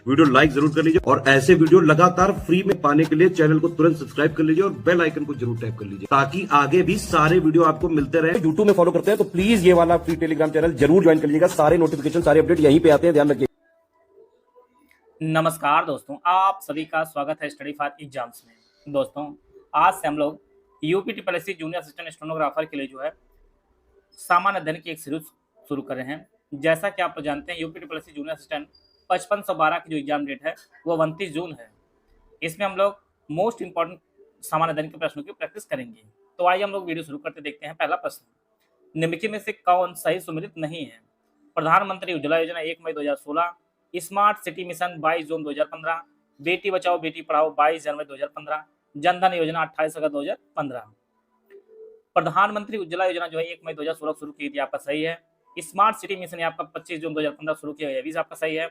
Video like जरूर कर लीजिए और ऐसे वीडियो लगातार फ्री में पाने के लिए चैनल को तुरंत सब्सक्राइब कर लीजिए और बेल आइकन को जरूर टैप कर लीजिए ताकि आगे भी सारे वीडियो आपको मिलते रहे। यूट्यूब में फॉलो करते हैं तो प्लीज ये वाला फ्री टेलीग्राम चैनल जरूर ज्वाइन कर लीजिएगा। सारे नोटिफिकेशन सारे अपडेट यहीं पे आते हैं, ध्यान रखिए। नमस्कार दोस्तों, आप सभी का स्वागत है स्टडी फॉर एग्जाम्स में। दोस्तों, आज से हम लोग UP triple junior assistant stenographer के लिए जो है सामान्य अध्ययन की एक सीरीज शुरू कर रहे हैं। जैसा कि आप लोग जानते हैं, यूपी ट्रिपल जूनियर असिस्टेंट 5512 की जो एग्जाम डेट है वो 29 जून है। इसमें हम लोग मोस्ट इंपॉर्टेंट सामान्य अध्ययन के प्रश्नों की प्रैक्टिस करेंगे। तो आइए हम लोग वीडियो शुरू करते देखते हैं। पहला प्रश्न, निम्नलिखित में से कौन सही सुमेलित नहीं है? प्रधानमंत्री उज्ज्वला योजना 1 मई 2016, स्मार्ट सिटी मिशन 22 जून 2015, बेटी बचाओ बेटी पढ़ाओ 22 जनवरी 2015, जनधन योजना 28 अगस्त 2015। प्रधानमंत्री उज्ज्वला योजना जो है 1 मई 2016 शुरू की थी, आपका सही है। स्मार्ट सिटी मिशन आपका 25 जून 2015 शुरू किया गया, ये भी आपका सही है।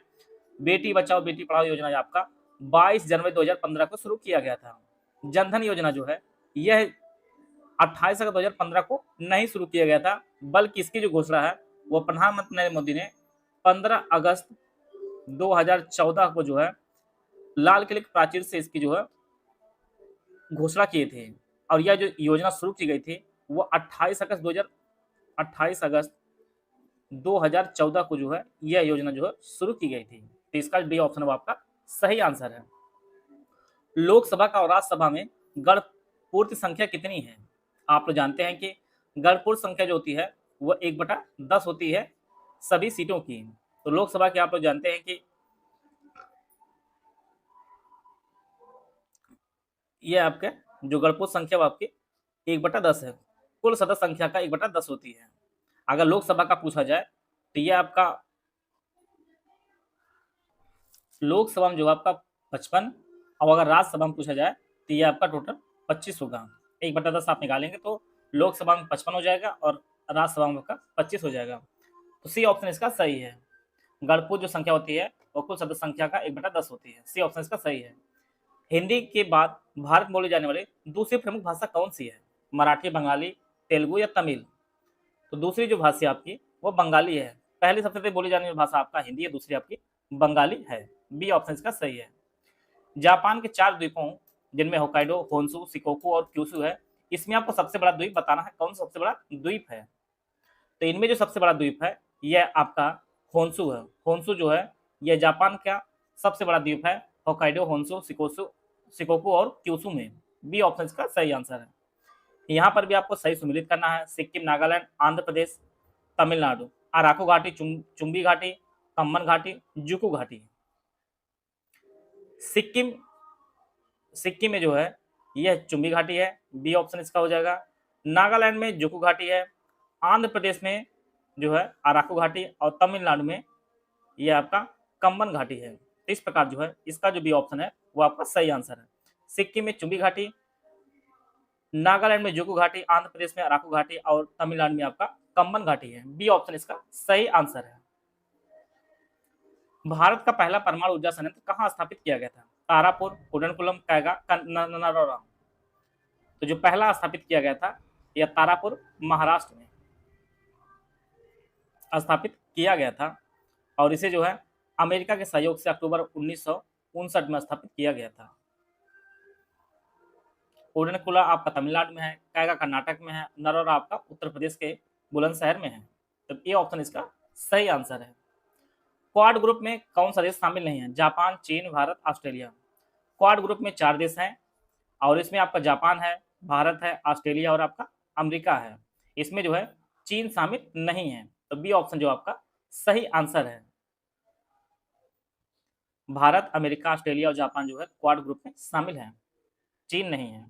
बेटी बचाओ बेटी पढ़ाओ योजना आपका 22 जनवरी 2015 को शुरू किया गया था। जनधन योजना जो है यह 28 अगस्त 2015 को नहीं शुरू किया गया था, बल्कि इसकी जो घोषणा है वो प्रधानमंत्री नरेंद्र मोदी ने 15 अगस्त 2014 को जो है लाल किले के प्राचीर से इसकी जो है घोषणा किए थे। और यह जो योजना शुरू की गई थी वो 28 अगस्त 2014 को जो है यह योजना जो है शुरू की गई थी। तो इसका डी ऑप्शन आपका सही आंसर है। लोकसभा का और राज्यसभा में गण पूर्ति संख्या कितनी है? आप लोग जानते हैं कि गण पूर्ति संख्या जो होती है वो 1/10 होती है सभी सीटों की। तो लोकसभा के आप लोग जानते हैं कि यह आपके जो गणपूर्त संख्या वो आपकी 1/10 है। कुल सदस्य संख्या का 1/10 होती है। अगर लोकसभा का पूछा जाए तो यह आपका लोकसभा में जो आपका 55 और अगर राज्यसभा में पूछा जाए तो यह आपका टोटल 25 होगा। 1/10 आप निकालेंगे तो लोकसभा में 55 हो जाएगा और राज्यसभा में आपका 25 हो जाएगा। तो सी ऑप्शन इसका सही है। गणपूर्त जो संख्या होती है वो कुल सदस्य संख्या का 1/10 होती है। सी ऑप्शन इसका सही है। हिंदी के बाद भारत में बोली जाने वाली दूसरी प्रमुख भाषा कौन सी है? मराठी, बंगाली, तेलुगु या तमिल? तो दूसरी जो भाषा आपकी वो बंगाली है। पहली सबसे बोली जाने वाली भाषा आपका हिंदी है, दूसरी आपकी बंगाली है। बी ऑप्शन इसका सही है। जापान के 4 द्वीपों जिनमें होकाइडो, होन्शु, शिकोकू और क्यूशु है, इसमें आपको सबसे बड़ा द्वीप बताना है। कौन सा सबसे बड़ा द्वीप है? तो इनमें जो सबसे बड़ा द्वीप है यह आपका होन्शु है। होन्शु जो है यह जापान का सबसे बड़ा द्वीप है। होकाइडो, होन्शु, शिकोकू और क्यूशु में। बी ऑप्शन इसका सही आंसर है। यहाँ पर भी आपको सही सुमेलित करना है। सिक्किम, नागालैंड, आंध्र प्रदेश, तमिलनाडु, अराकू घाटी, चुंबी घाटी, कम्मन घाटी, जुकू घाटी। सिक्किम में जो है यह चुंबी घाटी है। बी ऑप्शन इसका हो जाएगा। नागालैंड में जुकू घाटी है। आंध्र प्रदेश में जो है अराकू घाटी और तमिलनाडु में यह आपका कम्मन घाटी है। इस प्रकार जो है इसका जो बी ऑप्शन है वो आपका सही आंसर है। सिक्किम में चुंबी घाटी, नागालैंड में जुकू घाटी, आंध्र प्रदेश में अराकू घाटी और तमिलनाडु में आपका कम्मन घाटी है। बी ऑप्शन इसका सही आंसर है। भारत का पहला परमाणु ऊर्जा संयंत्र कहाँ स्थापित किया गया था? तारापुर, कुडनकुलम, कैगा, नरोरा। तो जो पहला स्थापित किया गया था यह तारापुर महाराष्ट्र में स्थापित किया गया था और इसे जो है अमेरिका के सहयोग से अक्टूबर 1959 में स्थापित किया गया था। कुडनकुला आपका तमिलनाडु में है, कैगा कर्नाटक में है, नरोरा आपका उत्तर प्रदेश के बुलंदशहर में है। तो ये ऑप्शन इसका सही आंसर है। क्वाड ग्रुप में कौन सा देश शामिल नहीं है? जापान, चीन, भारत, ऑस्ट्रेलिया। क्वाड ग्रुप में 4 देश हैं और इसमें आपका जापान है, भारत है, ऑस्ट्रेलिया और आपका अमेरिका है। इसमें जो है चीन शामिल नहीं है। तो बी ऑप्शन जो आपका सही आंसर है। भारत, अमेरिका, ऑस्ट्रेलिया और जापान जो है क्वाड ग्रुप में शामिल है, चीन नहीं है।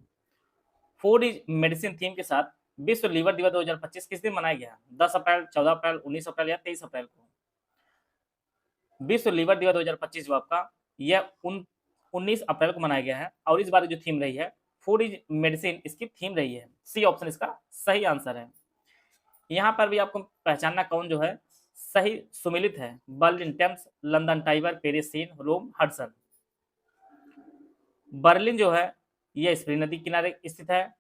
फूड इज मेडिसिन थीम के साथ विश्व लीवर दिवस 2025 किस दिन मनाया गया? 10 अप्रैल, 14 अप्रैल, 19 अप्रैल या 23 अप्रैल को? विश्व लीवर दिवस 2025 जो आपका यह 19 अप्रैल को मनाया गया है और इस बार जो थीम रही है फूड इज मेडिसिन, इसकी थीम रही है। सी ऑप्शन इसका सही आंसर है। यहाँ पर भी आपको पहचानना कौन जो है सही सुमेलित है। Berlin, Thames, London, Tiber, Paris, Seine, Rome, Hudson. Berlin जो है यह स्प्रिंग नदी किनारे स्थित है।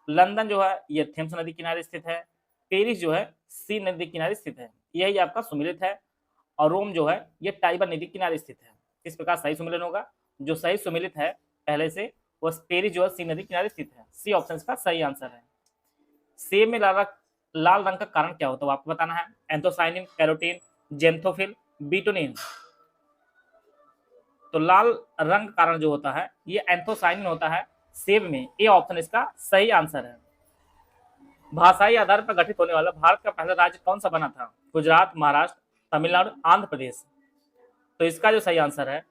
लंदन जो है यह थेम्स नदी किनारे स्थित है। पेरिस जो है सी नदी किनारे स्थित है। यही आपका सुमेलित है। और रोम जो है यह टाइबर नदी किनारे स्थित है। किस प्रकार सही सुमेलन होगा? जो सही सुमेलित है पहले से वो पेरिस जो है सी नदी किनारे स्थित है। सी ऑप्शन इसका सही आंसर है। सेब में लाल रंग का कारण क्या होता है वो आपको बताना है। Anthocyanin, carotene, xanthophyll, betanin. तो लाल रंग कारण जो होता है ये एंथोसाइनिन होता है सेब में। ए ऑप्शन इसका सही आंसर है। भाषाई आधार पर गठित होने वाला भारत का पहला राज्य कौन सा बना था? गुजरात, महाराष्ट्र, तमिलनाडु, आंध्र प्रदेश। तो इसका जो सही आंसर है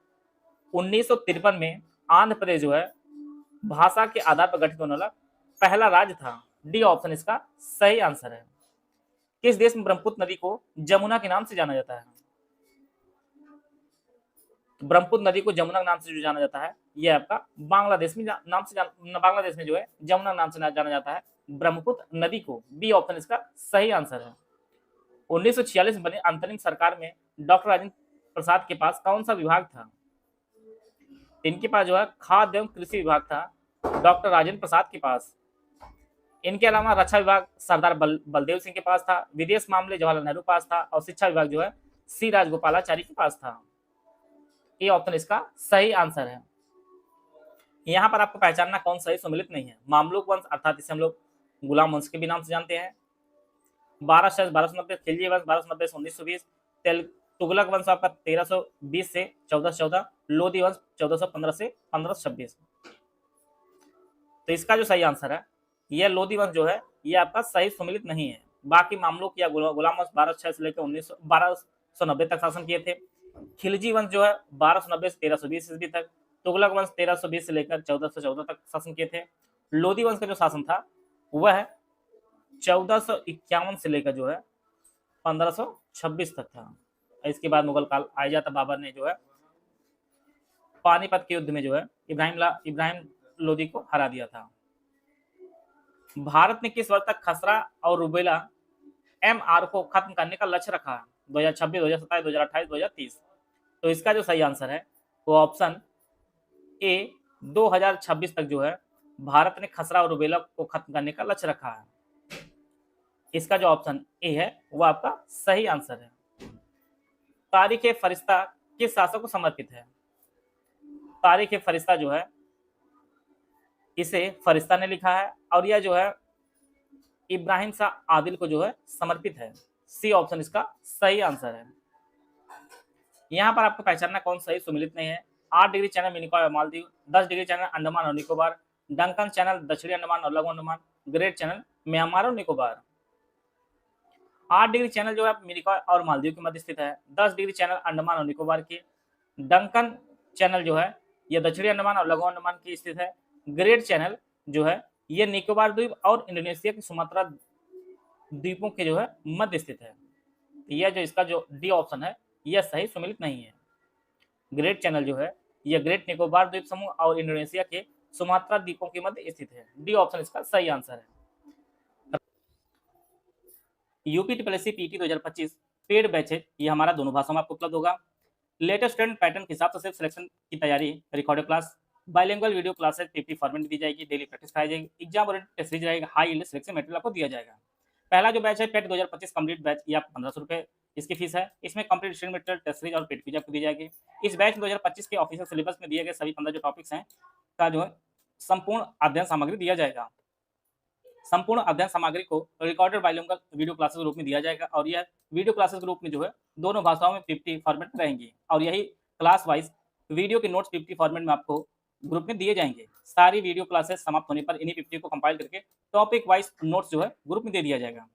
1953 में आंध्र प्रदेश जो है भाषा के आधार पर गठित होने वाला पहला राज्य था। डी ऑप्शन इसका सही आंसर है। किस देश में ब्रह्मपुत्र नदी को जमुना के नाम से जाना जाता है? तो ब्रह्मपुत्र नदी को जमुना के नाम से जो जाना जाता है यह आपका बांग्लादेश में बांग्लादेश में जो है जमुना नाम से जाना जाता है ब्रह्मपुत्र नदी को। बी ऑप्शन इसका सही आंसर है। 1946 में बनी अंतरिम सरकार में डॉक्टर राजेंद्र प्रसाद के पास कौन सा विभाग था? इनके पास जो है खाद्य एवं कृषि विभाग था डॉक्टर राजेंद्र प्रसाद के पास। इनके अलावा रक्षा विभाग सरदार बलदेव सिंह के पास था, विदेश मामले जवाहरलाल नेहरू पास था और शिक्षा विभाग जो है सी राजगोपालाचारी के पास था। ये ऑप्शन इसका सही आंसर है। यहाँ पर आपको पहचानना कौन सही सुमेलित नहीं है। मामलुक वंश अर्थात इसे हम लोग गुलाम वंश के भी नाम से जानते हैं। 1290, खिलजी वंश 1290 से 1920, तुगलक वंश आपका 1320 से 1414, लोधी वंश 1415 से 1526। तो इसका जो सही आंसर है यह लोधी वंश जो है यह आपका सही सुमेलित नहीं है। बाकी मामलुक या गुलाम वंश 1206 से लेकर 1290 तक शासन किए थे। खिलजी वंश जो है 1290 से 1320 ईस्वी तक, तुगलक वंश 1320 से लेकर 1414 तक शासन किए थे। लोधी वंश का जो शासन था वह 1451 से लेकर जो है 1526 तक था। इसके बाद मुगल काल आ जाता, बाबर ने जो है पानीपत के युद्ध में जो है इब्राहिम लोधी को हरा दिया था। भारत ने किस वर्ष तक खसरा और रुबेला MR को खत्म करने का लक्ष्य रखा? 2026, 2027, 2028, 2030। तो इसका जो सही आंसर है वो ऑप्शन ए 2026 तक जो है भारत ने खसरा और रुबेला को खत्म करने का लक्ष्य रखा है। इसका जो ऑप्शन ए है वो आपका सही आंसर है। तारीख ए फरिश्ता किस शासक को समर्पित है? तारीख ए फरिश्ता जो है इसे फरिश्ता ने लिखा है और यह जो है इब्राहिम शाह आदिल को जो है समर्पित है। सी ऑप्शन इसका सही आंसर है। यहाँ पर आपको पहचानना कौन सही सुमेलित नहीं है। 8 डिग्री चैनल मिनिकॉय और मालदीव, 10 डिग्री चैनल अंडमान और निकोबार, डंकन चैनल दक्षिणी अंडमान और लघु अंडमान, ग्रेट चैनल म्यांमार और निकोबार। 8 डिग्री चैनल जो है मिनिकॉय और मालदीव के मध्य स्थित है। 10 डिग्री चैनल अंडमान और निकोबार के। डंकन चैनल जो है यह दक्षिणी अंडमान और लघु अंडमान की स्थित है। ग्रेट चैनल जो है यह निकोबार द्वीप और इंडोनेशिया के सुमात्रा द्वीपों के जो है मध्य स्थित है। यह जो इसका जो डी ऑप्शन है यह सही सुमेलित नहीं है। ग्रेट चैनल जो है यह ग्रेट निकोबार द्वीप समूह और इंडोनेशिया के सुमात्रा द्वीपों के मध्य स्थित है। डी ऑप्शन इसका सही आंसर है। यूपीटीपीएससी पीटी 2025 पेड बैच है, ये हमारा दोनों भाषाओं में आपको उपलब्ध होगा। लेटेस्ट ट्रेंड पैटर्न के हिसाब से सिर्फ सिलेक्शन की तैयारी, recorded class, bilingual video classes 50 format दी जाएगी, डेली प्रैक्टिस कराई जाएगी, एग्जाम ओरिएंटेड टेस्ट सीरीज रहेगा, हाई यील्ड सिलेक्शन मटेरियल आपको दिया जाएगा। पहला जो बैच है पेट 2025 कंप्लीट बैच, ये आपको 1500 रुपये इसकी फीस है। इसमें complete study material, test series और पेड क्विज आपको दी जाएगी। इस बैच में 2025 के ऑफिशियल सिलेबस में दिए गए सभी 15 जो टॉपिक्स हैं का जो है संपूर्ण अध्ययन सामग्री दिया जाएगा। संपूर्ण अध्ययन सामग्री को रिकॉर्डेड बाइलिंगुअल वीडियो क्लासेस के रूप में दिया जाएगा और यह वीडियो क्लासेस के रूप में जो है दोनों भाषाओं में 50 फॉर्मेट में रहेंगी और यही क्लास वाइज वीडियो के नोट्स 50 फॉर्मेट में आपको ग्रुप में दिए जाएंगे। सारी वीडियो क्लासेस समाप्त होने पर इन्हीं 50 को कंपाइल करके टॉपिक वाइज नोट्स जो है ग्रुप में दे दिया जाएगा।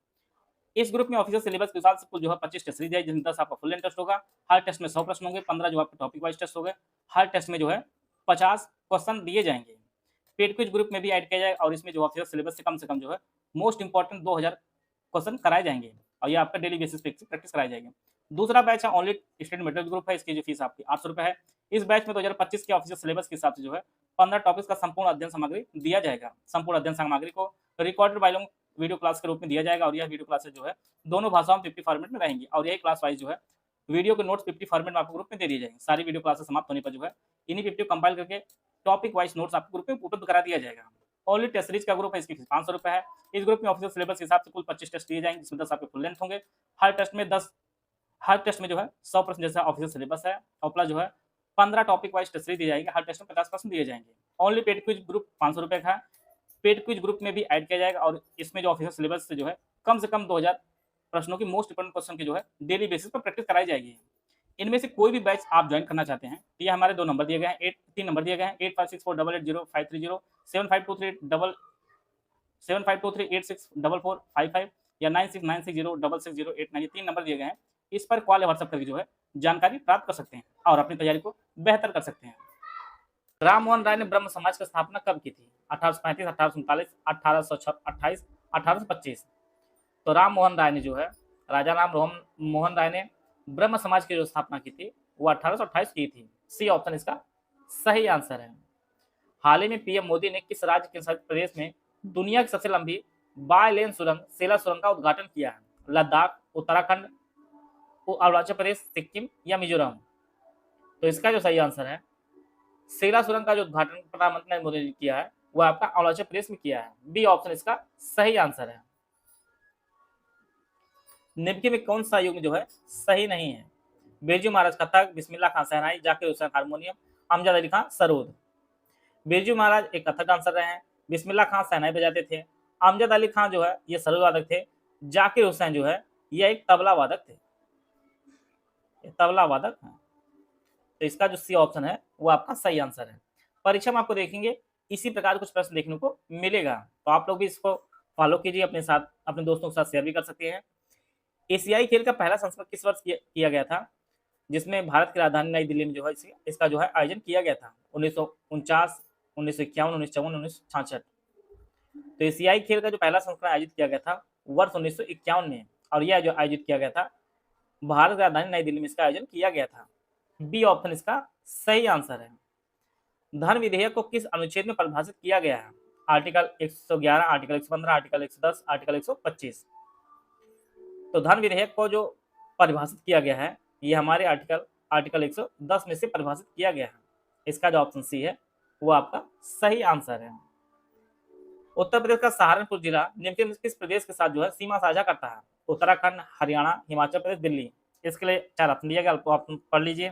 इस ग्रुप में ऑफिशियल सिलेबस के हिसाब से कुल जो है 25 टेस्ट सीरीज है, जिसमें 10 आपका फुल टेस्ट होगा। हर टेस्ट में 100 प्रश्न होंगे, 15 जो आपके टॉपिक वाइज टेस्ट होंगे। हर टेस्ट में जो है 50 क्वेश्चन दिए जाएंगे। पेड क्विज ग्रुप में भी ऐड किया जाएगा और इसमें जो ऑफिशियल सिलेबस से कम जो है मोस्ट इंपॉर्टेंट 2000 क्वेश्चन कराए जाएंगे और ये आपका डेली बेसिस पे प्रैक्टिस कराई जाएगी। दूसरा बैच है ओनली स्टडी मटेरियल ग्रुप है, इसकी जो फीस आपकी 800 रुपये है। इस बैच में 2025 के ऑफिशियल सिलेबस के हिसाब से जो है 15 टॉपिक्स का संपूर्ण अध्ययन सामग्री दिया जाएगा। संपूर्ण अध्ययन सामग्री को रिकॉर्डेड बाइलिंगुअल वीडियो क्लास के रूप में दिया जाएगा और यह वीडियो क्लासेस जो है दोनों भाषाओं में 50 फॉर्मेट में रहेंगी और यही क्लास वाइज जो है वीडियो के नोट्स 50 फॉर्मेट में आपको ग्रुप में दे दिए जाएंगे। सारी वीडियो क्लासेस समाप्त होने पर जो है इन्हीं 50 कंपाइल करके टॉपिक वाइज नोट्स आपको ग्रुप में उपलब्ध करा दिया जाएगा। ओनली टेस्ट सीरीज का ग्रुप है, इसकी फीस 500 रुपये है। इस ग्रुप में ऑफिशियल सिलेबस के हिसाब से कुल 25 टेस्ट दिए जाएंगे, जिसमें 10 आपके फुल लेंथ होंगे। हर टेस्ट में जो है 100 प्रश्न जैसा ऑफिशियल सिलेबस है और प्लस जो है 15 टॉपिक वाइज टेस्ट सीरीज दी जाएगी, हर टेस्ट में 50% दिए जाएंगे। ओनली पेड क्विज ग्रुप 500 रुपए का है, पेड क्विज ग्रुप में भी ऐड किया जाएगा और इसमें जो ऑफिशियल सिलेबस से जो है कम से कम 2000 प्रश्नों की मोस्ट इंपोर्टेंट क्वेश्चन की जो है डेली बेसिस पर प्रैक्टिस कराई जाएगी। इनमें से कोई भी बैच आप ज्वाइन करना चाहते हैं तो ये हमारे 2 नंबर दिए गए हैं, 3 नंबर दिए गए हैं, 8564880530, 7523864455 या 9696066089, ये 3 नंबर दिए गए हैं। इस पर कॉल या व्हाट्सएप करके जो है जानकारी प्राप्त कर सकते हैं और अपनी तैयारी को बेहतर कर सकते हैं। राम मोहन राय ने ब्रह्म समाज की स्थापना कब की थी? 1835, 1839, 1828, 1825। तो राम मोहन राय ने जो है, राजा राम मोहन राय ने ब्रह्म समाज की जो स्थापना की थी वो 1828 की थी। सी ऑप्शन इसका सही आंसर है। हाल ही में पीएम मोदी ने किस राज्य के प्रदेश में दुनिया की सबसे लंबी बाय लेन सुरंग सेला सुरंग का उद्घाटन किया है? लद्दाख, उत्तराखंड, अरुणाचल प्रदेश, सिक्किम या मिजोरम? तो इसका जो सही आंसर है, सेला सुरंग का जो उद्घाटन प्रधानमंत्री नरेंद्र मोदी ने किया है वो आपका अरुणाचल प्रदेश में किया है। बी ऑप्शन इसका सही आंसर है। निम्न में कौन सा युग्म जो है सही नहीं है? बिरजू महाराज कथक, बिस्मिल्लाह खान शहनाई, जाकिर हुसैन हारमोनियम, अमजद अली खान सरोद। बिरजू महाराज एक कथक डांसर रहे हैं, बिस्मिल्लाह खान शहनाई बजाते थे, अमजद अली खान जो है ये सरोद वादक थे, जाकिर हुसैन जो है ये एक तबला वादक थे, तबला वादक है। तो इसका जो सी ऑप्शन है वो आपका सही आंसर है। परीक्षा में आपको देखेंगे इसी प्रकार कुछ प्रश्न देखने को मिलेगा, तो आप लोग भी इसको फॉलो कीजिए, अपने साथ अपने दोस्तों के साथ शेयर भी कर सकते हैं। एशियाई खेल का पहला संस्करण किस वर्ष किया गया था, जिसमें भारत की राजधानी नई दिल्ली में जो है इसका जो है आयोजन किया गया था? 1949, 1951, 1954, 1966। तो एशियाई खेल का जो पहला संस्करण आयोजित किया गया था वर्ष 1951 में, और यह जो आयोजित किया गया था भारत की राजधानी नई दिल्ली में इसका आयोजन किया गया था। बी ऑप्शन इसका सही आंसर है। धन विधेयक को किस अनुच्छेद में परिभाषित किया गया है? Article 111, article 115, article 110, article 125। तो धन विधेयक को जो परिभाषित किया गया है ये हमारे आर्टिकल 110 में से परिभाषित किया गया है। इसका जो ऑप्शन सी है वो आपका सही आंसर है। उत्तर प्रदेश का सहारनपुर जिला निम्न में किस प्रदेश के साथ जो है सीमा साझा करता है? उत्तराखंड, हरियाणा, हिमाचल प्रदेश, दिल्ली। इसके लिए 4 ऑप्शन दिया गया, ऑप्शन पढ़ लीजिए।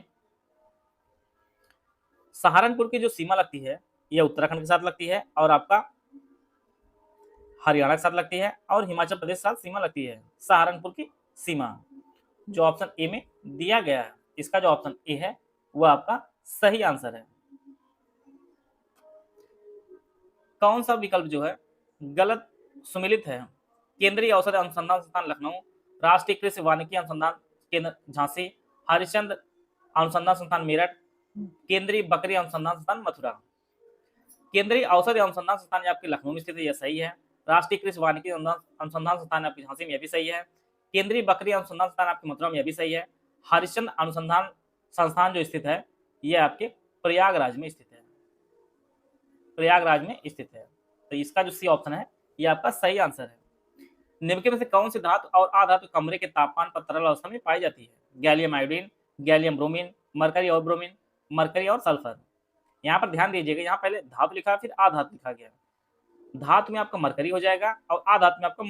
सहारनपुर की जो सीमा लगती है यह उत्तराखंड के साथ लगती है, और आपका हरियाणा के साथ लगती है, और हिमाचल प्रदेश के साथ सीमा लगती है सहारनपुर की सीमा, जो ऑप्शन ए में दिया गया है। इसका जो ऑप्शन ए है वो आपका सही आंसर है। कौन सा विकल्प जो है गलत सुमेलित है? केंद्रीय औषधि अनुसंधान संस्थान लखनऊ, राष्ट्रीय कृषि वानिकी अनुसंधान केंद्र झांसी, हरिश्चंद्र अनुसंधान संस्थान मेरठ, केंद्रीय बकरी अनुसंधान संस्थान मथुरा। केंद्रीय औषधि अनुसंधान संस्थान आपके लखनऊ में स्थित है, यह सही है। राष्ट्रीय कृषि वानिकी अनुसंधान संस्थान आपकी झांसी में, यह भी सही है। केंद्रीय बकरी अनुसंधान संस्थान आपकी मथुरा में, यह भी सही है। हरिश्चंद्र अनुसंधान संस्थान जो स्थित है यह आपके प्रयागराज में स्थित है, प्रयागराज में स्थित है। तो इसका जो सी ऑप्शन है यह आपका सही आंसर है। निम्न में से कौन सी धातु और अधातु कमरे के तापमान पर तरल अवस्था में पाई जाती है? Gallium iodine, gallium bromine, mercury और ब्रोमीन, मरकरी और सल्फर। यहाँ पर ध्यान दीजिएगा, यहाँ पहले धातु लिखा फिर अधातु लिखा गया। धातु में आपका मरकरी हो जाएगा और अधातु में आपका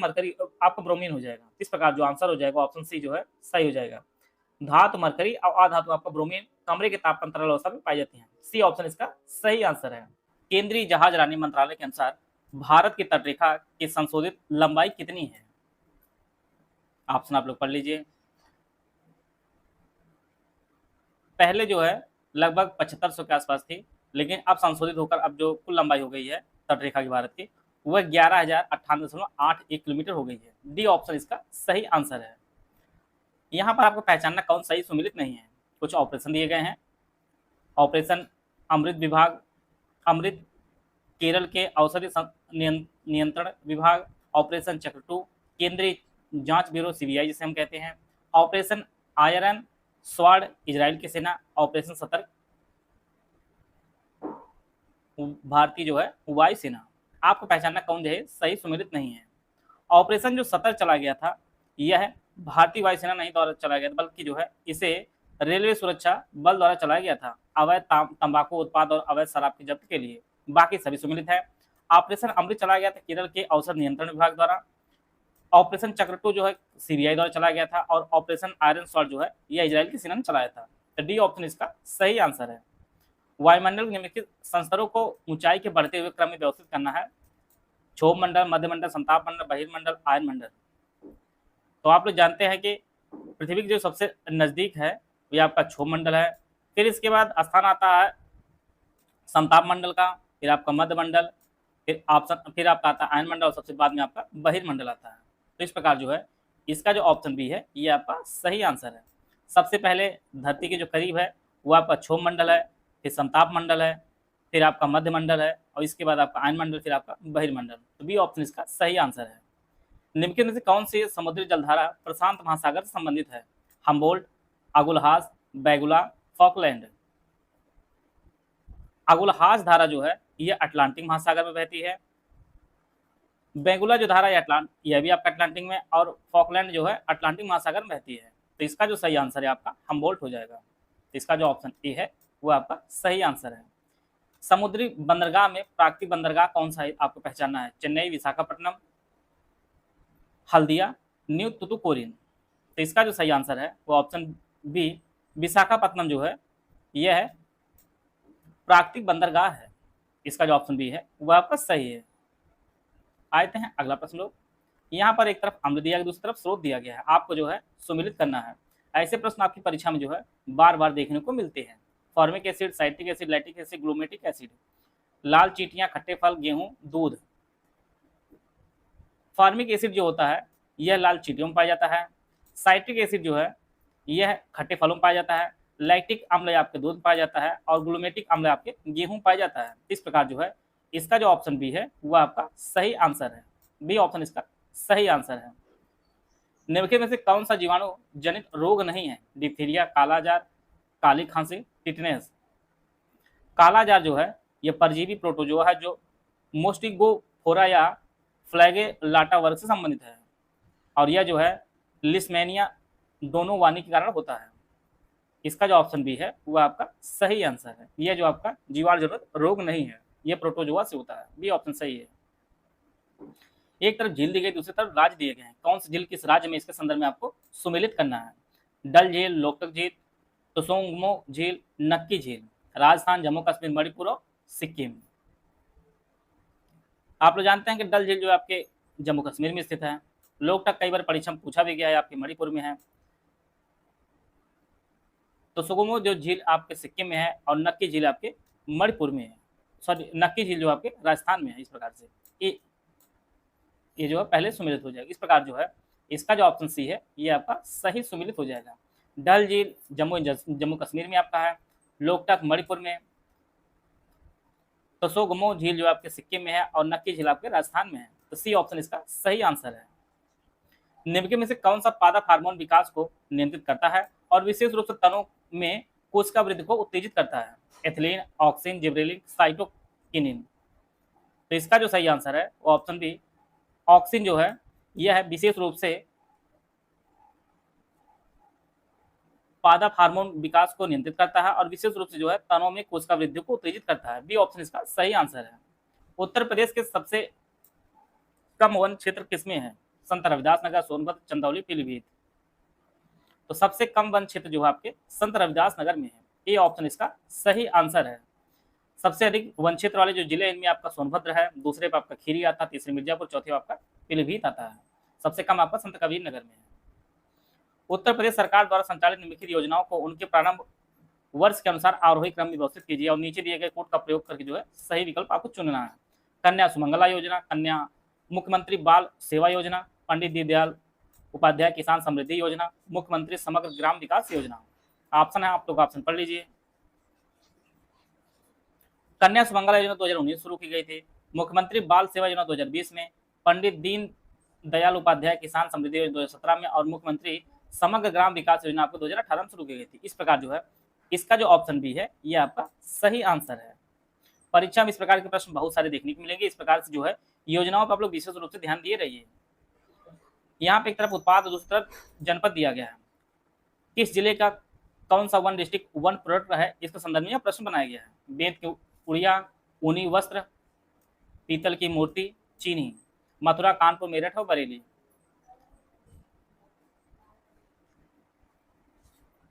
ब्रोमीन हो जाएगा। इस प्रकार जो आंसर हो जाएगा ऑप्शन सी जो है सही हो जाएगा। धातु मरकरी और अधातु आपका ब्रोमीन कमरे के तापमान तरल अवस्था में पाई जाती है। सी ऑप्शन इसका सही आंसर है। केंद्रीय जहाज रानी मंत्रालय के अनुसार भारत की तटरेखा की संशोधित लंबाई कितनी है? ऑप्शन आप लोग पढ़ लीजिए। पहले जो है लगभग 7500 के आसपास थी, लेकिन अब संशोधित होकर अब जो कुल लंबाई हो गई है तटरेखा की भारत की वह 11,098.81 किलोमीटर हो गई है। डी ऑप्शन इसका सही आंसर है। यहाँ पर आपको पहचानना कौन सही सुमेलित नहीं है। कुछ ऑपरेशन दिए गए हैं। ऑपरेशन अमृत विभाग, अमृत केरल के औषधि नियंत्रण विभाग, ऑपरेशन चक्र 2 केंद्रीय जांच ब्यूरो सीबीआई जिसे हम कहते हैं, ऑपरेशन आयरन स्वाड इजराइल की सेना, ऑपरेशन सतर्क भारतीय जो है वायुसेना। आपको पहचानना कौन जो है सही सुमेलित नहीं है। ऑपरेशन जो सतर्क चला गया था यह भारतीय वायुसेना नहीं द्वारा चलाया गया था, बल्कि जो है इसे रेलवे सुरक्षा बल द्वारा चलाया गया था अवैध तंबाकू उत्पाद और अवैध शराब की जब्त के लिए। बाकी सभी सुमेलित है। ऑपरेशन अमृत चलाया गया था केरल के औषध नियंत्रण विभाग द्वारा, ऑपरेशन चक्र 2 जो है सीबीआई द्वारा चलाया गया था, और ऑपरेशन आयरन स्वॉर्ड जो है यह इजराइल की सेना ने चलाया था। तो डी ऑप्शन इसका सही आंसर है। वायुमंडल निम्नलिखित संस्तरों को ऊंचाई के बढ़ते हुए क्रम में व्यवस्थित करना है। क्षोभ मंडल, मध्यमंडल, संताप मंडल, बहिर्मंडल, आयन मंडल। तो आप लोग जानते हैं कि पृथ्वी के जो सबसे नजदीक है वो आपका क्षोभ मंडल है, फिर इसके बाद स्थान आता है संताप मंडल का, फिर आपका मध्य मंडल, फिर आपका आता है आयन मंडल और सबसे बाद में आपका बहिर्मंडल आता है। तो इस प्रकार जो है इसका जो ऑप्शन बी है ये आपका सही आंसर है। सबसे पहले धरती के जो करीब है वो आपका क्षोभ मंडल है, फिर संताप मंडल है, फिर आपका मध्य मंडल है और इसके बाद आपका आयन मंडल, फिर आपका बहिर्मंडल। तो बी ऑप्शन इसका सही आंसर है। निम्नलिखित में से कौन सी समुद्री जलधारा प्रशांत महासागर से संबंधित है? Humboldt, Agulhas, Benguela, Falkland. Agulhas धारा जो है यह अटलांटिक महासागर में बहती है। बेंगुला जो धारा यह भी आपका अटलांटिक में, और फॉकलैंड जो है अटलांटिक महासागर में बहती है। तो इसका जो सही आंसर है आपका हम्बोल्ट हो जाएगा। तो इसका जो ऑप्शन ए है वो आपका सही आंसर है। समुद्री बंदरगाह में प्राकृतिक बंदरगाह कौन सा है आपको पहचानना है? चेन्नई, विशाखापट्टनम, हल्दिया, न्यू तुतुकोरिन। तो इसका जो सही आंसर है वो ऑप्शन बी विशाखापट्टनम जो है यह है प्राकृतिक बंदरगाह है। इसका जो ऑप्शन बी है वो आपका सही है। आते हैं अगला प्रश्न लोग। यहाँ पर एक तरफ अम्ल दिया गया, दूसरी तरफ स्रोत दिया गया है, आपको जो है सुमिलित करना है। ऐसे प्रश्न आपकी परीक्षा में जो है बार बार देखने को मिलते हैं। Formic acid, citric acid, lactic acid, glutamic acid. लाल चींटियां, खट्टे फल, गेहूं, दूध। फॉर्मिक एसिड जो होता है यह लाल चींटियों में पाया जाता है। साइट्रिक एसिड जो है यह खट्टे फलों में पाया जाता है। लैक्टिक अम्ल आपके दूध में पाया जाता है और ग्लूमेटिक अम्ल आपके गेहूं में पाया जाता है। इस प्रकार जो है इसका जो ऑप्शन बी है वह आपका सही आंसर है। बी ऑप्शन इसका सही आंसर है। निम्नलिखित में से कौन सा जीवाणु जनित रोग नहीं है? डिप्थीरिया, कालाजार, काली खांसी, टिटनेस। कालाजार जो है यह परजीवी प्रोटोजोआ है जो मोस्टिगोफोरा या फ्लैगेलाटा वर्ग से संबंधित है और यह जो है लिस्मेनिया दोनों वाणी के कारण होता है। इसका जो ऑप्शन बी है वह आपका सही आंसर है। यह जो आपका जीवाणु जनित रोग नहीं है, यह प्रोटोजोआ से होता है। बी ऑप्शन सही है। एक तरफ झील दी गई, दूसरी तरफ राज्य दिए गए हैं। कौन सी झील किस राज्य में, इसके संदर्भ में आपको सुमेलित करना है। डल झील, लोकटक झील, तोसोंगमो झील, नक्की झील। राजस्थान, जम्मू कश्मीर, मणिपुर और सिक्किम। आप लोग जानते हैं कि डल झील जो आपके जम्मू कश्मीर में स्थित है। लोकटक कई बार परीक्षा में पूछा भी गया है, आपके मणिपुर में है। तोसोंगमो जो झील आपके सिक्किम में है और नक्की झील आपके मणिपुर में है। सॉरी, नक्की झील जो आपके राजस्थान में है। इस प्रकार से ये जो है पहले सुमिलित हो जाएगा। इस प्रकार जो है इसका जो ऑप्शन सी है ये आपका सही सुमिलित हो जाएगा। डल झील जम्मू कश्मीर में आपका है, लोकटक मणिपुर में, तसोगमो झील जो आपके सिक्किम में है और नक्की झील आपके राजस्थान में है। तो सी ऑप्शन इसका सही आंसर है। निम्नलिखित में से कौन सा पादप हार्मोन विकास को नियंत्रित करता है और विशेष रूप से तनों में कोशिका वृद्धि को उत्तेजित करता है? Ethylene, auxin, gibberellin, cytokinin. तो इसका जो सही आंसर है वो ऑप्शन बी ऑक्सिन जो है यह है विशेष रूप से पादप हार्मोन विकास को नियंत्रित करता है और विशेष रूप से जो है तनों में कोशिका वृद्धि को उत्तेजित करता है। बी ऑप्शन इसका सही आंसर है। उत्तर प्रदेश के सबसे कम वन क्षेत्र किसमें है? संत रविदास नगर, सोनभद्र, चंदौली, पीलीभीत। तो सबसे कम वन क्षेत्र जो है आपके संत रविदास नगर में है। ये ऑप्शन इसका सही आंसर है। सबसे अधिक वन क्षेत्र वाले जो जिले इनमें आपका सोनभद्र है, दूसरे पर आपका खीरी आता है, तीसरे मिर्जापुर, चौथे पर आपका पीलीभीत आता है। सबसे कम आपका संत कबीर नगर में है। उत्तर प्रदेश सरकार द्वारा संचालित निम्नलिखित योजनाओं को उनके प्रारंभ वर्ष के अनुसार आरोही क्रम में व्यवस्थित कीजिए और नीचे दिए गए कोड का प्रयोग करके जो है सही विकल्प आपको चुनना है। कन्या सुमंगला योजना, कन्या मुख्यमंत्री बाल सेवा योजना, पंडित दीनदयाल उपाध्याय किसान समृद्धि योजना, मुख्यमंत्री समग्र ग्राम विकास योजना। ऑप्शन है, आप लोग ऑप्शन पढ़ लीजिए। कन्या सुमंगला योजना 2019 शुरू की गई थी। मुख्यमंत्री बाल सेवा योजना 2020 में, पंडित दीन दयाल उपाध्याय किसान समृद्धि योजना 2017 में और मुख्यमंत्री समग्र ग्राम विकास योजना आपको 2018 में शुरू की गई थी। इस प्रकार जो है इसका जो ऑप्शन बी है ये आपका सही आंसर है। परीक्षा में इस प्रकार के प्रश्न बहुत सारे देखने को मिलेंगे। इस प्रकार से जो है योजनाओं पर आप लोग विशेष रूप से ध्यान दिए रहिए। यहाँ पे एक तरफ उत्पाद और दूसरी तरफ जनपद दिया गया है। किस जिले का कौन सा वन डिस्ट्रिक्ट वन प्रोडक्ट है, इसके संदर्भ में प्रश्न बनाया गया है। बेंत की उड़िया, ऊनी वस्त्र, पीतल की मूर्ति, चीनी। मथुरा, कानपुर, मेरठ और बरेली।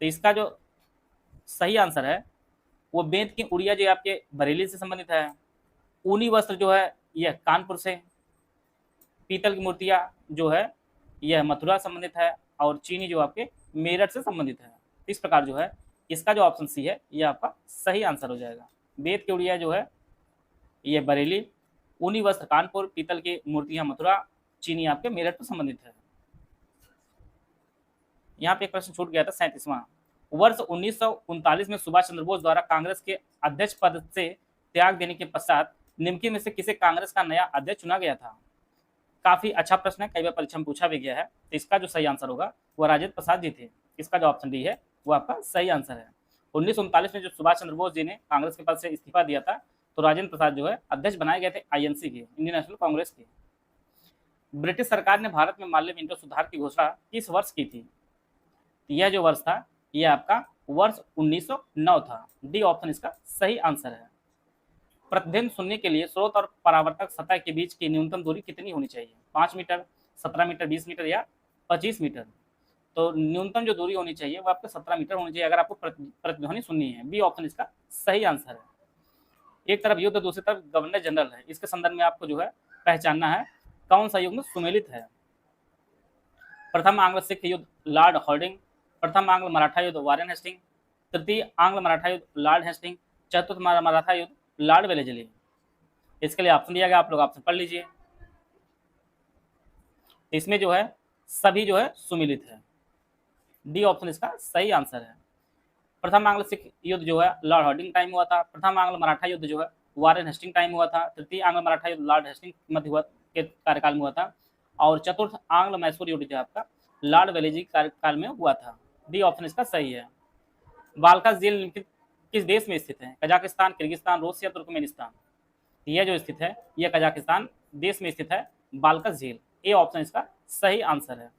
तो इसका जो सही आंसर है वो बेंत की उड़िया जो आपके बरेली से संबंधित है। ऊनी वस्त्र जो है यह कानपुर से। पीतल की मूर्तियां जो है यह मथुरा संबंधित है। और चीनी जो आपके मेरठ से संबंधित है। इस प्रकार जो है इसका जो ऑप्शन सी है यह आपका सही आंसर हो जाएगा। बेंत की उड़िया जो है यह बरेली, ऊनी वस्त्र कानपुर, पीतल की मूर्तियां मथुरा, चीनी आपके मेरठ से संबंधित है। यहाँ पे एक प्रश्न छूट गया था 37वां। वर्ष 1939 में सुभाष चंद्र बोस द्वारा कांग्रेस के अध्यक्ष पद से त्याग देने के पश्चात निम्नलिखित में से किसे कांग्रेस का नया अध्यक्ष चुना गया था? काफी अच्छा प्रश्न है, कई बार परीक्षा में पूछा भी गया है। तो इसका जो सही आंसर होगा वो राजेंद्र प्रसाद जी थे। इसका जो ऑप्शन डी है वो आपका सही आंसर है। 1939 में जो सुभाष चंद्र बोस जी ने कांग्रेस के पद से इस्तीफा दिया था तो राजेंद्र प्रसाद जो है अध्यक्ष बनाए गए थे आईएनसी के, इंडियन नेशनल कांग्रेस के। ब्रिटिश सरकार ने भारत में माल्य विंटर सुधार की घोषणा किस वर्ष की थी? यह जो वर्ष था यह आपका वर्ष 1909 था। डी ऑप्शन इसका सही आंसर है। प्रतिध्वनि सुनने के लिए स्रोत और परावर्तक सतह के बीच की न्यूनतम दूरी कितनी होनी चाहिए? 5 मीटर, 17 मीटर, 20 मीटर या 25 मीटर? तो न्यूनतम जो दूरी होनी चाहिए वो आपको 17 मीटर होनी चाहिए अगर आपको प्रतिध्वनि सुननी है। बी ऑप्शन इसका सही आंसर है। एक तरफ युद्ध, दूसरी तरफ गवर्नर जनरल है। इसके संदर्भ में आपको जो है पहचानना है कौन सा युग में सुमेलित है। प्रथम आंग्ल सिख युद्ध लॉर्ड हॉर्डिंग, प्रथम आंग्ल मराठा युद्ध वारेन हेस्टिंग, तृतीय आंग्ल मराठा युद्ध लॉर्ड हेस्टिंग, चतुर्थ मराठा युद्ध लॉर्ड वेलेस्ली। इसके लिए ऑप्शन दिया गया, आप लोग ऑप्शन पढ़ लीजिए। इसमें जो है सभी जो है सुमिलित है। डी ऑप्शन इसका सही आंसर है। प्रथम आंग्ल सिख युद्ध जो है लॉर्ड हॉर्डिंग टाइम हुआ था। प्रथम आंग्ल मराठा युद्ध जो है वारेन हेस्टिंग टाइम हुआ था। तृतीय आंग्ल मराठा युद्ध लॉर्ड हेस्टिंग मध्य के कार्यकाल में हुआ था। और चतुर्थ आंग्ल मैसूर युद्ध जो आपका लॉर्ड वेलेस्ली कार्यकाल में हुआ था। डी ऑप्शन इसका सही है। बाल्का झील निम्नलिखित किस देश में स्थित है? कजाकिस्तान, किर्गिस्तान, रूस या तुर्कमेनिस्तान? यह जो स्थित है यह कजाकिस्तान देश में स्थित है बाल्का झील। ए ऑप्शन इसका सही आंसर है।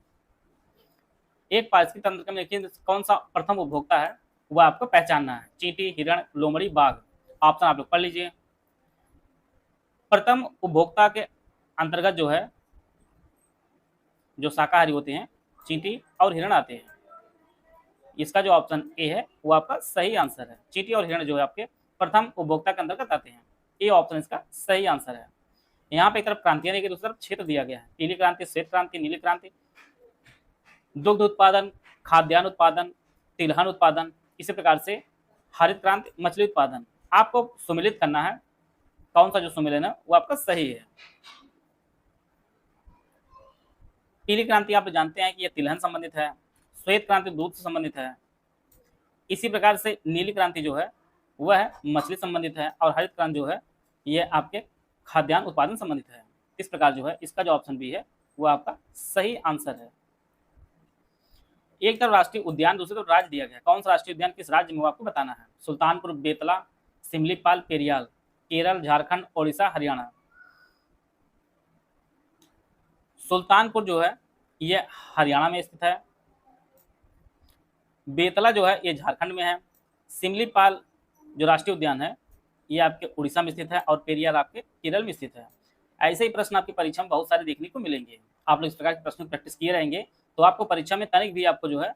एक पारिस्थितिक तंत्र में निम्नलिखित कौन सा प्रथम उपभोक्ता है वह आपको पहचानना है? चींटी, हिरण, लोमड़ी, बाघ? ऑप्शन आप लोग पढ़ लीजिए। प्रथम उपभोक्ता के अंतर्गत जो है जो शाकाहारी होते हैं चींटी और हिरण आते हैं। इसका जो ऑप्शन ए है वो आपका सही आंसर है। चींटी और हिरण जो है आपके प्रथम उपभोक्ता के अंतर्गत आते हैं। ए ऑप्शन इसका सही आंसर है। यहाँ पे एक तरफ क्रांतियां नहीं, दूसरी तरफ क्षेत्र दिया गया है। पीली क्रांति, श्वेत क्रांति, नीली क्रांति, दुग्ध उत्पादन, खाद्यान्न उत्पादन, तिलहन उत्पादन, इसी प्रकार से हरित क्रांति, मछली उत्पादन। आपको सुमिलित करना है कौन सा जो सुमिलन है वो आपका सही है। पीली क्रांति आप जानते हैं कि यह तिलहन संबंधित है। श्वेत क्रांति दूध से संबंधित है। इसी प्रकार से नीली क्रांति जो है वह मछली संबंधित है। और हरित क्रांति जो है यह आपके खाद्यान्न उत्पादन संबंधित है। इस प्रकार जो है इसका जो ऑप्शन बी है वो आपका सही आंसर है। एक तरफ राष्ट्रीय उद्यान, दूसरी तरफ राज्य दिया गया। कौन सा राष्ट्रीय उद्यान किस राज्य में वो आपको बताना है? सुल्तानपुर, बेतला, सिमलीपाल, पेरियाल? केरल, झारखंड, ओडिशा, हरियाणा? सुल्तानपुर जो है यह हरियाणा में स्थित है। बेतला जो है ये झारखंड में है। सिमलीपाल जो राष्ट्रीय उद्यान है ये आपके उड़ीसा में स्थित है। और पेरियार आपके केरल में स्थित है। ऐसे ही प्रश्न आपकी परीक्षा में बहुत सारे देखने को मिलेंगे। आप लोग इस प्रकार के प्रश्न प्रैक्टिस किए रहेंगे तो आपको परीक्षा में तनिक भी आपको जो है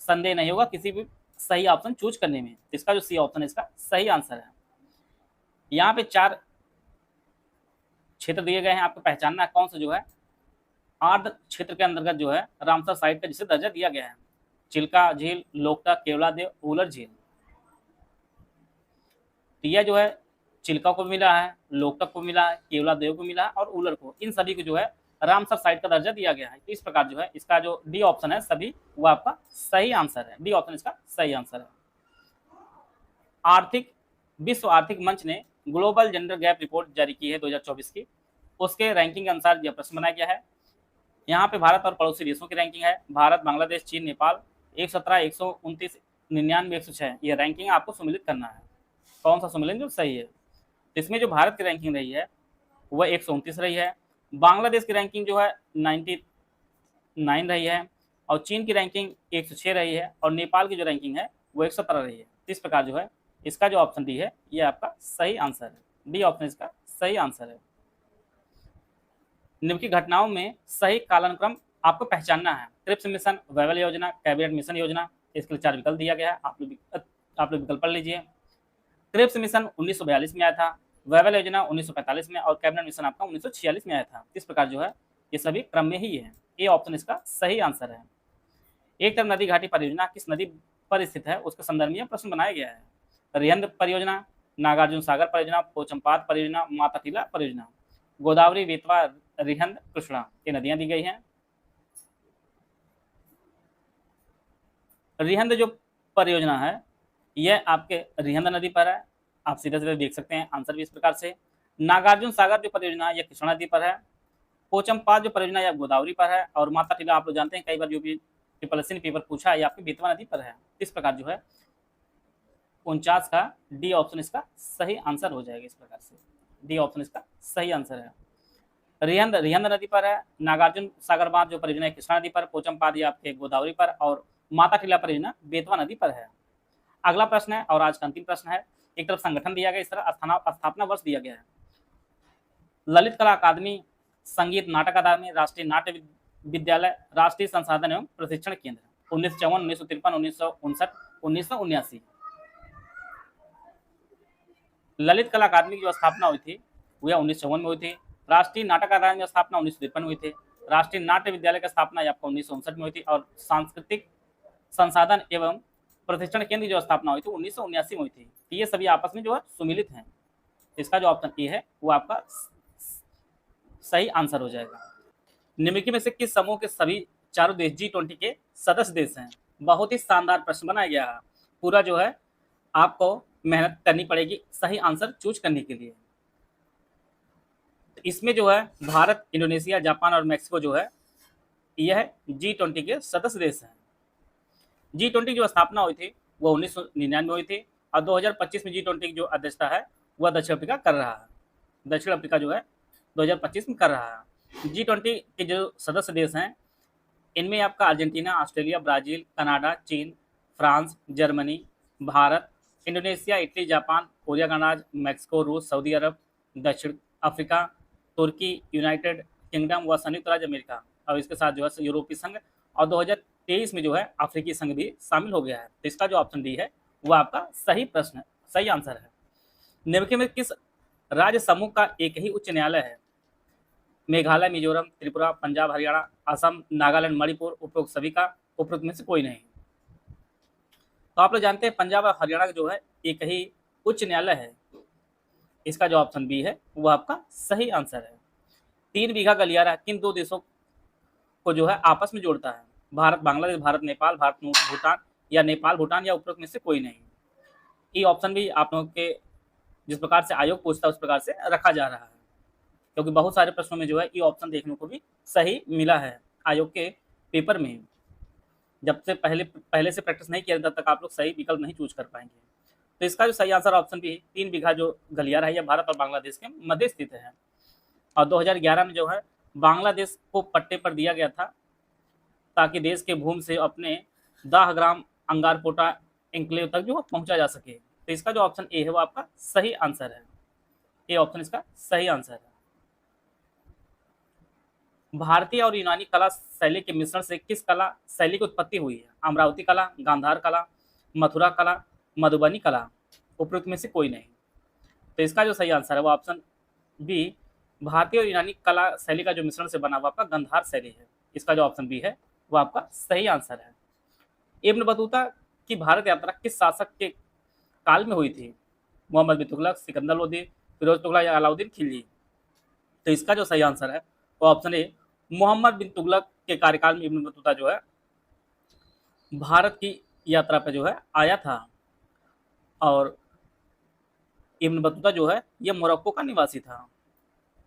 संदेह नहीं होगा किसी भी सही ऑप्शन चूज करने में। इसका जो सी ऑप्शन है इसका सही आंसर है। यहाँ पे 4 क्षेत्र दिए गए हैं, आपको पहचानना है कौन सा जो है आर्द्र क्षेत्र के अंतर्गत जो है रामसर साइट का जिसे दर्जा दिया गया है। चिल्का झील, लोकटक, केवलादेव, उलर झील। तो यह जो है चिल्का को मिला है, लोकटक को मिला है, केवलादेव को मिला है और उलर को, इन सभी को जो है रामसर साइट का दर्जा दिया गया है। तो इस प्रकार जो है इसका जो डी ऑप्शन है सभी वो आपका सही आंसर है। डी ऑप्शन इसका सही आंसर है। विश्व आर्थिक मंच ने ग्लोबल जेंडर गैप रिपोर्ट जारी की है 2024 की। उसके रैंकिंग के अनुसार यह प्रश्न बनाया गया है। यहाँ पे भारत और पड़ोसी देशों की रैंकिंग है। भारत, बांग्लादेश, चीन, नेपाल 117, 129, 99, 106। यह रैंकिंग आपको सम्मिलित करना है कौन सा सम्मिलन जो सही है। इसमें जो भारत की रैंकिंग रही है वह 129 रही है। बांग्लादेश की रैंकिंग जो है 99 रही है। और चीन की रैंकिंग 106 रही है। और नेपाल की जो रैंकिंग है वो 117 रही है। इस प्रकार जो है इसका जो ऑप्शन डी है ये आपका सही आंसर है। डी ऑप्शन इसका सही आंसर है। निम्नलिखित घटनाओं में सही कालानुक्रम आपको पहचानना है। क्रिप्स मिशन, वैवल योजना, कैबिनेट मिशन योजना। इसके लिए 4 विकल्प दिया गया है, आप लोग आप लोग विकल्प पढ़ लीजिए। क्रिप्स मिशन 1942 में आया था, वेबल योजना 1945 में, और कैबिनेट मिशन आपका 1946 में आया था। इस प्रकार जो है ये सभी क्रम में ही है। ये ऑप्शन इसका सही आंसर है। एक तरफ नदी घाटी परियोजना किस नदी पर स्थित है, उसके संदर्भ में यह प्रश्न बनाया गया है। रिहंद परियोजना, नागार्जुन सागर परियोजना, पोचमपाद परियोजना, माताटीला परियोजना। गोदावरी, बेतवा, रिहंद, कृष्णा ये नदियां दी गई हैं। रिहंद जो परियोजना है यह आपके रिहंद नदी पर है। आप सीधे सीधे देख सकते हैं आंसर भी इस प्रकार से। नागार्जुन सागर जो परियोजना है यह कृष्णा नदी पर है। पोचमपाद जो परियोजना यह गोदावरी पर है। और माताटीला आप लोग जानते हैं कई बार जो भी ट्रिपल ने पेपर पूछा है, ये आपकी बेतवा नदी पर है। इस प्रकार जो है 49 का डी ऑप्शन इसका सही आंसर हो जाएगा। इस प्रकार से डी ऑप्शन इसका सही आंसर है। रिहंद रिहंद नदी पर है। नागार्जुन सागर बांध जो परियोजना है कृष्णा नदी पर। पोचमपाद ये आपके गोदावरी पर। और माताटीला परियोजना बेतवा नदी पर है। अगला प्रश्न है और आज का अंतिम प्रश्न है। एक तरफ संगठन दिया गया, इस तरह स्थापना वर्ष दिया गया है। ललित कला अकादमी, संगीत नाटक अकादमी, राष्ट्रीय नाट्य विद्यालय, राष्ट्रीय संसाधन एवं प्रशिक्षण केंद्र। 1954, 1953, 1959, 1979। ललित कला अकादमी की जो स्थापना हुई थी वह 1954 में हुई थी। राष्ट्रीय नाटक अकादमी की स्थापना 1953 में हुई थी। राष्ट्रीय नाट्य विद्यालय की स्थापना आपको 1959 में हुई थी। और सांस्कृतिक संसाधन एवं प्रशिक्षण केंद्र की जो स्थापना हुई थी 1979 में हुई थी। ये सभी आपस में जो है सुमिलित हैं। इसका जो ऑप्शन ए है वो आपका सही आंसर हो जाएगा। निम्नलिखित में से किस समूह के सभी चारों देश G20 के सदस्य देश हैं? बहुत ही शानदार प्रश्न बनाया गया है। पूरा जो है आपको मेहनत करनी पड़ेगी सही आंसर चूज करने के लिए। इसमें जो है भारत, इंडोनेशिया, जापान और मैक्सिको जो है यह G20 के सदस्य देश हैं। G20 की जो स्थापना हुई थी वो 1999 में हुई थी। और 2025 में G20 की जो अध्यक्षता है वह दक्षिण अफ्रीका कर रहा है। दक्षिण अफ्रीका जो है 2025 में कर रहा है। G20 के जो सदस्य देश हैं इनमें आपका अर्जेंटीना, ऑस्ट्रेलिया, ब्राजील, कनाडा, चीन, France, Germany, Bharat, Indonesia, Italy, Japan, Korea गणराज्य, मैक्सिको, रूस, सऊदी अरब, दक्षिण अफ्रीका, तुर्की, यूनाइटेड किंगडम व संयुक्त राज्य अमेरिका। और इसके साथ जो है यूरोपीय संघ। और 2023 में जो है अफ्रीकी संघ भी शामिल हो गया है। तो इसका जो ऑप्शन डी है वो आपका सही प्रश्न, सही आंसर है। निम्नलिखित में किस राज्य समूह का एक ही उच्च न्यायालय है? मेघालय, मिजोरम, त्रिपुरा, पंजाब, हरियाणा, असम, नागालैंड, मणिपुर। उपरोक्त सभी का, उपरोक्त में से कोई नहीं। तो आप लोग जानते हैं पंजाब और हरियाणा का जो है एक ही उच्च न्यायालय है। इसका जो ऑप्शन बी है वो आपका सही आंसर है। 3 बीघा गलियारा किन दो देशों को जो है आपस में जोड़ता है? भारत बांग्लादेश, भारत नेपाल, भारत भूटान, या नेपाल भूटान, या उपरोक्त में से कोई नहीं। ये ऑप्शन भी आप लोगों के जिस प्रकार से आयोग पूछता है उस प्रकार से रखा जा रहा है, क्योंकि बहुत सारे प्रश्नों में जो है ये ऑप्शन देखने को भी सही मिला है आयोग के पेपर में। जब से पहले से प्रैक्टिस नहीं किया तब तक आप लोग सही विकल्प नहीं चूज कर पाएंगे। तो इसका जो सही आंसर ऑप्शन भी 3 बीघा जो गलियारा है यह भारत और बांग्लादेश के मध्य स्थित है। और 2011 में जो है बांग्लादेश को पट्टे पर दिया गया था ताकि देश के भूमि से अपने दाहग्राम अंगारपोटा एन्क्लेव तक जो पहुंचा जा सके। तो इसका जो ऑप्शन ए है वो आपका सही आंसर है। ये ऑप्शन इसका सही आंसर है। भारतीय और यूनानी कला शैली के मिश्रण से किस कला शैली की उत्पत्ति हुई है? अमरावती कला, गांधार कला, मथुरा कला, मधुबनी कला। उपरोक्त में से कोई नहीं। तो इसका जो सही आंसर है वो ऑप्शन बी, भारतीय और यूनानी कला शैली का जो मिश्रण से बना हुआ आपका गांधार शैली है। इसका जो ऑप्शन बी है वो आपका सही आंसर है। इब्न बतूता की भारत यात्रा किस शासक के काल में हुई थी? मोहम्मद बिन तुगलक, सिकंदर लोदी, फिरोज तुगलक, या अलाउद्दीन खिलजी। तो इसका जो सही आंसर है वो ऑप्शन ए, मोहम्मद बिन तुगलक के कार्यकाल में इब्न बतूता जो है भारत की यात्रा पे जो है आया था। और इब्न बतूता जो है ये मोरक्को का निवासी था।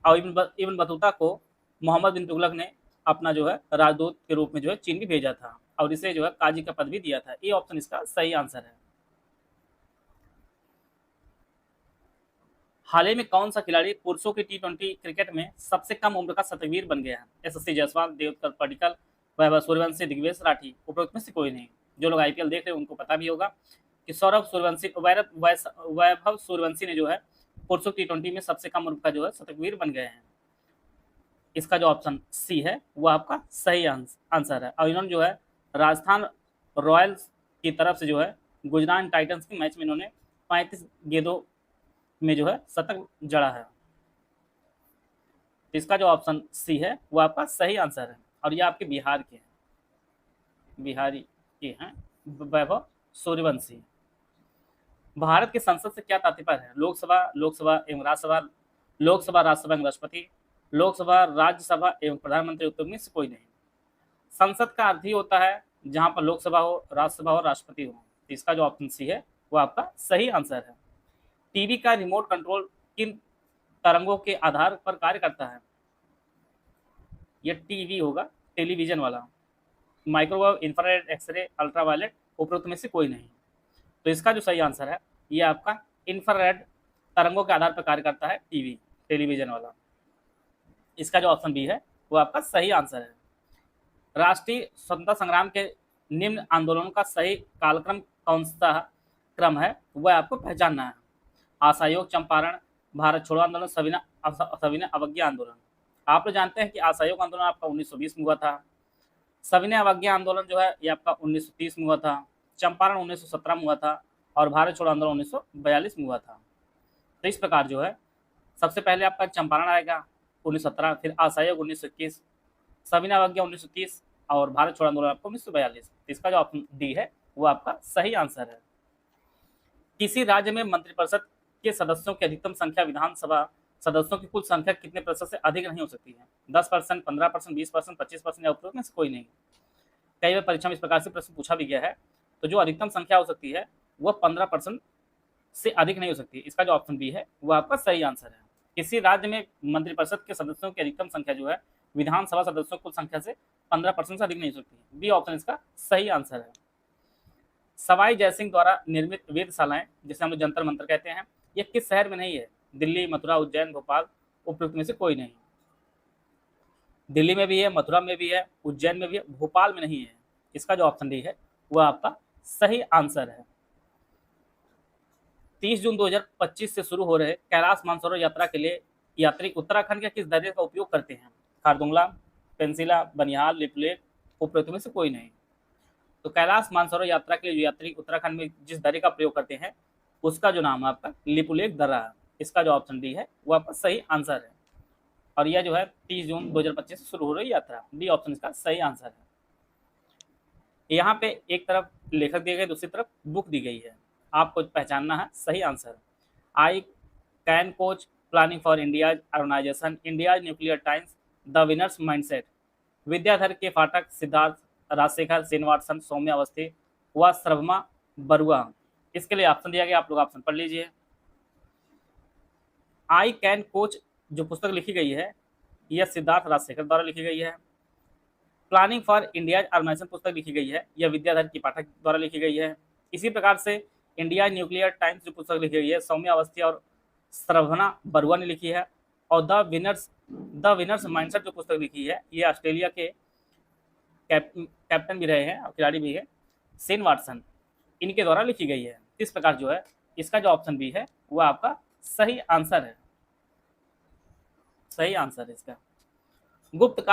और इब्न बतूता को मोहम्मद बिन तुगलक ने अपना जो है राजदूत के रूप में जो है चीन भी भेजा था और इसे जो है काजी का पद भी दिया था। ये ऑप्शन इसका सही आंसर है। हाल ही में कौन सा खिलाड़ी पुरुषों की T20 क्रिकेट में सबसे कम उम्र का शतकवीर बन गया है? एसएससी जायसवाल, देवदत्त पडिक्कल, वैभव सूर्यवंशी, दिग्विजय राठी। उपरोक्त में से कोई नहीं। जो लोग आईपीएल देख रहे हैं उनको पता भी होगा कि वैभव सूर्यवंशी ने जो है पुरुषों T20 में सबसे कम उम्र का जो है शतकवीर बन गए हैं। इसका जो ऑप्शन सी है वो आपका सही आंसर है। और इन्होंने जो है राजस्थान रॉयल्स की तरफ से जो है गुजरात टाइटंस के मैच में इन्होंने 35 गेंदों में जो है शतक जड़ा है। तो इसका जो ऑप्शन सी है वो आपका सही आंसर है। और ये आपके बिहार के हैं, बिहारी के हैं वैभव सूर्यवंशी। भारत की संसद से क्या तात्पर्य है? लोकसभा, लोकसभा एवं राज्यसभा, लोकसभा, राज्यसभा एवं राष्ट्रपति, लोकसभा, राज्यसभा एवं प्रधानमंत्री, उत्तर में से कोई नहीं। संसद का अर्थ ही होता है जहां पर लोकसभा हो, राज्यसभा हो, राष्ट्रपति हो। तो इसका जो ऑप्शन सी है वो आपका सही आंसर है। टीवी का रिमोट कंट्रोल किन तरंगों के आधार पर कार्य करता है? ये टीवी होगा, टेलीविजन वाला। माइक्रोवेव, इंफ्रारेड, एक्सरे, अल्ट्रावायलेट, उपरोक्त में से कोई नहीं। तो इसका जो सही आंसर है ये आपका इंफ्रारेड तरंगों के आधार पर कार्य करता है टीवी, टेलीविजन वाला। इसका जो ऑप्शन बी है वो आपका सही आंसर है। राष्ट्रीय स्वतंत्रता संग्राम के निम्न आंदोलनों का सही कालक्रम कौन सा क्रम है वह आपको पहचानना है। असहयोग, चंपारण, भारत छोड़ो आंदोलन, सविनय अवज्ञा आंदोलन। आप लोग जानते हैं कि असहयोग आंदोलन आपका 1920 में हुआ था, सविनय अवज्ञा आंदोलन जो है ये आपका 1930 में हुआ था, चंपारण 1917 में हुआ था और भारत छोड़ो आंदोलन 1942 में हुआ था। तो इस प्रकार जो है सबसे पहले आपका चंपारण आएगा 1917, फिर असहयोग 1921, सविनय अवज्ञा 1930 और भारत छोड़ो आंदोलन आपको 1942। इसका जो ऑप्शन डी है वो आपका सही आंसर है। किसी राज्य में मंत्रिपरिषद के सदस्यों की अधिकतम संख्या विधानसभा सदस्यों की कुल संख्या कितने प्रतिशत से अधिक नहीं हो सकती है? 10%, 15%, 20%, 25% या उपरोक्त में से कोई नहीं। कई बार परीक्षा में इस प्रकार से प्रश्न पूछा भी गया है। तो जो अधिकतम संख्या हो सकती है वह 15% से अधिक नहीं हो सकती। इसका जो ऑप्शन बी है वो आपका सही आंसर है। किसी राज्य में मंत्रिपरिषद के सदस्यों की अधिकतम संख्या जो है विधानसभा सदस्यों की कुल संख्या से 15% से अधिक नहीं हो सकती। बी ऑप्शन इसका सही आंसर है। सवाई जयसिंह द्वारा निर्मित वेधशालाएं जिसे हम लोग जंतर मंतर कहते हैं, ये किस शहर में नहीं है? दिल्ली, मथुरा, उज्जैन, भोपाल, उपरोक्त में से कोई नहीं। दिल्ली में भी है, मथुरा में भी है, उज्जैन में भी है, भोपाल में नहीं है। इसका जो ऑप्शन डी है वह आपका सही आंसर है। 30 जून 2025 से शुरू हो रहे कैलाश मानसरोवर यात्रा के लिए यात्री उत्तराखंड के किस दर्रे का उपयोग करते हैं? खारदुंगला, पेंसिला, बनिहाल, लिपुलेख, उपरोक्त में से कोई नहीं। तो कैलाश मानसरोवर यात्रा के लिए जो यात्री उत्तराखंड में जिस दर्रे का प्रयोग करते हैं उसका जो नाम है आपका लिपुलेख दर्रा है। इसका जो ऑप्शन डी है वो आपका सही आंसर है। और यह जो है 30 जून 2025 से शुरू हो रही यात्रा, डी ऑप्शन इसका सही आंसर है। यहाँ पे एक तरफ लेखक दिए गए, दूसरी तरफ बुक दी गई है, आपको पहचानना है सही answer. I can coach planning for India's organisation, India's nuclear times, the winners mindset, Vidyadhar K Phatak, Siddharth, Rajshekhar, Srinivasan, Saumya Awasthi व सर्वमा बरुआ। इसके लिए ऑप्शन दिया गया, आप लोग ऑप्शन पढ़ लीजिए। आई कैन कोच जो पुस्तक लिखी गई है यह सिद्धार्थ राजशेखर द्वारा लिखी गई है। प्लानिंग फॉर इंडियाज ऑर्गेनाइजेशन पुस्तक लिखी गई है, यह विद्याधर की पाठक द्वारा लिखी गई है। इसी प्रकार से इंडिया न्यूक्लियर टाइम्स जो पुस्तक लिखी गई है सौम्या अवस्थी और श्रवणा बरुआ ने लिखी है। और द विनर्स माइंडसेट जो पुस्तक लिखी है ये ऑस्ट्रेलिया के कैप्टन भी रहे हैं और खिलाड़ी भी है शेन वाटसन, इनके द्वारा लिखी गई है। इस प्रकार जो है इसका जो ऑप्शन बी है वह आपका सही आंसर है, सही आंसर है इसका। गुप्त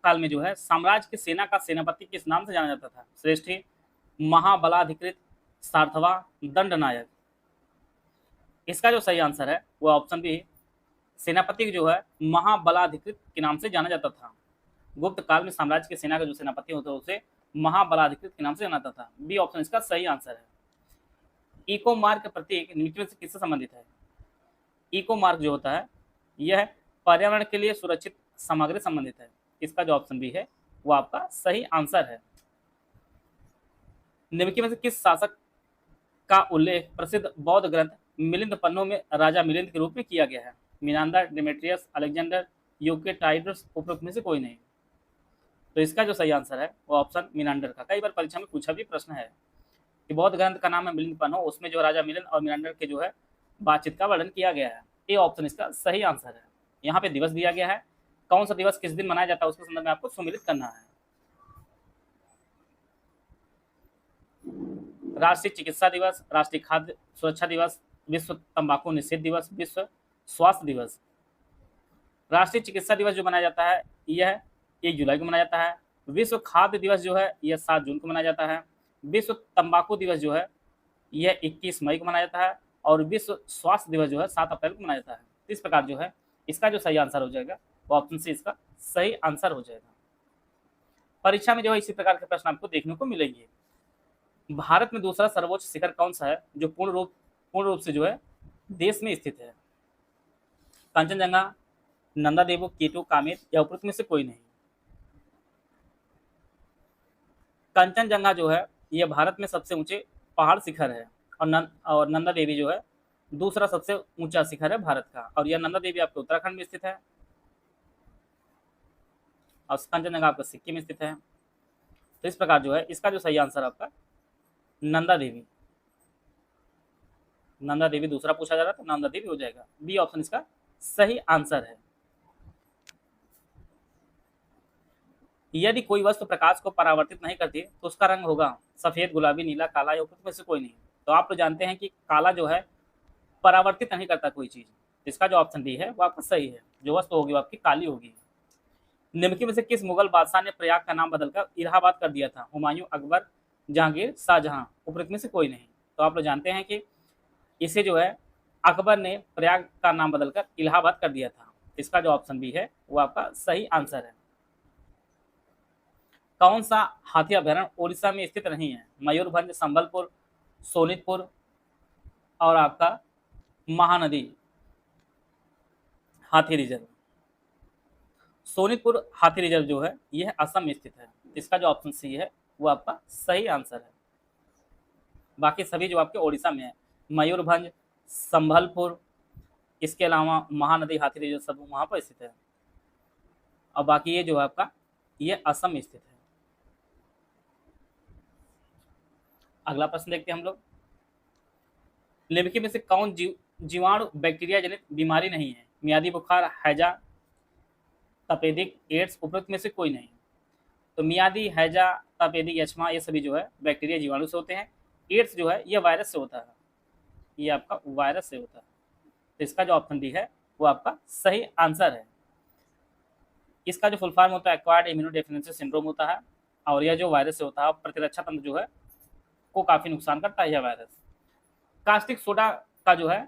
काल में जो है साम्राज्य की सेना का सेनापति किस नाम से जाना जाता था? श्रेष्ठी, महाबलाधिकृत, सार्थवा, दंडनायक। इसका जो सही आंसर है वो ऑप्शन बी, सेनापति जो है महाबलाधिकृत के नाम से जाना जाता था। गुप्त काल में साम्राज्य की सेना का जो सेनापति होता है उसे महाबलाधिकृत के नाम से जाना जाता था। बी ऑप्शन इसका सही आंसर है। इको मार्क का प्रतीक निम्नलिखित में से किससे संबंधित है? इको मार्क जो होता है यह पर्यावरण के लिए सुरक्षित सामग्री संबंधित है। इसका जो ऑप्शन बी है वो आपका सही आंसर है। निम्नलिखित में से किस शासक का उल्लेख प्रसिद्ध बौद्ध ग्रंथ मिलिंद पन्नों में राजा मिलिंद के रूप में किया गया है? मिनांदर, डेमेट्रियस, अलेक्जेंडर, यूकेटाइडस, उपरोक्त में से कोई नहीं। तो इसका जो सही आंसर है वो ऑप्शन मिनांडर का। कई बार परीक्षा में पूछा भी प्रश्न है कि बौद्ध ग्रंथ का नाम है मिलिंद पन्नो, उसमें जो राजा मिलिंद और मिनांडर के जो है बातचीत का वर्णन किया गया है। ये ऑप्शन इसका सही आंसर है। यहाँ पे दिवस दिया गया है, कौन सा दिवस किस दिन मनाया जाता है उसके संदर्भ में आपको सम्मिलित करना है। राष्ट्रीय चिकित्सा दिवस, राष्ट्रीय खाद्य सुरक्षा दिवस, विश्व तंबाकू निषेध दिवस, विश्व स्वास्थ्य दिवस। राष्ट्रीय चिकित्सा दिवस जो मनाया जाता है यह 1 जुलाई को मनाया जाता है। विश्व खाद्य दिवस जो है यह 7 जून को मनाया जाता है। विश्व तंबाकू दिवस जो है यह 21 मई को मनाया जाता है और विश्व स्वास्थ्य दिवस जो है 7 अप्रैल को मनाया जाता है। इस प्रकार जो है इसका जो सही आंसर हो जाएगा वो ऑप्शन सी इसका सही आंसर हो जाएगा। परीक्षा में जो है इसी प्रकार के प्रश्न आपको देखने को मिलेंगे। भारत में दूसरा सर्वोच्च शिखर कौन सा है जो पूर्ण रूप से जो है देश में स्थित है? कंचनजंगा, नंदा देवी, केटू, कामेत या उपरोक्त में से कोई नहीं। कंचनजंगा जो है यह भारत में सबसे ऊंचे पहाड़ शिखर है और नंदा देवी जो है दूसरा सबसे ऊंचा शिखर है भारत का, और यह नंदा देवी आपके उत्तराखंड में स्थित है और कंचनजंगा आपका सिक्किम में स्थित है। तो इस प्रकार जो है इसका जो सही आंसर आपका नंदा देवी दूसरा पूछा जा रहा है तो नंदा देवी हो जाएगा। बी ऑप्शन इसका सही आंसर है। यदि कोई वस्तु प्रकाश को परावर्तित नहीं करती तो उसका रंग होगा सफेद, गुलाबी, नीला, काला या उपरोक्त में से कोई नहीं। तो आप तो जानते हैं कि काला जो है परावर्तित नहीं करता कोई चीज। इसका जो ऑप्शन डी है वो आपका सही है, जो वस्तु होगी वो आपकी काली होगी। निम्नलिखित में से किस मुगल बादशाह ने प्रयाग का नाम बदलकर इलाहाबाद कर दिया था? हुमायूं, अकबर, जहांगीर, शाहजहां, उपरोक्त में से कोई नहीं। तो आप लोग जानते हैं कि इसे जो है अकबर ने प्रयाग का नाम बदलकर इलाहाबाद कर दिया था। इसका जो ऑप्शन बी है वो आपका सही आंसर है। कौन सा हाथी अभयारण्य ओडिशा में स्थित नहीं है? मयूरभंज, संबलपुर, सोनितपुर और आपका महानदी हाथी रिजर्व। सोनितपुर हाथी रिजर्व जो है यह असम में स्थित है। इसका जो ऑप्शन सी है वो आपका सही आंसर है। बाकी सभी जो आपके ओडिशा में है, मयूरभंज, संबलपुर, इसके अलावा महानदी हाथी रिजर्व सब वहां पर स्थित है, और बाकी ये जो है आपका ये असम में स्थित है। अगला प्रश्न देखते हैं हम लोग। निम्नलिखित में से कौन जीवाणु बैक्टीरिया जनित बीमारी नहीं है? मियादी बुखार, हैजा, तपेदिक, एड्स, उपरोक्त में से कोई नहीं। तो मियादी, हैजा, तपेदिक, यक्ष्मा ये सभी जो है बैक्टीरिया जीवाणु से होते हैं। एड्स जो है ये वायरस से होता है, ये आपका वायरस से होता है। तो इसका जो ऑप्शन डी है वो आपका सही आंसर है। इसका जो फुल फॉर्म होता है एक्वायर्ड इम्यूनोडेफिशिएंसी सिंड्रोम होता है, और यह जो वायरस से होता है प्रतिरक्षा तंत्र जो है को काफी नुकसान करता है यह वायरस। कास्टिक सोडा का जो है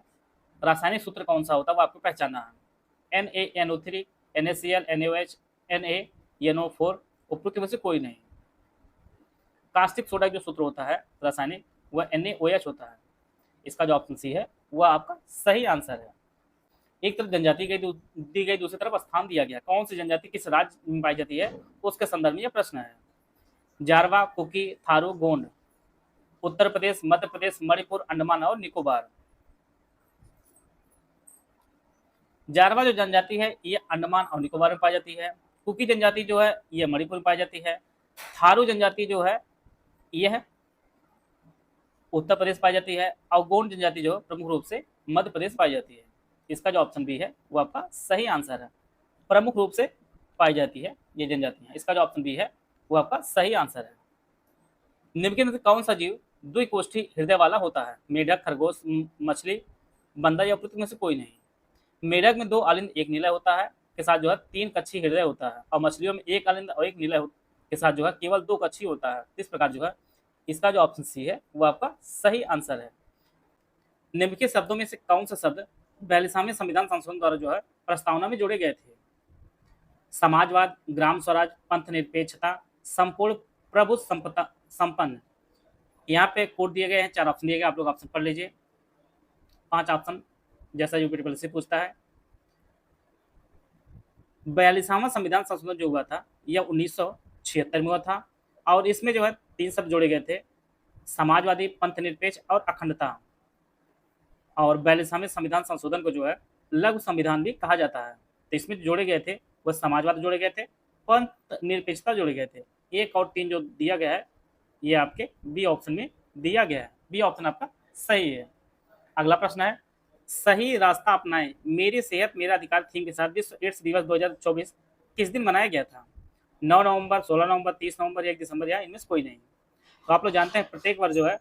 रासायनिक सूत्र कौन सा होता है वो आपको पहचानना है। NaNO3, NaCl, NaOH, NaNO4, उपरोक्त में से कोई नहीं। कास्टिक सोडा जो सूत्र होता है रासायनिक वह NaOH होता है। इसका जो ऑप्शन सी है वह आपका सही आंसर है। एक तरफ जनजाति दी गई, दूसरी तरफ स्थान दिया गया। कौन सी जनजाति किस राज्य में पाई जाती है उसके संदर्भ में यह प्रश्न है। जारवा, कुकी, थारू, गोंड, उत्तर प्रदेश, मध्य प्रदेश, मणिपुर, अंडमान और निकोबार। जारवा जो जनजाति है ये अंडमान और निकोबार में पाई जाती है। कुकी जनजाति जो है ये मणिपुर में पाई जाती है। थारू जनजाति जो है यह उत्तर प्रदेश पाई जाती है, और गोंड जनजाति जो प्रमुख रूप से मध्य प्रदेश पाई जाती है। इसका जो ऑप्शन बी है वो आपका सही आंसर है। प्रमुख रूप से पाई जाती है ये जनजातियां। इसका जो ऑप्शन बी है वो आपका सही आंसर है। निम्नलिखित में से कौन सा जीव द्विकोष्ठी हृदय वाला होता है? मेढक, खरगोश, मछली, बंदर या उपरोक्त में से कोई नहीं। मेढक में 2 अलिंद एक निलय होता है के साथ जो है 3 कक्षी हृदय होता है, और मछलियों में 1 अलिंद और 1 निलय के साथ जो है केवल 2 कक्षी होता है। इस प्रकार जो है इसका जो ऑप्शन सी है वो आपका सही आंसर है। निम्नलिखित शब्दों में से कौन सा शब्द 42वें संविधान संशोधन द्वारा जो है प्रस्तावना में जोड़े गए थे? समाजवाद, ग्राम स्वराज, पंथ निरपेक्षता, संपूर्ण प्रभु संपन्न। यहाँ पे कोड दिए गए हैं, 4 ऑप्शन दिए गए, आप लोग ऑप्शन पढ़ लीजिए। 5 ऑप्शन जैसा यूपीटीपीएससी से पूछता है। 42वां संविधान संशोधन जो हुआ था यह 1976 में हुआ था, और इसमें जो है 3 शब्द जोड़े गए थे, समाजवादी, पंथ निरपेक्ष और अखंडता। और 42वें संविधान संशोधन को जो है लघु संविधान भी कहा जाता है। तो इसमें जोड़े गए थे वह समाजवाद जोड़े गए थे, पंथ निरपेक्षता जोड़े गए थे। 1 और 3 जो दिया गया है ये आपके बी ऑप्शन में दिया गया है। बी ऑप्शन आपका सही है। अगला प्रश्न है, सही रास्ता अपनाएं, मेरी सेहत मेरा अधिकार थीम के साथ विश्व एड्स दिवस 2024 किस दिन मनाया गया था? 9 नवंबर, 16 नवंबर, 30 नवंबर या 1 दिसंबर, या इनमें से कोई नहीं। तो आप लोग जानते हैं प्रत्येक वर्ष जो है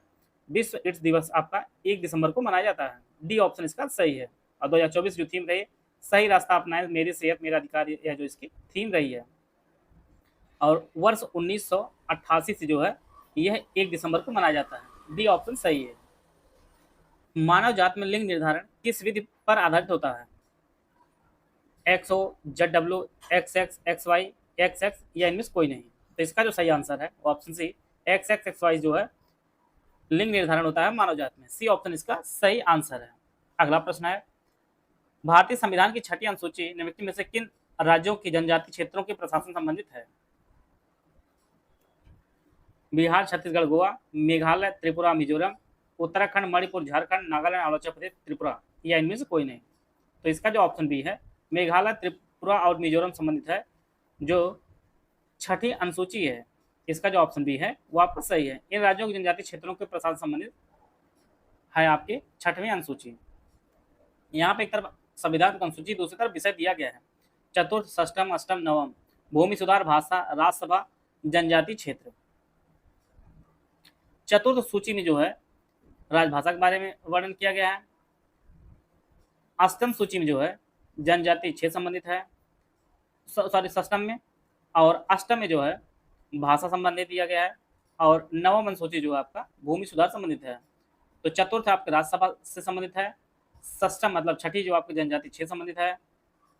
विश्व एड्स दिवस आपका 1 दिसंबर को मनाया जाता है। डी ऑप्शन इसका सही है। और 2024 जो थीम रही सही रास्ता अपनाएं, मेरी सेहत मेरा अधिकार, यह जो इसकी थीम रही है। और वर्ष 1988 से जो है यह 1 दिसंबर को मनाया जाता है। डी ऑप्शन सही है। मानव जात में लिंग निर्धारण किस विधि पर आधारित होता है? XO, ZW, XX, XY, XX या इनमें से कोई नहीं। तो इसका जो सही आंसर है वो ऑप्शन सी XX, XY जो है लिंग निर्धारण होता है मानव जात में। सी ऑप्शन इसका सही आंसर है। अगला प्रश्न है, भारतीय संविधान की छठी अनुसूची निम्नलिखित में से किन राज्यों की जनजातीय क्षेत्रों के प्रशासन संबंधित है? बिहार, छत्तीसगढ़, गोवा, मेघालय, त्रिपुरा, मिजोरम, उत्तराखंड, मणिपुर, झारखंड, नागालैंड, अरुणाचल प्रदेश, त्रिपुरा या इनमें से कोई नहीं। तो इसका जो ऑप्शन बी है मेघालय, त्रिपुरा और मिजोरम संबंधित है। जो छठी अनुसूची है इसका जो ऑप्शन बी है वो आपका सही है। इन राज्यों के जनजातीय क्षेत्रों के प्रशासन संबंधित है आपकी छठवीं अनुसूची। यहाँ पे एक तरफ संविधान अनुसूची, दूसरी तरफ विषय दिया गया है चतुर्थ, षष्ठम, अष्टम, नवम, भूमि सुधार, भाषा, राज्यसभा, जनजातीय क्षेत्र। चतुर्थ सूची में जो है राजभाषा के बारे में वर्णन किया गया है। अष्टम सूची में जो है जनजातीय क्षेत्र संबंधित है, सॉरी षष्टम में, और अष्टम में जो है भाषा संबंधित दिया गया है, और नवम अनुसूची जो है आपका भूमि सुधार संबंधित है। तो चतुर्थ आपके राज्यसभा से संबंधित है, षष्टम मतलब छठी जो आपके जनजातीय क्षेत्र संबंधित है,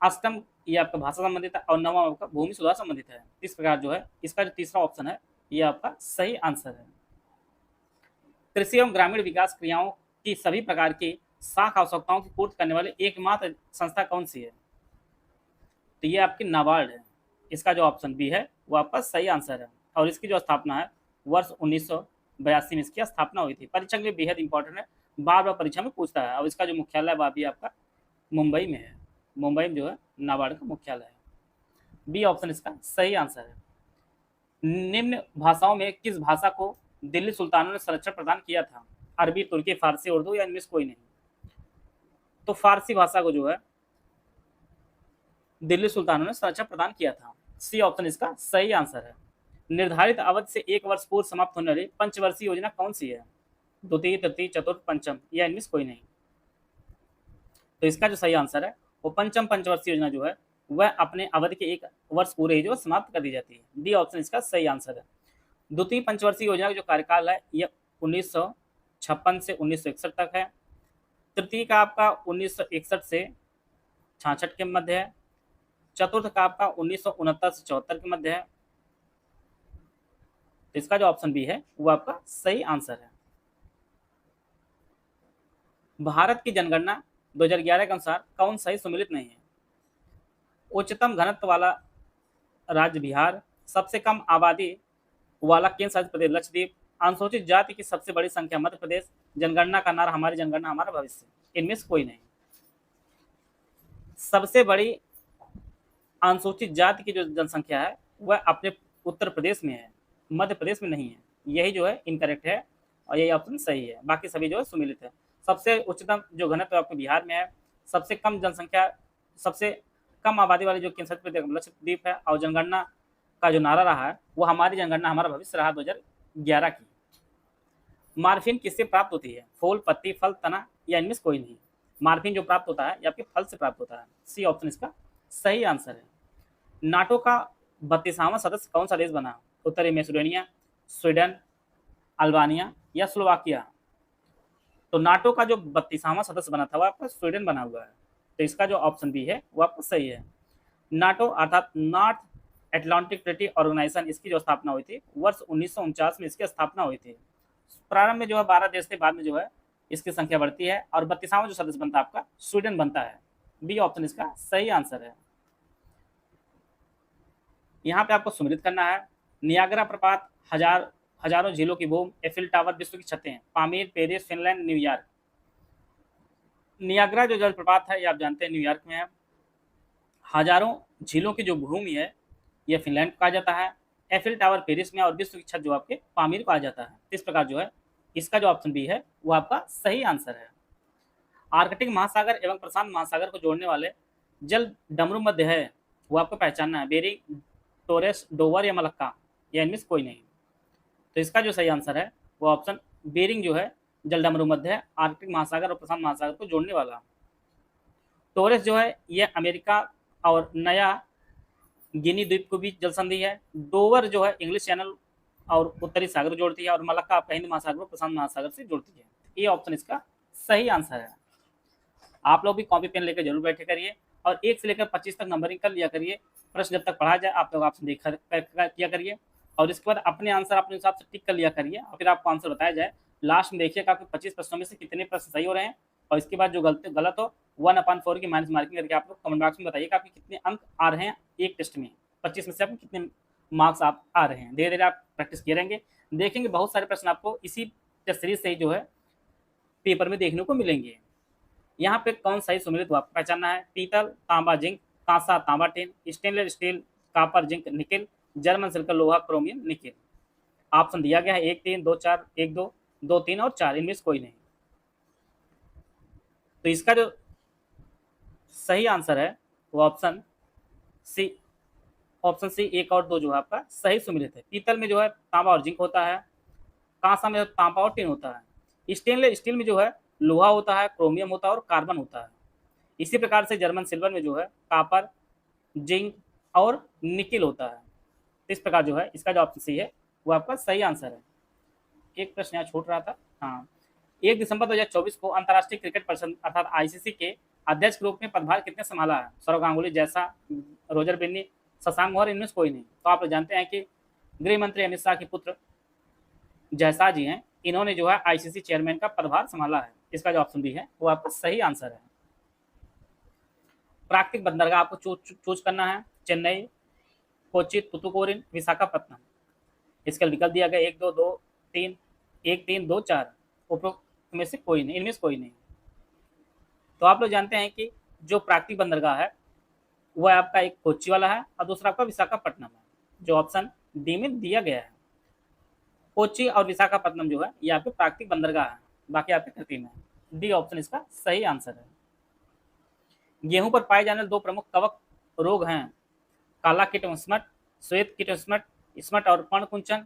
अष्टम ये आपका भाषा संबंधित है, और नवम आपका भूमि सुधार संबंधित है। इस प्रकार जो है इसका जो तीसरा ऑप्शन है ये आपका सही आंसर है। कृषि एवं ग्रामीण विकास क्रियाओं की सभी प्रकार की साख आवश्यकताओं की पूर्ति करने वाली एकमात्र संस्था कौन सी है? तो ये आपकी नाबार्ड है। इसका जो ऑप्शन बी है वो आपका सही आंसर है, और इसकी जो स्थापना है वर्ष 1982 में इसकी स्थापना हुई थी। परीक्षा के लिए बेहद इंपॉर्टेंट है, बार बार परीक्षा में पूछता है। और इसका जो मुख्यालय वह भी आपका मुंबई में है। मुंबई में जो है नाबार्ड का मुख्यालय है। बी ऑप्शन इसका सही आंसर है। निम्न भाषाओं में किस भाषा को दिल्ली सुल्तानों ने संरक्षण प्रदान किया था? अरबी, तुर्की, फारसी, उर्दू या इनमें से कोई नहीं। तो फारसी भाषा को जो है दिल्ली सुल्तानों ने संरक्षण प्रदान किया था। सी ऑप्शन इसका सही आंसर है। निर्धारित अवधि से 1 वर्ष पूर्व समाप्त होने वाली पंचवर्षीय योजना कौन सी है? द्वितीय, तृतीय, चतुर्थ, पंचम या इनमें से कोई नहीं। तो इसका जो सही आंसर है वो पंचम पंचवर्षीय योजना जो है वह अपने अवधि के 1 वर्ष पूरे ही जो समाप्त कर दी जाती है। डी ऑप्शन इसका सही आंसर है। द्वितीय पंचवर्षीय योजना का जो कार्यकाल है यह 1956 से 1961 तक है। तृतीय का आपका 1961 से 66 के मध्य है। चतुर्थ का आपका 1969 से 74 के मध्य है। तो इसका जो ऑप्शन बी है वो आपका सही आंसर है। भारत की जनगणना 2011 के अनुसार कौन सही सम्मिलित नहीं है? उच्चतम घनत्व वाला राज्य बिहार, सबसे कम आबादी वाला केंद्र शासित प्रदेश लक्षद्वीप, अनुसूचित जाति की सबसे बड़ी संख्या मध्य प्रदेश, जनगणना का नारा हमारी जनगणना हमारा भविष्य, इनमें से कोई नहीं। सबसे बड़ी अनुसूचित जाति की जो जनसंख्या है वह अपने उत्तर प्रदेश में है, मध्य प्रदेश में नहीं है। यही जो है इनकरेक्ट है और यही ऑप्शन सही है। बाकी सभी जो है सुमिलित है। सबसे उच्चतम जो घनत्व आपके बिहार में है, सबसे कम जनसंख्या, सबसे कम आबादी वाली जो केंद्र शासित प्रदेश लक्षद्वीप है, और जनगणना का जो नारा रहा है वो हमारी जनगणना हमारा भविष्य रहा 2011 की। मार्फिन किससे प्राप्त होती है? फूल, पत्ती, फल, तना या इनमें से कोई नहीं। मार्फिन जो प्राप्त होता है ये आपके फल से प्राप्त होता है। सी ऑप्शन इसका सही आंसर है। नाटो का 32वां सदस्य कौन सा देश बना? उत्तरी मैसेडोनिया, स्वीडन, अल्बानिया या स्लोवाकिया। तो नाटो का जो 32वां सदस्य बना था वो आपका स्वीडन बना हुआ है। तो इसका जो ऑप्शन बी है वो आपका सही है। नाटो अर्थात नॉर्थ एटलांटिक ट्रीटी ऑर्गेनाइजेशन, इसकी जो स्थापना हुई थी वर्ष 1949 में इसकी स्थापना हुई थी। प्रारंभ में जो है 12 देश थे, बाद में जो है इसकी संख्या बढ़ती है और 32वां जो सदस्य बनता है आपका स्वीडन बनता है। बी ऑप्शन इसका सही आंसर है। यहाँ पे आपको सुमिलित करना है। नियाग्रा प्रपात, हजारों झीलों की भूमि, एफिल टावर, विश्व की छतें, Pamir, Paris, Finland, New York. Niagara जो जलप्रपात है ये आप जानते हैं न्यूयॉर्क में है। हजारों झीलों की जो भूमि है यह फिनलैंड को कहा जाता है। एफिल टावर पेरिस में, और विश्व की छत जो आपके पामीर को कहा जाता है। इस प्रकार जो है इसका जो ऑप्शन बी है वो आपका सही आंसर है। आर्कटिक महासागर एवं प्रशांत महासागर को जोड़ने वाले जल डमरू मध्य है वो आपको पहचानना है। बेरिंग, टोरेस, डोवर या मलक्का या इनमें से कोई नहीं। तो इसका जो सही आंसर है वो ऑप्शन बेरिंग जो है जल डमरू मध्य है, आर्कटिक महासागर और प्रशांत महासागर को जोड़ने वाला। टोरेस जो है ये अमेरिका और नया गिनी द्वीप को बीच जल संधि है। डोवर जो है इंग्लिश चैनल और उत्तरी सागर को जोड़ती है, और मलक्का आपका हिंद महासागर को प्रशांत महासागर से जोड़ती है। ये ऑप्शन इसका सही आंसर है। आप लोग भी कॉपी पेन लेकर जरूर बैठे करिए और 1 से लेकर 25 तक नंबरिंग कर लिया करिए। प्रश्न जब तक पढ़ा जाए आप लोग ऑप्शन देख किया करिए और इसके बाद अपने आंसर अपने हिसाब से टिक कर लिया करिए और फिर आपको आंसर बताया जाए। लास्ट में देखिएगा आपके 25 प्रश्नों में से कितने प्रश्न सही हो रहे हैं और इसके बाद जो गलत हो 1/4 की माइनस मार्किंग करके आप लोग कमेंट बॉक्स में बताइएगा आपके कितने अंक आ रहे हैं एक टेस्ट में। 25 में से आपको कितने मार्क्स आप आ रहे हैं। धीरे धीरे आप प्रैक्टिस किए रहेंगे, देखेंगे बहुत सारे प्रश्न आपको इसी टेस्ट सीरीज से ही जो है पेपर में देखने को मिलेंगे। यहाँ पे कौन सही सुमेलित हुआ पहचानना है। पीतल, तांबा, जिंक, कांसा, तांबा, tin, stainless steel, copper, zinc, nickel, German silver, लोहा, क्रोमियम, निकेल। ऑप्शन दिया गया है 1, 3, 2, 4, 1, 2, 2, 3 और 4, इनमें से कोई नहीं। तो इसका जो सही आंसर है वो ऑप्शन सी 1 और 2 जो है आपका सही सुमेलित है। पीतल में जो है तांबा और जिंक होता है, कांसा में तांबा और टिन होता है, स्टेनलेस स्टील में जो है लोहा होता है, क्रोमियम होता है और कार्बन होता है। इसी प्रकार से जर्मन सिल्वर में जो है कापर, जिंक और निकेल होता है। इस प्रकार जो है इसका जो ऑप्शन सी है वो आपका सही आंसर है। एक प्रश्न यहाँ छूट रहा था। हाँ, 1 दिसंबर 2024 को अंतर्राष्ट्रीय क्रिकेट परिषद अर्थात आईसीसी के अध्यक्ष के रूप में पदभार कितने संभाला है। सौरव गांगुली, जैसा, रोजर बिन्नी, शशांक मौर्य, इनमें से कोई नहीं। तो आप लोग जानते हैं कि गृह मंत्री अमित शाह के पुत्र जयशाह जी हैं, इन्होंने जो है आईसीसी चेयरमैन का पदभार संभाला है। इसका जो ऑप्शन बी है वो आपका सही आंसर है। प्राकृतिक बंदरगाह आपको चूज करना है। चेन्नई, कोच्चि, तुतुकुड़ीन, विशाखापत्तनम। इसका विकल्प दिया गया 1, 2, 2, 3, 1, 3, 2, 4। उपरोक्त में से कोई नहीं, इनमें से कोई नहीं। तो आप लोग जानते हैं कि जो प्राकृतिक बंदरगाह है वह आपका एक कोच्चि वाला है और दूसरा आपका विशाखापट्टनम है, जो ऑप्शन डी में दिया गया है। कोच्चि और विशाखापट्टनम जो है ये आपके प्राकृतिक बंदरगाह है, बाकी आपके कृत्रिम है। डी ऑप्शन इसका सही आंसर है। गेहूं पर पाए जाने वाले 2 प्रमुख कवक रोग हैं, काला कीट स्मट, श्वेत कीट स्मट, स्मट और पर्णकुंचन,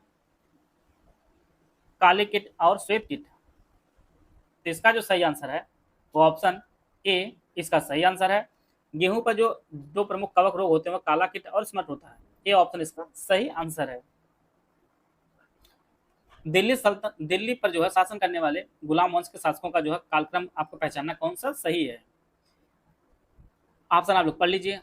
काले कीट और श्वेत कीट। तो इसका जो सही आंसर है वो ऑप्शन ए इसका सही आंसर है। गेहूं पर जो 2 प्रमुख कवक रोग होते हैं वो काला कीट और स्मट होता है। ये ऑप्शन इसका सही आंसर है। दिल्ली पर जो है शासन करने वाले गुलाम वंश के शासकों का जो है कालक्रम आपको पहचानना कौन सा सही है। ऑप्शन आप लोग पढ़ लीजिए।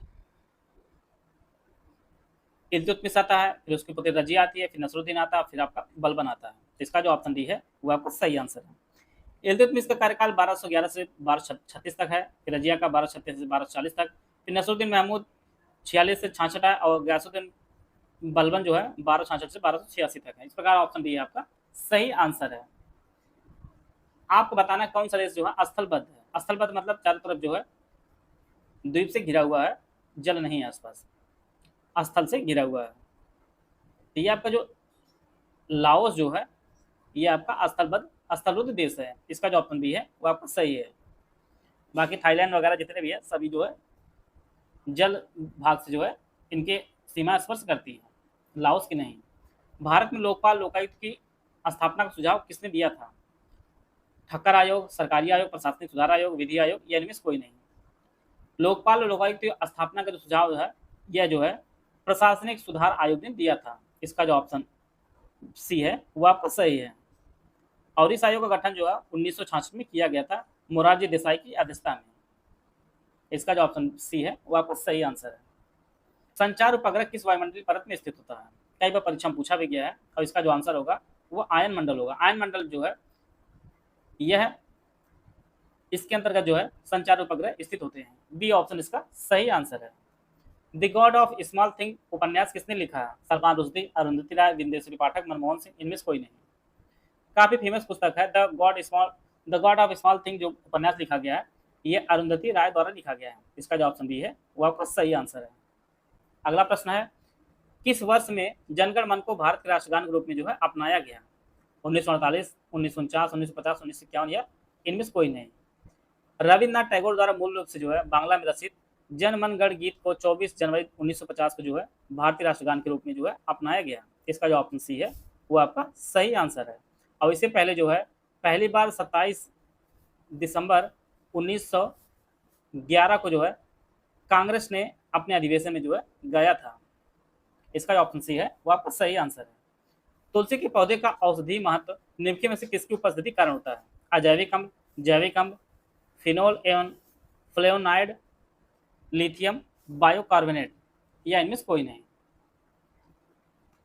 इल्तुतमिश आता है, फिर उसकी पुत्री रजिया आती है, फिर नसरुद्दीन आता है, फिर आपका बलबन आता है। तो इसका जो ऑप्शन डी है वो आपका सही आंसर है। इल्तुतमिश का कार्यकाल 1211 से 1236 तक है, फिर रजिया का 1236 से 1240 तक, फिर नसरुद्दीन महमूद 46 से 66 है और गयासुद्दीन बलबन जो है 1266 से 1286 तक है। इस प्रकार ऑप्शन डी है आपका सही आंसर है। आपको बताना है कौन सा देश जो है स्थलबद्ध है। स्थलबद्ध मतलब चारों तरफ जो है द्वीप से घिरा हुआ है, जल नहीं है आसपास, स्थल से घिरा हुआ है। तो ये आपका जो लाओस जो है ये आपका स्थलबद्ध देश है। इसका जो ऑप्शन बी है वो आपका सही है। बाकी थाईलैंड वगैरह जितने भी है सभी जो है जल भाग से जो है इनके सीमा स्पर्श करती है, लाओस की नहीं। भारत में लोकपाल लोकायुक्त की स्थापना का सुझाव किसने दिया था। ठक्कर आयोग, सरकारी आयोग, प्रशासनिक सुधार आयोग, विधि आयोग, या इनमें से कोई नहीं। लोकपाल और लोकायुक्त की स्थापना का जो सुझाव है यह जो है प्रशासनिक सुधार आयोग ने दिया था। इसका जो ऑप्शन सी है वो आपका सही है। और इस आयोग का गठन जो है 1966 में किया गया था मोरारजी देसाई की अध्यक्षता में। इसका जो ऑप्शन सी है वो आपका सही आंसर है। संचार उपग्रह किस वायुमंडलीय परत में स्थित होता है। कई बार परीक्षा में पूछा भी गया है और इसका जो आंसर होगा वो आयन मंडल होगा। आयन मंडल जो है यह इसके अंतर्गत जो है संचार उपग्रह स्थित होते हैं। बी ऑप्शन इसका सही आंसर है। The God of small thing उपन्यास किसने लिखा है। सलमान रुश्दी, अरुंधति राय, विंदेश्वरी पाठक, मनमोहन सिंह, इनमें से कोई नहीं। काफी फेमस पुस्तक है the God of small thing. जो उपन्यास लिखा गया है ये अरुंधति राय द्वारा लिखा गया है। इसका जो ऑप्शन बी है वो आपका सही आंसर है। अगला प्रश्न है किस वर्ष में जनगण मन को भारत के राष्ट्रगान के रूप में जो है अपनाया गया। 1948, 1949, 1950, 1951 या इनमें से कोई नहीं। रविन्द्रनाथ टैगोर द्वारा मूल रूप से जो है बांग्ला में रचित जन मन गण गीत को 24 जनवरी 1950 को जो है भारतीय राष्ट्रगान के रूप में जो है अपनाया गया। इसका जो ऑप्शन सी है वो आपका सही आंसर है। और इससे पहले जो है पहली बार 27 दिसंबर 1911 को जो है कांग्रेस ने अपने अधिवेशन में जो है गाया था। इसका जो ऑप्शन सी है वो आपका सही आंसर है। तुलसी के पौधे का औषधीय महत्व निम्नलिखित में से किसकी उपस्थिति कारण होता है? अजैविक अम्ल, जैविक अम्ल, फिनोल एवं फ्लेवोनाइड, लिथियम, बायोकार्बोनेट या इनमें से कोई नहीं।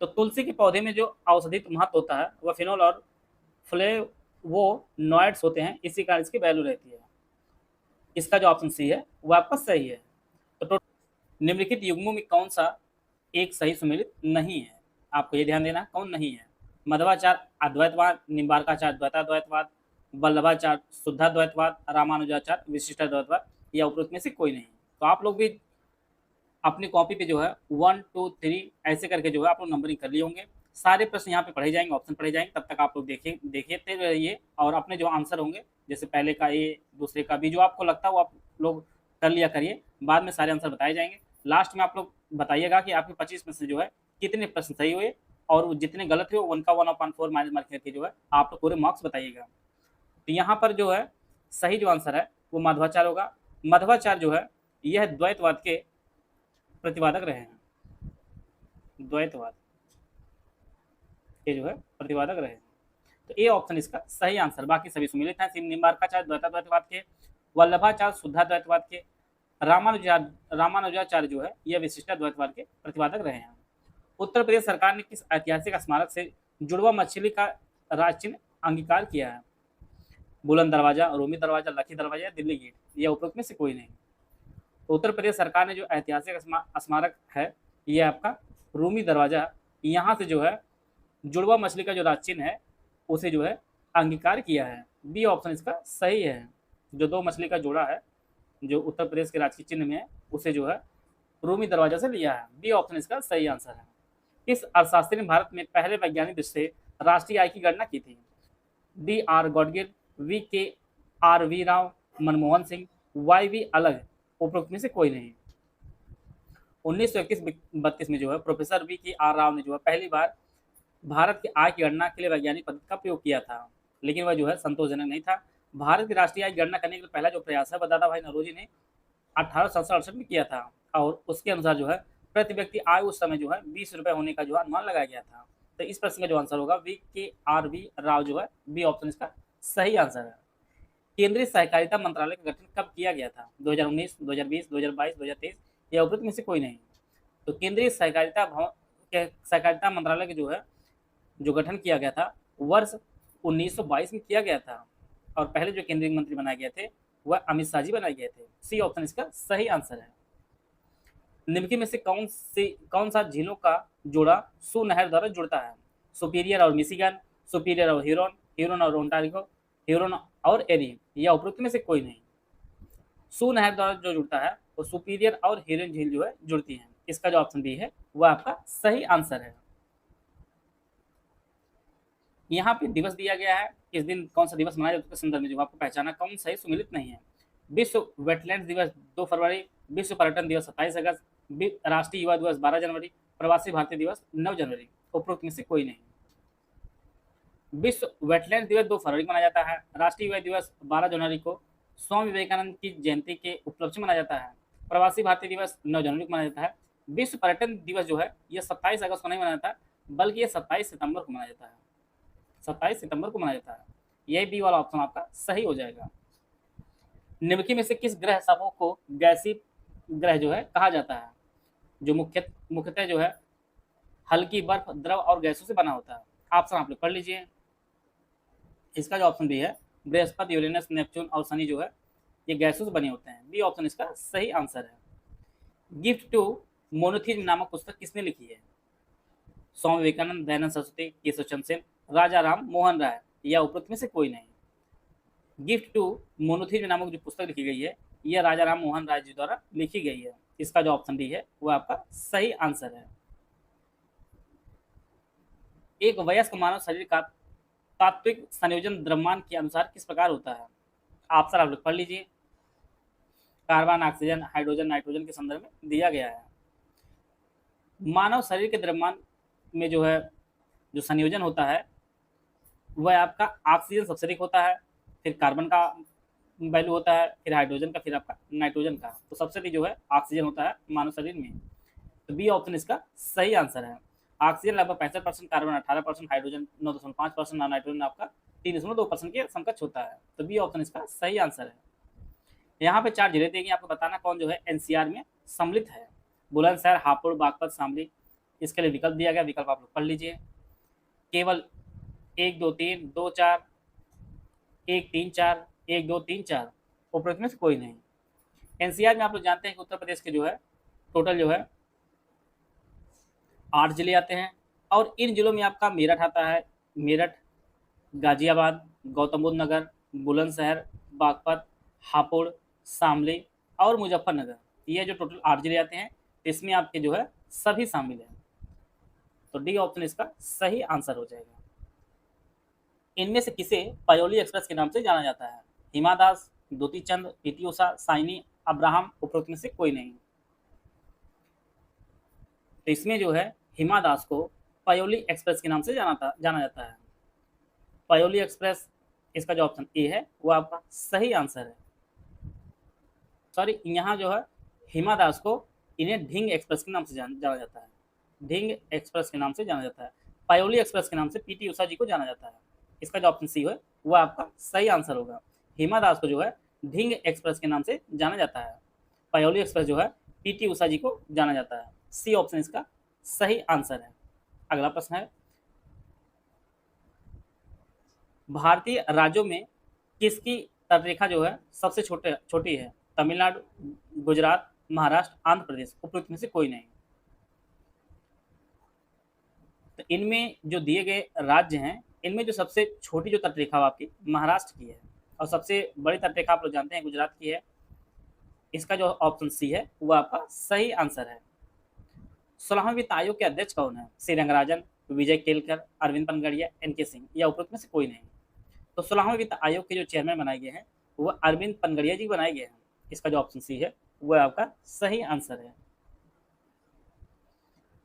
तो तुलसी के पौधे में जो औषधि महत्व होता है वह फिनोल और फ्लेवोनॉइड्स होते हैं, इसी कारण इसकी वैल्यू रहती है। इसका जो ऑप्शन सी है वो आपका सही है। तो निम्नलिखित युग्मों में कौन सा एक सही सुमेलित नहीं है? आपको ये ध्यान देना कौन नहीं है। मध्वाचार अद्वैतवाद, निम्बार्काचार द्वैताद्वैतवाद, वल्लभाचार शुद्धाद्वैतवाद, रामानुजाचार विशिष्टाद्वैतवाद या उपरोक्त में से कोई नहीं। तो आप लोग भी अपनी कॉपी पे जो है 1 2 3 ऐसे करके जो है आप लोग नंबरिंग कर लिए होंगे। सारे प्रश्न यहाँ पे पढ़े जाएंगे, ऑप्शन पढ़े जाएंगे, तब तक आप लोग देखते रहिए और अपने जो आंसर होंगे जैसे पहले का ए, दूसरे का बी, जो आपको लगता है वो आप लोग कर लिया करिए। बाद में सारे आंसर बताए जाएंगे। लास्ट में आप लोग बताइएगा कि आपके 25 में से जो है कितने प्रश्न सही हुए और जितने गलत हुए 1 का 1/4 माइनस मार्क करके जो है आप लोग पूरे मार्क्स बताइएगा। तो यहाँ पर जो है सही जो आंसर है वो मध्वाचार होगा। मध्वाचार जो है यह द्वैतवाद के प्रतिपादक रहे हैं। द्वैतवाद के जो है प्रतिपादक रहे हैं। तो ए ऑप्शन इसका सही आंसर। बाकी सभी सुमेलित हैं। निम्बार्काचार्य द्वैताद्वैतवाद के, वल्लभाचार्य शुद्धाद्वैतवाद के, रामानुजाचार्य जो है यह विशिष्टाद्वैतवाद के प्रतिपादक रहे हैं। उत्तर प्रदेश सरकार ने किस ऐतिहासिक स्मारक से जुड़वा मछली का राज चिन्ह अंगीकार किया है? बुलंद दरवाजा, रोमी दरवाजा, लखी दरवाजा या दिल्ली गेट या उपरोक्त में से कोई नहीं। तो उत्तर प्रदेश सरकार ने जो ऐतिहासिक स्मारक है यह आपका रूमी दरवाजा, यहाँ से जो है जुड़वा मछली का जो राज चिन्ह है उसे जो है अंगीकार किया है। बी ऑप्शन इसका सही है। जो 2 मछली का जोड़ा है जो उत्तर प्रदेश के राजकीय चिन्ह में है उसे जो है रूमी दरवाजा से लिया है। बी ऑप्शन इसका सही आंसर है। किस अर्थशास्त्री ने भारत में पहले वैज्ञानिक दृष्टि से राष्ट्रीय आय की गणना की थी? D R Gadgil, V K R V Rao, Manmohan Singh, Y V Alag, उपरोक्त में से कोई नहीं। 1931-32 में जो है professor V K are Rao ने जो है पहली बार भारत की आय की गणना के लिए वैज्ञानिक पद्धति का प्रयोग किया था, लेकिन वह जो है संतोषजनक नहीं था। भारत की राष्ट्रीय आय की गणना करने के लिए पहला जो प्रयास है वह दादा भाई नौरोजी ने 1867 में किया था और उसके अनुसार जो है प्रति व्यक्ति आय उस समय जो है 20 रुपये होने का जो है अनुमान लगाया गया था। तो इस प्रश्न का जो आंसर होगा we K R V Rao जो है बी ऑप्शन इसका सही आंसर है। केंद्रीय सहकारिता मंत्रालय का गठन कब किया गया था? 2019, 2020, 2022, 2023 या उपरोक्त में से कोई नहीं। तो केंद्रीय सहकारिता मंत्रालय के जो है जो गठन किया गया था वर्ष 1922 में किया गया था और पहले जो केंद्रीय मंत्री बनाए गए थे वह अमित शाह जी बनाए गए थे। सी ऑप्शन इसका सही आंसर है। निम्नलिखित में से कौन सा झीलों का जोड़ा सू नहर द्वारा जुड़ता है? सुपीरियर और मिशिगन, सुपीरियर और ह्यूरन, ह्यूरन और ओंटारियो, ह्यूरन और एरी या उपरोक्त में से कोई नहीं। सू नहर द्वारा जो जुड़ता है वो सुपीरियर और ह्यूरन झील जो है जुड़ती है। इसका जो ऑप्शन बी है वह आपका सही आंसर है। यहाँ पे दिवस दिया गया है, किस दिन कौन सा दिवस मनाया जाता है, उसके संदर्भ में जो आपको पहचाना कौन सही सुमिलित नहीं है। विश्व वेटलैंड दिवस 2 फरवरी, विश्व पर्यटन दिवस 27 अगस्त, राष्ट्रीय युवा दिवस 12 जनवरी, प्रवासी भारतीय दिवस 9 जनवरी, उपरोक्त में से कोई नहीं। विश्व वेटलैंड दिवस 2 फरवरी को मनाया जाता है। राष्ट्रीय युवा दिवस 12 जनवरी को स्वामी विवेकानंद की जयंती के उपलक्ष्य में मनाया जाता है। प्रवासी भारतीय दिवस 9 जनवरी को मनाया जाता है। विश्व पर्यटन दिवस जो है यह 27 अगस्त को नहीं मनाया जाता बल्कि यह 27 सितंबर को मनाया जाता है। 27 सितंबर को मनाया जाता है। यही बी वाला ऑप्शन आपका सही हो जाएगा। निम्नलिखित में से किस ग्रह समूह को गैसीय ग्रह जो है कहा जाता है? जो मुख्यतः जो है हल्की बर्फ, द्रव और गैसों से बना होता है। ऑप्शन आप लोग पढ़ लीजिए। इसका जो ऑप्शन बी है बृहस्पति, यूरेनस, नेपच्यून और शनि जो है ये गैसों से बने होते हैं। बी ऑप्शन इसका सही आंसर है। गिफ्ट टू मोनोथिज्म नामक पुस्तक किसने लिखी है? स्वामी विवेकानंद, दयानंद सरस्वती, केशव चंद्र सेन, राजा राम मोहन राय या उपरोक्त में से कोई नहीं। गिफ्ट टू मोनोथिज्म नामक जो पुस्तक लिखी गई है यह राजा राम मोहन राय जी द्वारा लिखी गई है। इसका जो ऑप्शन डी है वह आपका सही आंसर है। एक वयस्क मानव शरीर का तात्विक संयोजन द्रव्यमान के अनुसार किस प्रकार होता है? ऑप्शन आप लोग पढ़ लीजिए। कार्बन, ऑक्सीजन, हाइड्रोजन, नाइट्रोजन के संदर्भ में दिया गया है। मानव शरीर के द्रव्यमान में जो है जो संयोजन होता है वह आपका ऑक्सीजन सबसे अधिक होता है, फिर कार्बन का वैल्यू होता है, फिर हाइड्रोजन का, फिर आपका नाइट्रोजन का। तो सबसे अधिक जो है ऑक्सीजन होता है मानव शरीर में। तो बी ऑप्शन इसका सही आंसर है। ऑक्सीजन लगभग 65%, कार्बन 18%, हाइड्रोजन 9.5%, नाइट्रोजन आपका 3.2% के समकक्ष होता है। तो बी ऑप्शन इसका सही आंसर है। यहाँ पे 4 जिले देंगे, आपको बताना कौन जो है एनसीआर में सम्मिलित है। बुलंदशहर, हापुड़, बागपत, शामली, इसके लिए विकल्प दिया गया, विकल्प आप लोग पढ़ लीजिए। केवल 1 2 3 2 4 1 3 4 1 2 3 4 उपरोक्त में से कोई नहीं। एनसीआर में आप लोग जानते हैं कि उत्तर प्रदेश के जो है टोटल जो है 8 जिले आते हैं, और इन जिलों में आपका मेरठ आता है, मेरठ, गाजियाबाद, गौतम बुद्ध नगर, बुलंदशहर, बागपत, हापुड़, शामली और मुजफ्फरनगर, ये जो टोटल 8 जिले आते हैं, इसमें आपके जो है सभी शामिल हैं। तो डी ऑप्शन इसका सही आंसर हो जाएगा। इनमें से किसे पायोली एक्सप्रेस के नाम से जाना जाता है? हिमा दास, द्युति चंद, पीटी उषा, साइनी अब्राहम, उपरोक्त में से कोई नहीं। तो इसमें जो है हिमा दास को पायोली एक्सप्रेस के नाम से जाना जाता है। पायोली एक्सप्रेस, इसका जो ऑप्शन ए है वो आपका सही आंसर है। सॉरी, यहाँ जो है हिमा दास को इन्हें ढिंग एक्सप्रेस के नाम से जाना जाता है। ढिंग एक्सप्रेस के नाम से जाना जाता है। पायोली एक्सप्रेस के नाम से पीटी उषा जी को जाना जाता है। इसका जो ऑप्शन सी है वो आपका सही आंसर होगा। हिमा दास को जो है ढिंग एक्सप्रेस के नाम से जाना जाता है। पायोली एक्सप्रेस जो है पीटी उषा जी को जाना जाता है। सी ऑप्शन इसका सही आंसर है। अगला प्रश्न है, भारतीय राज्यों में किसकी तटरेखा जो है सबसे छोटी है? तमिलनाडु, गुजरात, महाराष्ट्र, आंध्र प्रदेश, उपरोक्त में से कोई नहीं। तो इनमें जो दिए गए राज्य हैं, इनमें जो सबसे छोटी जो तटरेखा आपकी महाराष्ट्र की है, और सबसे बड़ी तटरेखा आप लोग जानते हैं गुजरात की है। इसका जो ऑप्शन सी है वो आपका सही आंसर है। 16वें वित्त आयोग के अध्यक्ष कौन है? सी रंगराजन, विजय केलकर, अरविंद पनगड़िया, एनके सिंह, या उपरोक्त में से कोई नहीं। तो 16वें वित्त आयोग के जो चेयरमैन बनाए गए हैं वो अरविंद पनगड़िया जी बनाए गए हैं। इसका जो ऑप्शन सी है वो आपका सही आंसर है।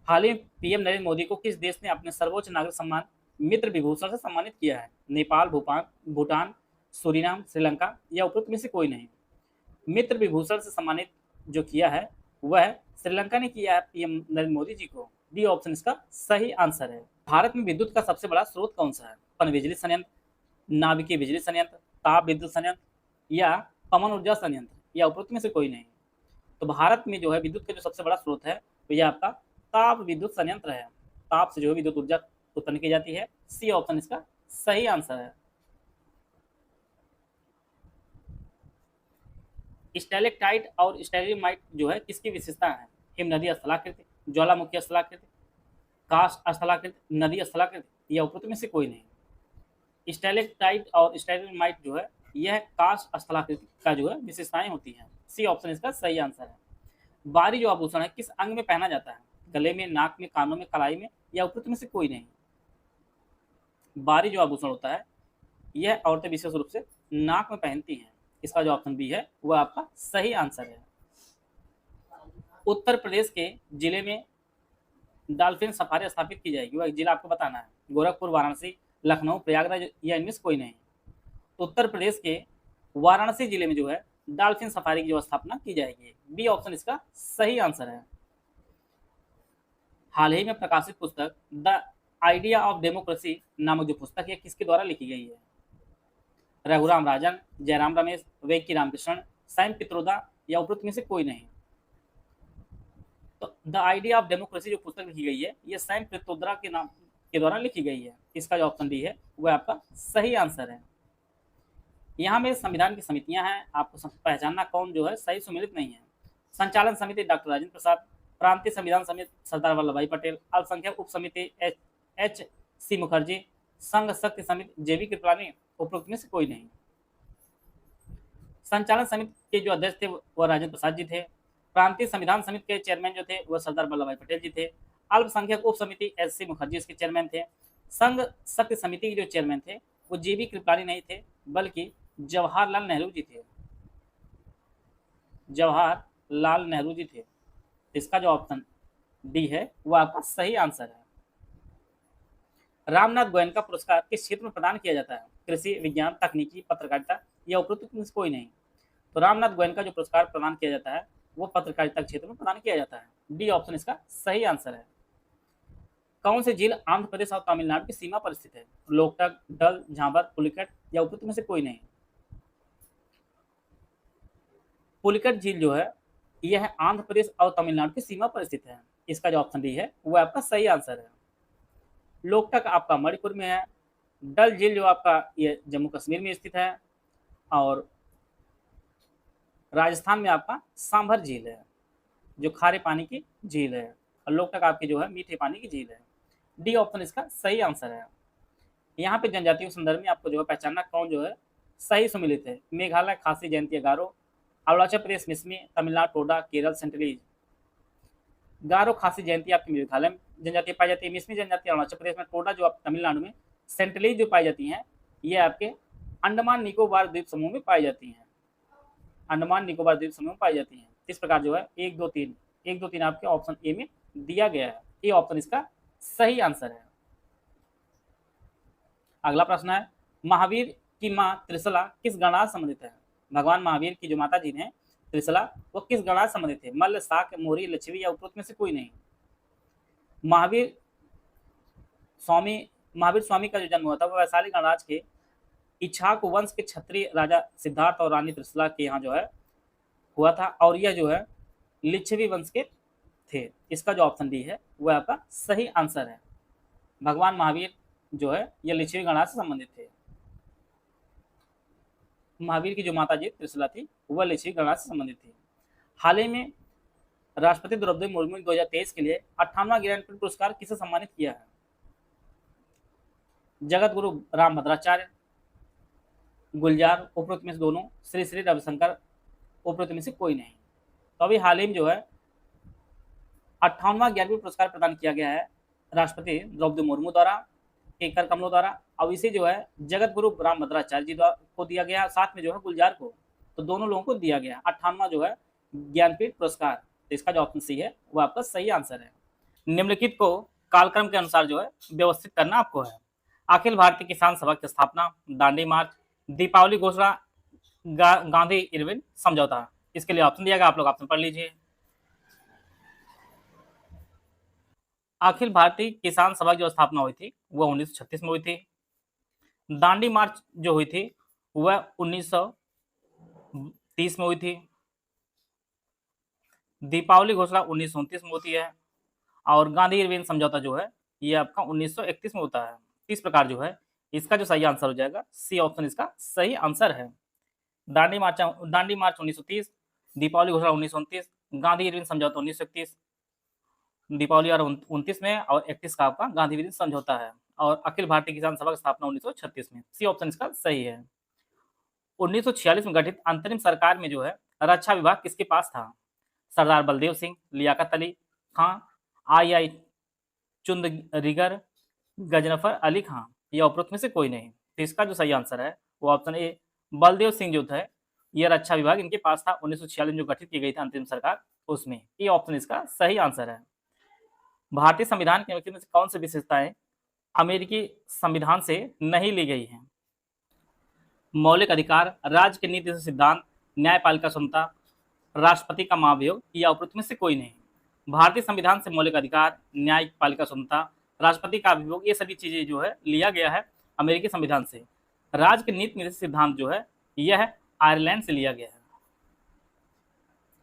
हाल ही में पीएम नरेंद्र मोदी को किस देश ने अपने सर्वोच्च नागरिक सम्मान मित्र विभूषण से सम्मानित किया है? नेपाल, भूटान, सूरीनाम, श्रीलंका, या उपरोक्त में से कोई नहीं। मित्र विभूषण से सम्मानित जो किया है वह श्रीलंका ने किया है पीएम नरेंद्र मोदी जी को। डी ऑप्शन इसका सही आंसर है। भारत में विद्युत का सबसे बड़ा स्रोत कौन सा है? पनबिजली संयंत्र, नाभिकीय बिजली संयंत्र, ताप विद्युत संयंत्र, या पवन ऊर्जा संयंत्र, या उपरोक्त में से कोई नहीं। तो भारत में जो है विद्युत का जो सबसे बड़ा स्रोत है तो यह आपका ताप विद्युत संयंत्र है। ताप से जो है विद्युत ऊर्जा उत्पन्न की जाती है। सी ऑप्शन इसका सही आंसर है। स्टैलेक्टाइट और स्टैलेमाइट जो है किसकी विशेषता है? हिम नदी स्थलाकृति, ज्वालामुखी स्थलाकृति, कास्ट स्थलाकृति, नदी स्थलाकृति, या उपरोक्त में से कोई नहीं। स्टैलेक्टाइट और स्टैलेमाइट जो है यह कास्ट स्थलाकृति का जो है विशेषताएं होती हैं। सी ऑप्शन इसका सही आंसर है। बाहरी जो आभूषण है किस अंग में पहना जाता है? गले में, नाक में, कानों में, कलाई में, या उपरोक्त में से कोई नहीं। बाहरी जो आभूषण होता है यह औरतें विशेष रूप से नाक में पहनती हैं। इसका जो ऑप्शन बी है वह आपका सही आंसर है। उत्तर प्रदेश के जिले में डॉल्फिन सफारी स्थापित की जाएगी, वह जिला आपको बताना है। गोरखपुर, वाराणसी, लखनऊ, प्रयागराज, या इनमें से कोई नहीं। उत्तर प्रदेश के वाराणसी जिले में जो है डॉल्फिन सफारी की जो स्थापना की जाएगी। बी ऑप्शन इसका सही आंसर है। हाल ही में प्रकाशित पुस्तक द आइडिया ऑफ डेमोक्रेसी नामक जो पुस्तक है किसके द्वारा लिखी गई है? रघुराम राजन, जयराम रमेश, वेंकी रामकृष्णन, सैम पित्रोदा, या उपरोक्त में से कोई नहीं। तो द आइडिया ऑफ डेमोक्रेसी जो पुस्तक लिखी गई है ये सैम पित्रोदा के नाम के द्वारा लिखी गई है। इसका जो ऑप्शन डी है वह आपका सही आंसर है। यहाँ में संविधान की समितियां हैं, आपको पहचानना कौन जो है सही सुमेलित नहीं है। संचालन समिति डॉक्टर राजेंद्र प्रसाद, प्रांतीय संविधान समिति सरदार वल्लभ भाई पटेल, अल्पसंख्यक उप समिति एच सी मुखर्जी, संघ शक्ति समिति जेबी कृपलानी, उपरोक्त में से कोई नहीं। संचालन समिति के जो अध्यक्ष थे वह राजेंद्र प्रसाद जी थे। प्रांतीय संविधान समिति के चेयरमैन जो थे वह सरदार वल्लभ भाई पटेल जी थे। अल्पसंख्यक उप समिति एच सी मुखर्जी इसके चेयरमैन थे। संघ शक्ति समिति के जो चेयरमैन थे वो जेबी कृपलानी नहीं थे बल्कि जवाहरलाल नेहरू जी थे। जवाहरलाल नेहरू जी थे। इसका जो ऑप्शन डी है वो आपका सही आंसर है। रामनाथ गोयनका पुरस्कार किस क्षेत्र में प्रदान किया जाता है? कृषि, विज्ञान, तकनीकी, पत्रकारिता, या उपरोक्त में से कोई नहीं। तो रामनाथ गोयनका जो पुरस्कार प्रदान किया जाता है वो पत्रकारिता क्षेत्र में प्रदान किया जाता है। डी ऑप्शन इसका सही आंसर है। कौन सी झील आंध्र प्रदेश और तमिलनाडु की सीमा पर स्थित है? लोकटक, डल, झाबर, पुलिकट या उपयुक्त में से कोई नहीं? पुलिकट झील जो है यह आंध्र प्रदेश और तमिलनाडु की सीमा पर स्थित है। इसका जो ऑप्शन डी है वो आपका सही आंसर है। लोकटक आपका मणिपुर में है। डल झील जो आपका ये जम्मू कश्मीर में स्थित है। और राजस्थान में आपका सांभर झील है जो खारे पानी की झील है। और लोकटक आपकी जो है मीठे पानी की झील है। डी ऑप्शन इसका सही आंसर है। यहाँ पे जनजातियों के संदर्भ में आपको जो है पहचानना कौन जो है सही सम्मिलित है। मेघालय खासी जयंती गारो, अरुणाचल प्रदेश मिसमी, तमिलनाडु टोडा, केरल सेंट्रलीज। गारो खासी जयंती आपकी मेघालय में जनजाति पाई जाती है। मिसमी जनजाति अरुणाचल प्रदेश में, टोडा जो आप तमिलनाडु में, सेंट्रलीज जो पाई जाती हैं ये आपके अंडमान निकोबार द्वीप समूह में पाई जाती हैं। अंडमान निकोबार द्वीप समूह में पाई जाती हैं। इस प्रकार जो है 1 2 3 आपके ऑप्शन ए में दिया गया है। ये ऑप्शन इसका सही आंसर है। अगला प्रश्न है, महावीर की मां त्रिशला किस गणराज्य से संबंधित है? भगवान महावीर की जो माता जी हैं त्रिशला वो किस गणराज्य से संबंधित है? मल्ल, शाक, मोरी, लिच्छवी या उपरोक्त में से कोई नहीं? महावीर स्वामी का जो जन्म हुआ था वो वैशाली गणराज्य के इक्ष्वाकु वंश के क्षत्रिय राजा सिद्धार्थ और रानी त्रिशला के यहाँ जो है हुआ था। और यह जो है लिच्छवी वंश के थे। इसका जो ऑप्शन डी है वह आपका सही आंसर है। भगवान महावीर जो है यह लिच्छवी गणराज्य से संबंधित थे। महावीर की जो माता जी त्रिशला थी वह लिच्छवी गणराज्य से संबंधित थी। हाल ही में राष्ट्रपति द्रौपदी मुर्मू ने 2023 के लिए 58वां ज्ञानपीठ पुरस्कार किसे सम्मानित किया है? जगत गुरु राम भद्राचार्य, गुलजार, उपरोक्त में से दोनों, श्री श्री रविशंकर, उपरोक्त में से कोई नहीं। तो अभी हाल ही में जो है 58वां ज्ञानपीठ पुरस्कार प्रदान किया गया है राष्ट्रपति द्रौपदी मुर्मू द्वारा, केकर कमलों द्वारा। अब इसे जो है जगत गुरु राम भद्राचार्य जी को दिया गया, साथ में जो है गुलजार को। तो दोनों लोगों को दिया गया 58वां जो है ज्ञानपीठ पुरस्कार। तो इसका जो ऑप्शन सी है वो आपका सही आंसर है। निम्नलिखित को कालक्रम के अनुसार जो है व्यवस्थित करना आपको है। अखिल भारतीय किसान सभा की स्थापना, दांडी मार्च, दीपावली घोषणा, गांधी इरविन समझौता। इसके लिए ऑप्शन दिया गया, आप लोग ऑप्शन पढ़ लीजिए। अखिल भारतीय किसान सभा की जो स्थापना हुई थी वह 1936 में हुई थी। दांडी मार्च जो हुई थी वह 1930 में हुई थी। दीपावली घोषणा 1929 में होती है। और गांधी इरविन समझौता जो है ये आपका 1931 में होता है। इस प्रकार जो है इसका जो सही आंसर हो जाएगा सी ऑप्शन इसका सही आंसर है। दांडी मार्च 1930, दीपावली घोषणा 1929, गांधी इरविन समझौता 1931, दीपावली और 29 में, और 31 का आपका गांधी इरविन समझौता है। और अखिल भारतीय किसान सभा की स्थापना 1936 में। सी ऑप्शन इसका सही है। 1946 में गठित अंतरिम सरकार में जो है रक्षा विभाग किसके पास था? सरदार बलदेव सिंह, लियाकत अली खां, आई चुंदरीगर, गजनफर अली खां या उपरोक्त में से कोई नहीं? तो इसका जो सही आंसर है वो ऑप्शन ए बलदेव सिंह जो था यह रक्षा विभाग इनके पास था 1946 में जो गठित की गई थी अंतरिम सरकार उसमें। ये ऑप्शन इसका सही आंसर है। भारतीय संविधान के में से कौन सी विशेषताएं अमेरिकी संविधान से नहीं ली गई हैं? मौलिक अधिकार, राज्य के नीति से सिद्धांत, न्यायपालिका क्षमता, राष्ट्रपति का महाभियोग या उपरोक्त में से कोई नहीं? भारतीय संविधान से मौलिक अधिकार, न्यायपालिका क्षमता, राष्ट्रपति का अभियोग ये सभी चीजें जो है लिया गया है अमेरिकी संविधान से। राज्य के नीति सिद्धांत जो है यह आयरलैंड से लिया गया है।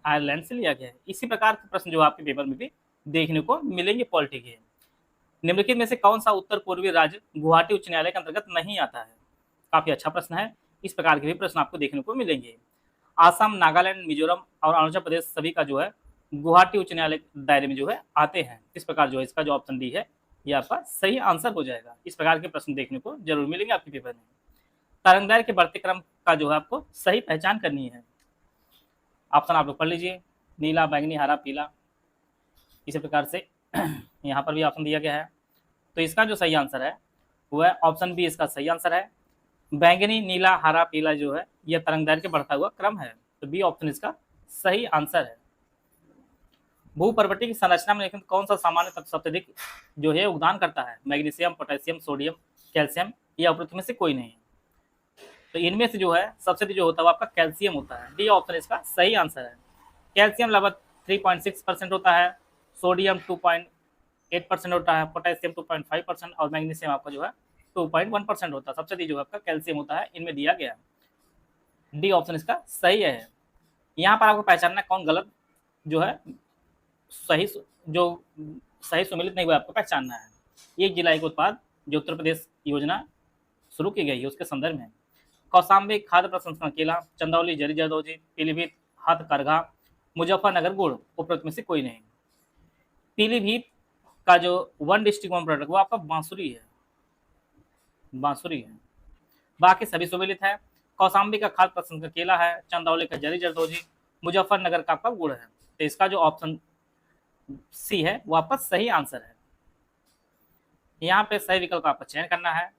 आयरलैंड से लिया गया है। इसी प्रकार के प्रश्न जो आपके पेपर में भी देखने को मिलेंगे पॉलिटी के। निम्नलिखित में से कौन सा उत्तर पूर्वी राज्य गुवाहाटी उच्च न्यायालय के अंतर्गत नहीं आता है? काफी अच्छा प्रश्न है। इस प्रकार के भी प्रश्न आपको देखने को मिलेंगे। आसाम, नागालैंड, मिजोरम और अरुणाचल प्रदेश सभी का जो है गुवाहाटी उच्च न्यायालय दायरे में जो है आते हैं। इस प्रकार जो है इसका जो ऑप्शन डी है ये आपका सही आंसर हो जाएगा। इस प्रकार के प्रश्न देखने को जरूर मिलेंगे आपके पेपर में। तरंगदैर्घ्य के बढ़ते क्रम का जो है आपको सही पहचान करनी है। ऑप्शन आप लोग पढ़ लीजिए, नीला, बैंगनी, हरा, पीला। इसी प्रकार से यहाँ पर भी ऑप्शन दिया गया है। तो इसका जो सही आंसर है वह ऑप्शन बी इसका सही आंसर है। बैंगनी, नीला, हरा, पीला जो है यह तरंगदैर्घ्य बढ़ता हुआ क्रम है। तो बी ऑप्शन इसका सही आंसर है। भूपर्वती की संरचना में लेकिन कौन सा सामान्य तत्व सबसे अधिक जो है योगदान करता है? मैग्नीशियम, पोटेशियम, सोडियम, कैल्शियम या उपरोक्त में से कोई नहीं? तो इनमें से जो है सबसे अधिक जो होता है वो आपका कैल्शियम होता है। डी ऑप्शन इसका सही आंसर है। कैल्शियम लगभग 3.6% होता है, सोडियम 8% होता है, पोटेशियम 2.5% और मैग्नीशियम आपका जो है 2.1% होता है। सबसे अधिक जो है आपका कैल्शियम होता है, इनमें दिया गया है। डी ऑप्शन इसका सही है। यहाँ पर आपको पहचानना कौन गलत जो है सही जो सही सुमेलित नहीं हुआ आपको पहचानना है। एक जिला एक उत्पाद जो उत्तर प्रदेश योजना शुरू की गई है उसके संदर्भ में कौशाम्बी खाद्य प्रसंस्करण केला, चंदौली जरी जरदोजी, पीलीभीत हथकरघा, मुजफ्फरनगर गुड़, उपरोक्त में से कोई नहीं। पीलीभीत का जो वन डिस्ट्रिक्ट वन प्रोडक्ट वो आपका बांसुरी है, बांसुरी है। बाकी सभी सुमेलित है। कौशाम्बी का खाद्य प्रसंस्करण केला है, चंदौली का जरी जरदोजी, मुजफ्फरनगर का आपका गुड़ है। तो इसका जो ऑप्शन सी है वो आपका सही आंसर है। यहाँ पे सही विकल्प आपका चयन करना है।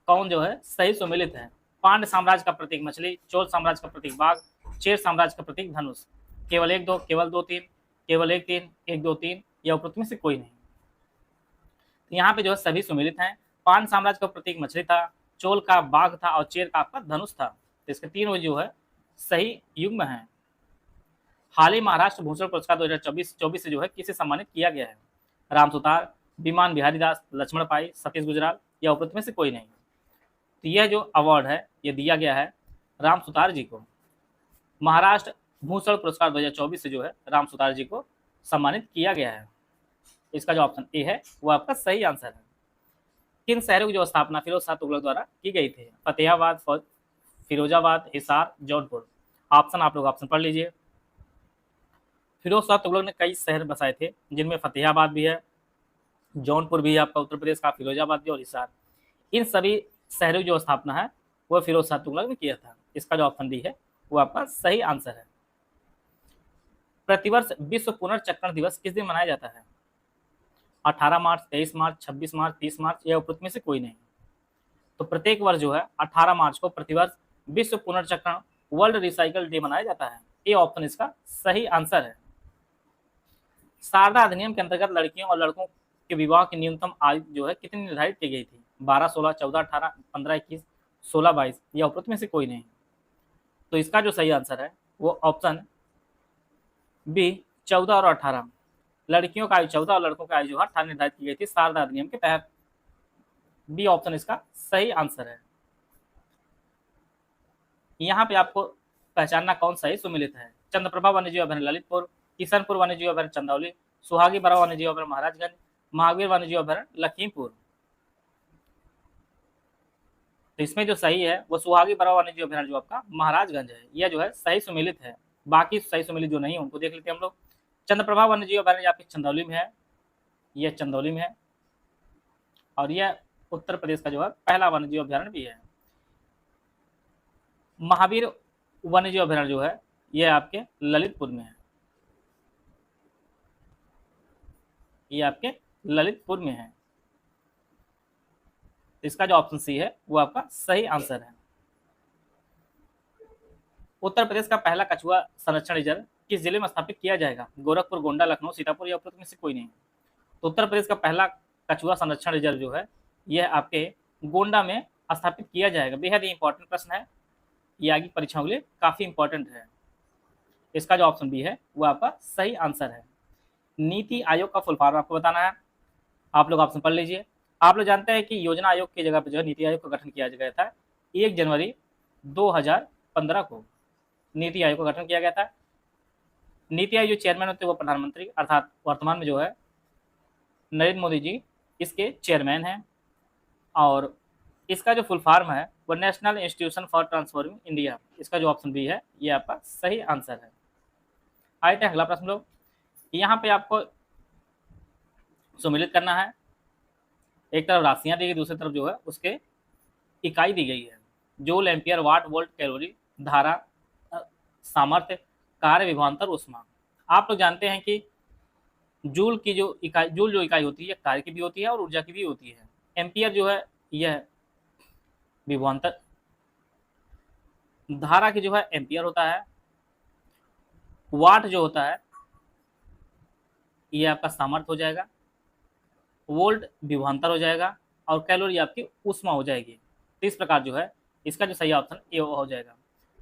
कौन जो है सही सुमेलित है। पांड्य साम्राज्य का प्रतीक मछली, चोल साम्राज्य का प्रतीक बाघ, चेर साम्राज्य का प्रतीक धनुष। केवल एक दो, केवल दो तीन, केवल एक तीन, एक दो तीन या उपरोक्त में से कोई नहीं। तो यहाँ पे जो है सभी सुमेलित हैं। पांड्य साम्राज्य का प्रतीक मछली था, चोल का बाघ था और चेर का आपका धनुष था। तो इसके तीनों जो है सही युग्म है। हाल ही महाराष्ट्र भूषण पुरस्कार 2024 से जो है किसे सम्मानित किया गया है। राम सुतार, विमान बिहारी दास, लक्ष्मण पाई, सतीश गुजराल या उपरोक्त में से कोई नहीं। तो यह जो अवार्ड है ये दिया गया है राम सुतार जी को। महाराष्ट्र भूषण पुरस्कार 2024 से जो है राम सुतार जी को सम्मानित किया गया है। इसका जो ऑप्शन ए है वो आपका सही आंसर है। किन शहरों की जो स्थापना फिरोज शाह तुगलक द्वारा की गई थी। फतेहाबाद, फिरोजाबाद, हिसार, जौनपुर। ऑप्शन आप लोग ऑप्शन पढ़ लीजिए। फिरोज शाह तुगलक ने कई शहर बसाए थे जिनमें फतेहाबाद भी है, जौनपुर भी है आपका उत्तर प्रदेश का, फिरोजाबाद भी और हिसार। इन सभी शहरों की जो स्थापना है वो फिरोज शाह तुगलक ने किया था। इसका जो ऑप्शन डी है वो आपका सही आंसर है। प्रतिवर्ष विश्व पुनर्चक्रण दिवस किस दिन मनाया जाता है। 18 मार्च, 23 मार्च, 26 मार्च, 30 मार्च या उपरोक्त में से कोई नहीं। तो प्रत्येक वर्ष जो है 18 मार्च को प्रतिवर्ष विश्व पुनर्चक्रण वर्ल्ड रिसाइकल डे मनाया जाता है। ये ऑप्शन इसका सही आंसर है। शारदा अधिनियम के अंतर्गत लड़कियों और लड़कों के विवाह की न्यूनतम आयु जो है कितनी निर्धारित की गई थी। 12, 16, 14, 18, 15, 21, 16, 22 या उपरोक्त में से कोई नहीं। तो इसका जो सही आंसर है वो ऑप्शन बी 14 और 18। लड़कियों का आयु 14 और लड़कों का आयु जो है 18 निर्धारित की गई थी शारदा अधिनियम के तहत। बी ऑप्शन इसका सही आंसर है। यहाँ पे आपको पहचानना कौन सही सुमेलित है। चंद्रप्रभा वन्यजीव अभयारण्य ललितपुर, किशनपुर वन्यजीव अभयारण्य चंदौली, सुहागी बराव वन्यजीव अभयारण्य महाराजगंज, महावीर वन्यजीव अभयारण्य लखीमपुर। तो इसमें जो सही है वो सुहागी बराव वन्यजीव अभयारण्य जो आपका महाराजगंज है, यह जो है सही सुमेलित है। बाकी सही सुमेलित जो नहीं है उनको देख लेते हैं हम लोग। चंद्रप्रभा वन्यजीव अभयारण्य आपके चंदौली में है, यह चंदौली में है और यह उत्तर प्रदेश का जो है पहला वन्यजीव अभयारण्य भी है। महावीर वन्यजीव अभयारण्य जो है यह आपके ललितपुर में है, ये आपके ललितपुर में है। इसका जो ऑप्शन सी है वो आपका सही आंसर है। उत्तर प्रदेश का पहला कछुआ संरक्षण रिजर्व किस जिले में स्थापित किया जाएगा। गोरखपुर, गोंडा, लखनऊ, सीतापुर या उपरोक्त में से कोई नहीं। तो उत्तर प्रदेश का पहला कछुआ संरक्षण रिजर्व जो है यह आपके गोंडा में स्थापित किया जाएगा। बेहद ही इंपॉर्टेंट प्रश्न है, ये आगे परीक्षाओं के लिए काफी इंपॉर्टेंट है। इसका जो ऑप्शन बी है वो आपका सही आंसर है। नीति आयोग का फुल फॉर्म आपको बताना है, आप लोग ऑप्शन पढ़ लीजिए। आप लोग जानते हैं कि योजना आयोग की जगह पर जो है नीति आयोग का गठन किया गया था 1 जनवरी 2015 को नीति आयोग का गठन किया गया था। नीति आयोग जो चेयरमैन होते हैं वो प्रधानमंत्री अर्थात वर्तमान में जो है नरेंद्र मोदी जी इसके चेयरमैन हैं और इसका जो फुल फॉर्म है वो national institution for transforming India. इसका जो ऑप्शन बी है ये आपका सही आंसर है। आए थे अगला प्रश्न लोग। यहाँ पे आपको सुमेलित करना है। एक तरफ राशियां दी गई, दूसरी तरफ जो है उसके इकाई दी गई है। जूल, एम्पियर, वाट, वोल्ट, कैलोरी, धारा, सामर्थ्य, कार्य, विभवांतर, ऊष्मा। आप लोग जानते हैं कि जूल जो इकाई होती है कार्य की भी होती है और ऊर्जा की भी होती है। एम्पियर जो है यह विभवांतर, धारा की जो है एम्पियर होता है, वाट जो होता है ये आपका सामर्थ्य हो जाएगा, वोल्ट विभवांतर हो जाएगा और कैलोरी आपकी ऊष्मा हो जाएगी। तो इस प्रकार जो है इसका जो सही ऑप्शन ये हो जाएगा।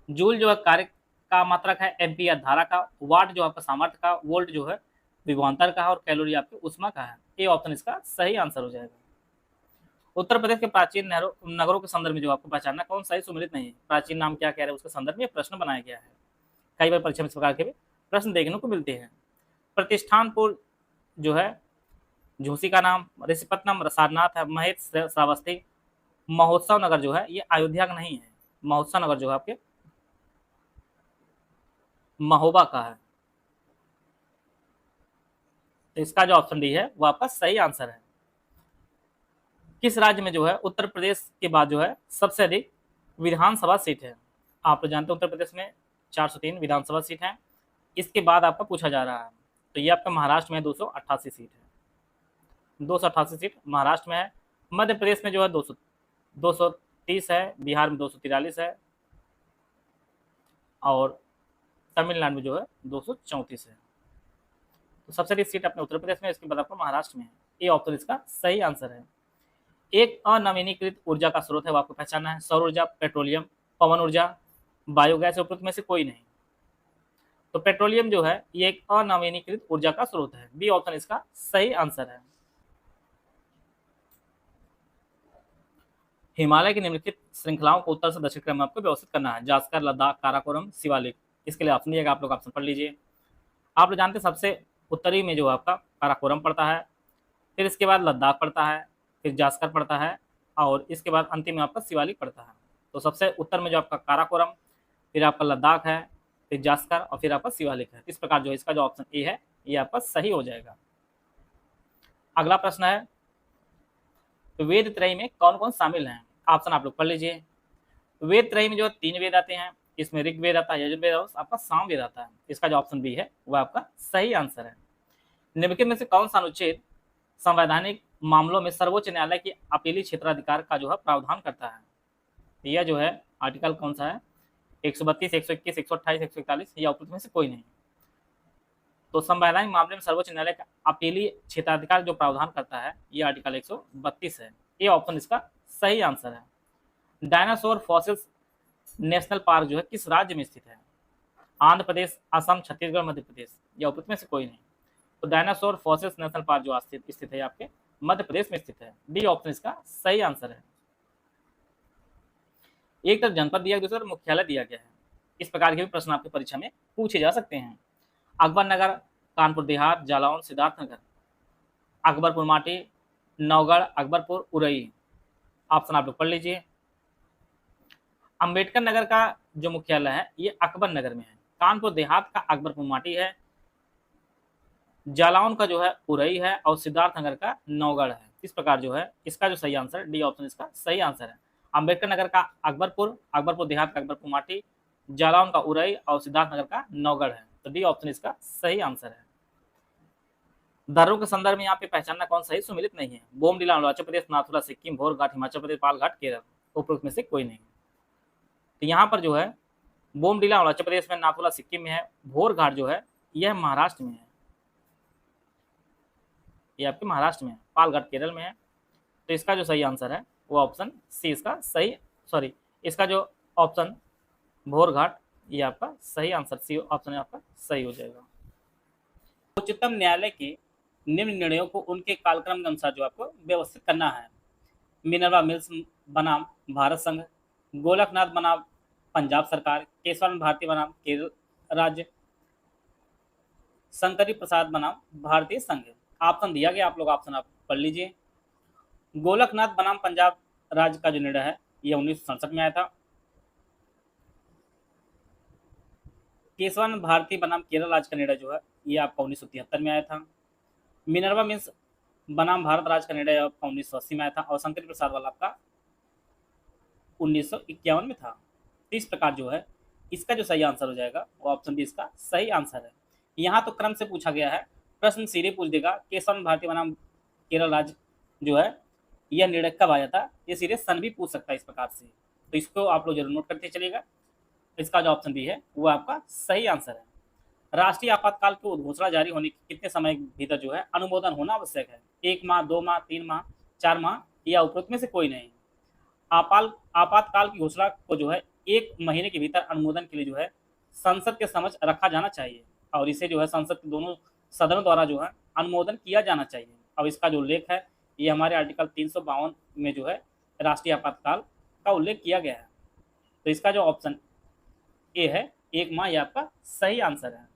जूल जो है कार्य का मात्रक है, एम्पियर धारा का, वाट जो आपका सामर्थ्य का, वोल्ट जो है विभवांतर का है और कैलोरी आपके ऊष्मा का है। ये ऑप्शन इसका सही आंसर हो जाएगा। उत्तर प्रदेश के प्राचीन नगरों के संदर्भ में जो आपको पहचानना कौन सही सुमेलित नहीं है, प्राचीन नाम क्या कह रहे हैं उसके संदर्भ में प्रश्न बनाया गया है। कई बार परीक्षा में इस प्रकार के भी प्रश्न देखने को मिलते हैं। प्रतिष्ठानपुर जो है झूसी का नाम, ऋषिपत्नम सारनाथ है, महेश श्रावस्ती। महोत्सव नगर जो है ये अयोध्या का नहीं है, महोत्सव नगर जो है आपके महोबा का है। तो इसका जो ऑप्शन डी है वो आपका सही आंसर है। किस राज्य में जो है उत्तर प्रदेश के बाद जो है सबसे अधिक विधानसभा सीट है? आप लोग जानते हैं उत्तर प्रदेश में 403 विधानसभा सीट है। इसके बाद आपका पूछा जा रहा है, तो ये आपका महाराष्ट्र में 288 सीट है। 288 सीट महाराष्ट्र में है। मध्य प्रदेश में जो है 230 है, बिहार में 243 है और तमिलनाडु में जो है 234 है। तो सबसे अधिक सीट अपने उत्तर प्रदेश में, इसके बाद आपको महाराष्ट्र में है। ये ऑप्शन इसका सही आंसर है। एक अनवीनीकृत ऊर्जा का स्रोत है, वो आपको पहचानना है। सौर ऊर्जा, पेट्रोलियम, पवन ऊर्जा, बायोगैस, उपरोक्त में से कोई नहीं। तो पेट्रोलियम जो है ये एक अनवीनीकृत ऊर्जा का स्रोत है। बी ऑप्शन इसका सही आंसर है। हिमालय की निम्नलिखित श्रृंखलाओं को उत्तर से दक्षिण क्रम में आपको व्यवस्थित करना है। जास्कर, लद्दाख, काराकोरम, शिवालिक। इसके लिए ऑप्शन दिएगा, आप लोग ऑप्शन पढ़ लीजिए। आप लोग जानते हैं सबसे उत्तरी में जो आपका काराकोरम पड़ता है, फिर इसके बाद लद्दाख पड़ता है, फिर जास्कर पड़ता है और इसके बाद अंतिम में आपका शिवालिक पड़ता है। तो सबसे उत्तर में जो आपका काराकोरम, फिर आपका लद्दाख है, फिर जास्कर और फिर आपका शिवालिक है। इस प्रकार जो है इसका जो ऑप्शन ए है ये आपका सही हो जाएगा। अगला प्रश्न है, वेद त्रयी में कौन कौन शामिल हैं? ऑप्शन आप लोग पढ़ लीजिए। वेद त्रयी में जो 3 वेद आते हैं, इसमें ऋग्वेद आता है, यजुर्वेद और आपका सामवेद आता है। इसका जो ऑप्शन बी है वो आपका सही आंसर है। निम्नलिखित में से कौन सा अनुच्छेद संवैधानिक मामलों में सर्वोच्च न्यायालय की अपीली क्षेत्राधिकार का जो है प्रावधान करता है? यह जो है आर्टिकल कौन सा है? 132, 121, 128, 141 या उपरोक्त में से कोई नहीं। तो संवैधानिक मामले में सर्वोच्च न्यायालय का अपीली क्षेत्राधिकार जो प्रावधान करता है ये आर्टिकल 132 है। ये ऑप्शन इसका सही आंसर है। डायनासोर फॉसिल्स नेशनल पार्क जो है किस राज्य में स्थित है? आंध्र प्रदेश, असम, छत्तीसगढ़, मध्य प्रदेश या उपरोक्त में से कोई नहीं। तो डायनासोर फॉसिल्स नेशनल पार्क जो स्थित है आपके मध्य प्रदेश में स्थित है। डी ऑप्शन इसका सही आंसर है। एक तरफ जनपद दिया, दूसरी तरफ मुख्यालय दिया गया है। इस प्रकार के भी प्रश्न आपकी परीक्षा में पूछे जा सकते हैं। अकबर नगर, कानपुर देहात, जालौन, सिद्धार्थनगर, अकबरपुर माटी, नौगढ़, अकबरपुर, उरई। ऑप्शन आप लोग पढ़ लीजिए। अंबेडकर नगर का जो मुख्यालय है ये अकबर नगर में है। कानपुर देहात का अकबरपुर माटी है, जालौन का जो है उरई है और सिद्धार्थनगर का नौगढ़ है। इस प्रकार जो है इसका जो सही आंसर डी ऑप्शन इसका सही आंसर है। अंबेडकर नगर का अकबरपुर, अकबरपुर देहात का अकबरपुर माटी, जालौन का उरई और सिद्धार्थनगर का नौगढ़ है। तो डी ऑप्शन इसका सही आंसर है। धर्मों के संदर्भ में यहाँ पे पहचानना कौन सही सुमिलित नहीं है? बोमडिला अरुणाचल प्रदेश, नाथुला सिक्किम, भोरघाट हिमाचल प्रदेश, पालघाट केरल। उपरोक्त में से कोई नहीं। तो यहाँ पर जो है बोमडिला अरुणाचल प्रदेश में, नाथुला सिक्किम में है, भोरघाट जो है यह महाराष्ट्र में है, ये आपके महाराष्ट्र में है, पालघाट केरल में है। तो इसका जो सही आंसर है वो ऑप्शन सी इसका सही, सॉरी इसका जो ऑप्शन भोरघाट ये आपका सही आंसर सी ऑप्शन आपका सही हो जाएगा। उच्चतम न्यायालय के निम्न निर्णयों को उनके कालक्रम के अनुसार जो आपको व्यवस्थित करना है। मिनर्वा मिल्स बनाम भारत संघ, गोलकनाथ बनाम पंजाब सरकार, केशवानंद भारती बनाम केरल राज्य, शंकरी प्रसाद बनाम भारतीय संघ। ऑप्शन दिया गया, आप लोग ऑप्शन आप पढ़ लीजिए। गोलकनाथ बनाम पंजाब राज्य का जो निर्णय है ये 1967 में आया था। केशवानंद भारती बनाम केरल राज्य का निर्णय जो है ये आपका 1973 में आया था। मिनर्वा मिल्स बनाम भारत राज्य का निर्णय आपका 1980 में आया था और शंकरी प्रसाद वाला आपका 1951 में था। इस प्रकार जो है इसका जो सही आंसर हो जाएगा वो ऑप्शन बी इसका सही आंसर है। यहाँ तो क्रम से पूछा गया है, प्रश्न सीधे पूछ देगा केशवानंद भारती बनाम केरल राज्य जो है यह निर्णय कब आया था, ये सीधे सन भी पूछ सकता है इस प्रकार से। तो इसको आप लोग जरूर नोट करते चलिएगा। इसका जो ऑप्शन बी है वो आपका सही आंसर है। राष्ट्रीय आपातकाल की उद्घोषणा जारी होने के कितने समय के भीतर जो है अनुमोदन होना आवश्यक है? 1 माह, 2 माह, 3 माह, 4 माह या उपरोक्त में से कोई नहीं। आपातकाल की घोषणा को जो है 1 महीने के भीतर अनुमोदन के लिए जो है संसद के समक्ष रखा जाना चाहिए और इसे जो है संसद के दोनों सदन द्वारा जो है अनुमोदन किया जाना चाहिए। अब इसका जो उल्लेख है ये हमारे आर्टिकल 352 में जो है राष्ट्रीय आपातकाल का उल्लेख किया गया है। तो इसका जो ऑप्शन ए है 1 माह, ये आपका सही आंसर है।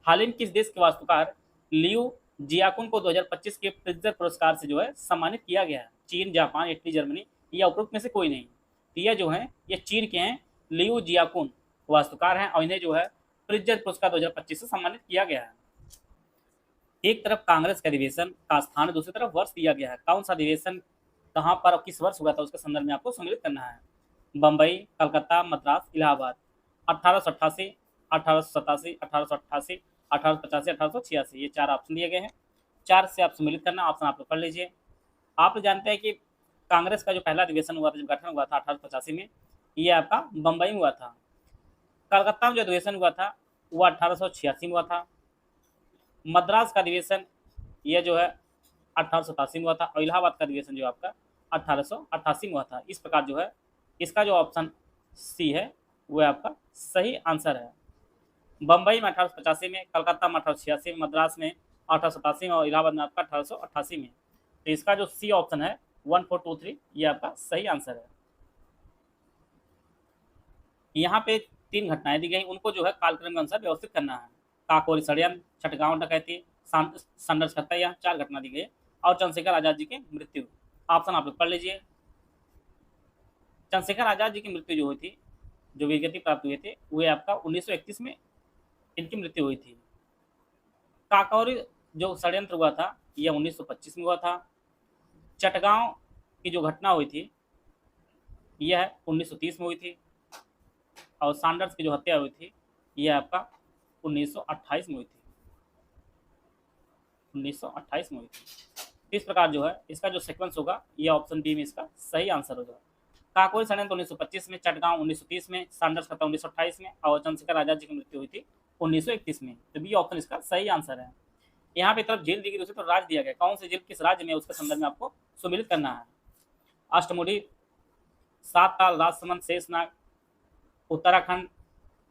हाल ही में किस देश के वास्तुकार लियू जियाकुन को 2025 के प्रित्जर पुरस्कार से जो है सम्मानित किया गया है? चीन, जापान, इटली, जर्मनी या उपरोक्त में से कोई नहीं। तो ये जो है ये चीन के हैं, लियू जियाकुन वास्तुकार हैं और इन्हें जो है प्रित्जर पुरस्कार 2025 से सम्मानित किया गया है। एक तरफ कांग्रेस के अधिवेशन का स्थान, दूसरी तरफ वर्ष दिया गया है। कौन सा अधिवेशन कहाँ पर और किस वर्ष हुआ था उसके संदर्भ में आपको सम्मिलित करना है। बम्बई, कलकत्ता, मद्रास, इलाहाबाद। 1888, 1887, 1888, 1885, 1886, ये 4 ऑप्शन दिए गए हैं। 4 से आप सम्मिलित करना, ऑप्शन आप लोग पढ़ लीजिए। आप लोग जानते हैं कि कांग्रेस का जो पहला अधिवेशन हुआ था, जब गठन हुआ था 1885 में, ये आपका बम्बई में हुआ था। कलकत्ता में जो अधिवेशन हुआ था वो 1886 में हुआ था। मद्रास का अधिवेशन यह जो है 1887 में हुआ था और इलाहाबाद का अधिवेशन जो आपका 1888 में हुआ था। इस प्रकार जो है इसका जो ऑप्शन सी है वो आपका सही आंसर है। बम्बई में 1885 में, कलकत्ता में 1886 में, मद्रास में 1887 में और इलाहाबाद में आपका 1888 में। तो इसका जो सी ऑप्शन है 1423 ये आपका सही आंसर है। यहाँ पे 3 घटनाएं दी गई, उनको जो है कालक्रम के अनुसार व्यवस्थित करना है। काकोरी षड्यंत्र, छठगांव डकैती, संघर्ष हत्या, 4 घटना दी गई और चंद्रशेखर आजाद जी की मृत्यु। ऑप्शन आप लोग पढ़ लीजिए। चंद्रशेखर आजाद जी की मृत्यु जो हुई थी, जो वीरगति प्राप्त हुए थे, वे आपका 1931 में इनकी मृत्यु हुई थी। काकोरी जो षड्यंत्र हुआ था यह 1925 में हुआ था। चटगांव की जो घटना हुई थी यह 1930 में हुई थी और सैंडर्स की जो हत्या हुई थी यह आपका 1928 में हुई थी। 1928 में हुई थी। इस प्रकार जो है इसका जो सीक्वेंस होगा यह ऑप्शन बी में इसका सही आंसर होगा। काकोरी षड्यंत्र 1925 में, चटगांव 1930 में, सैंडर्स हत्या 1928 में और चंद्रशेखर आजाद जी की मृत्यु हुई थी 1931 में। तो बी ऑप्शन इसका सही आंसर है। यहाँ पे तरफ जेल दी गई, दूसरी तरफ राज्य दिया गया। कौन से जेल किस राज्य में उसके संदर्भ में आपको सम्मिलित करना है। अष्टमुडी, सात ताल, राजसमंद, शेषनाग, उत्तराखंड,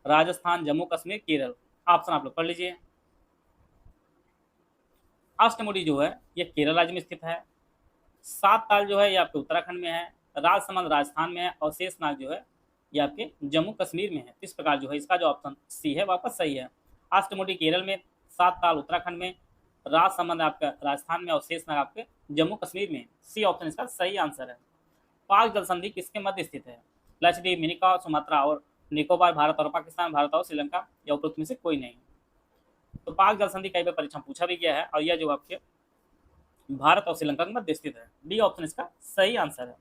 राजस्थान, जम्मू कश्मीर, केरल। ऑप्शन आप लोग पढ़ लीजिए। अष्टमुडी जो है ये केरल राज्य में स्थित है। सात ताल जो है ये आपके उत्तराखंड में है। राजसमंद राजस्थान में है और शेषनाग जो है ये आपके जम्मू कश्मीर में है। इस प्रकार जो है इसका जो ऑप्शन सी है वापस सही है। अष्टमुडी केरल में, सात ताल उत्तराखंड में, राजसमंद आपका राजस्थान में और शेषनाग आपके जम्मू कश्मीर में। सी ऑप्शन इसका सही आंसर है। पाक जल संधि किसके मध्य स्थित है। लक्षद्वीप, मिनिकॉय, सुमात्रा और निकोबार, भारत और पाकिस्तान, भारत और श्रीलंका या उपरोक्त में से कोई नहीं। तो पाक जल संधि कई बार परीक्षा पूछा भी गया है और यह जो आपके भारत और श्रीलंका के मध्य स्थित है। डी ऑप्शन इसका सही आंसर है।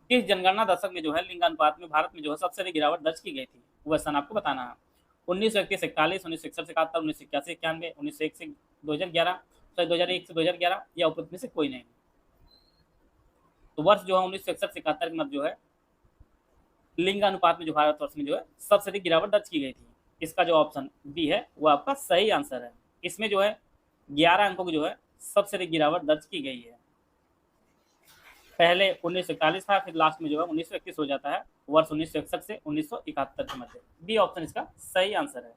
किस जनगणना दशक में जो है लिंगानुपात में भारत में जो है सबसे अधिक गिरावट दर्ज की गई थी, वह सन आपको बताना है। 1931 से 41, 1961 से 71, 1981 से 91, 1901 से 2011, 2001 से 2011 या उपरोक्त में से कोई नहीं। तो वर्ष जो है 1961 से 71 के मध्य जो है लिंगानुपात में जो भारतवर्ष में जो है सबसे अधिक गिरावट दर्ज की गई थी। इसका जो ऑप्शन बी है वो आपका सही आंसर है। इसमें जो है 11 अंकों की जो है सबसे अधिक गिरावट दर्ज की गई है। पहले 1941 था, फिर लास्ट में जो है 1931 हो जाता है। वर्ष 1961 से 1971 के मध्य। बी ऑप्शन इसका सही आंसर है।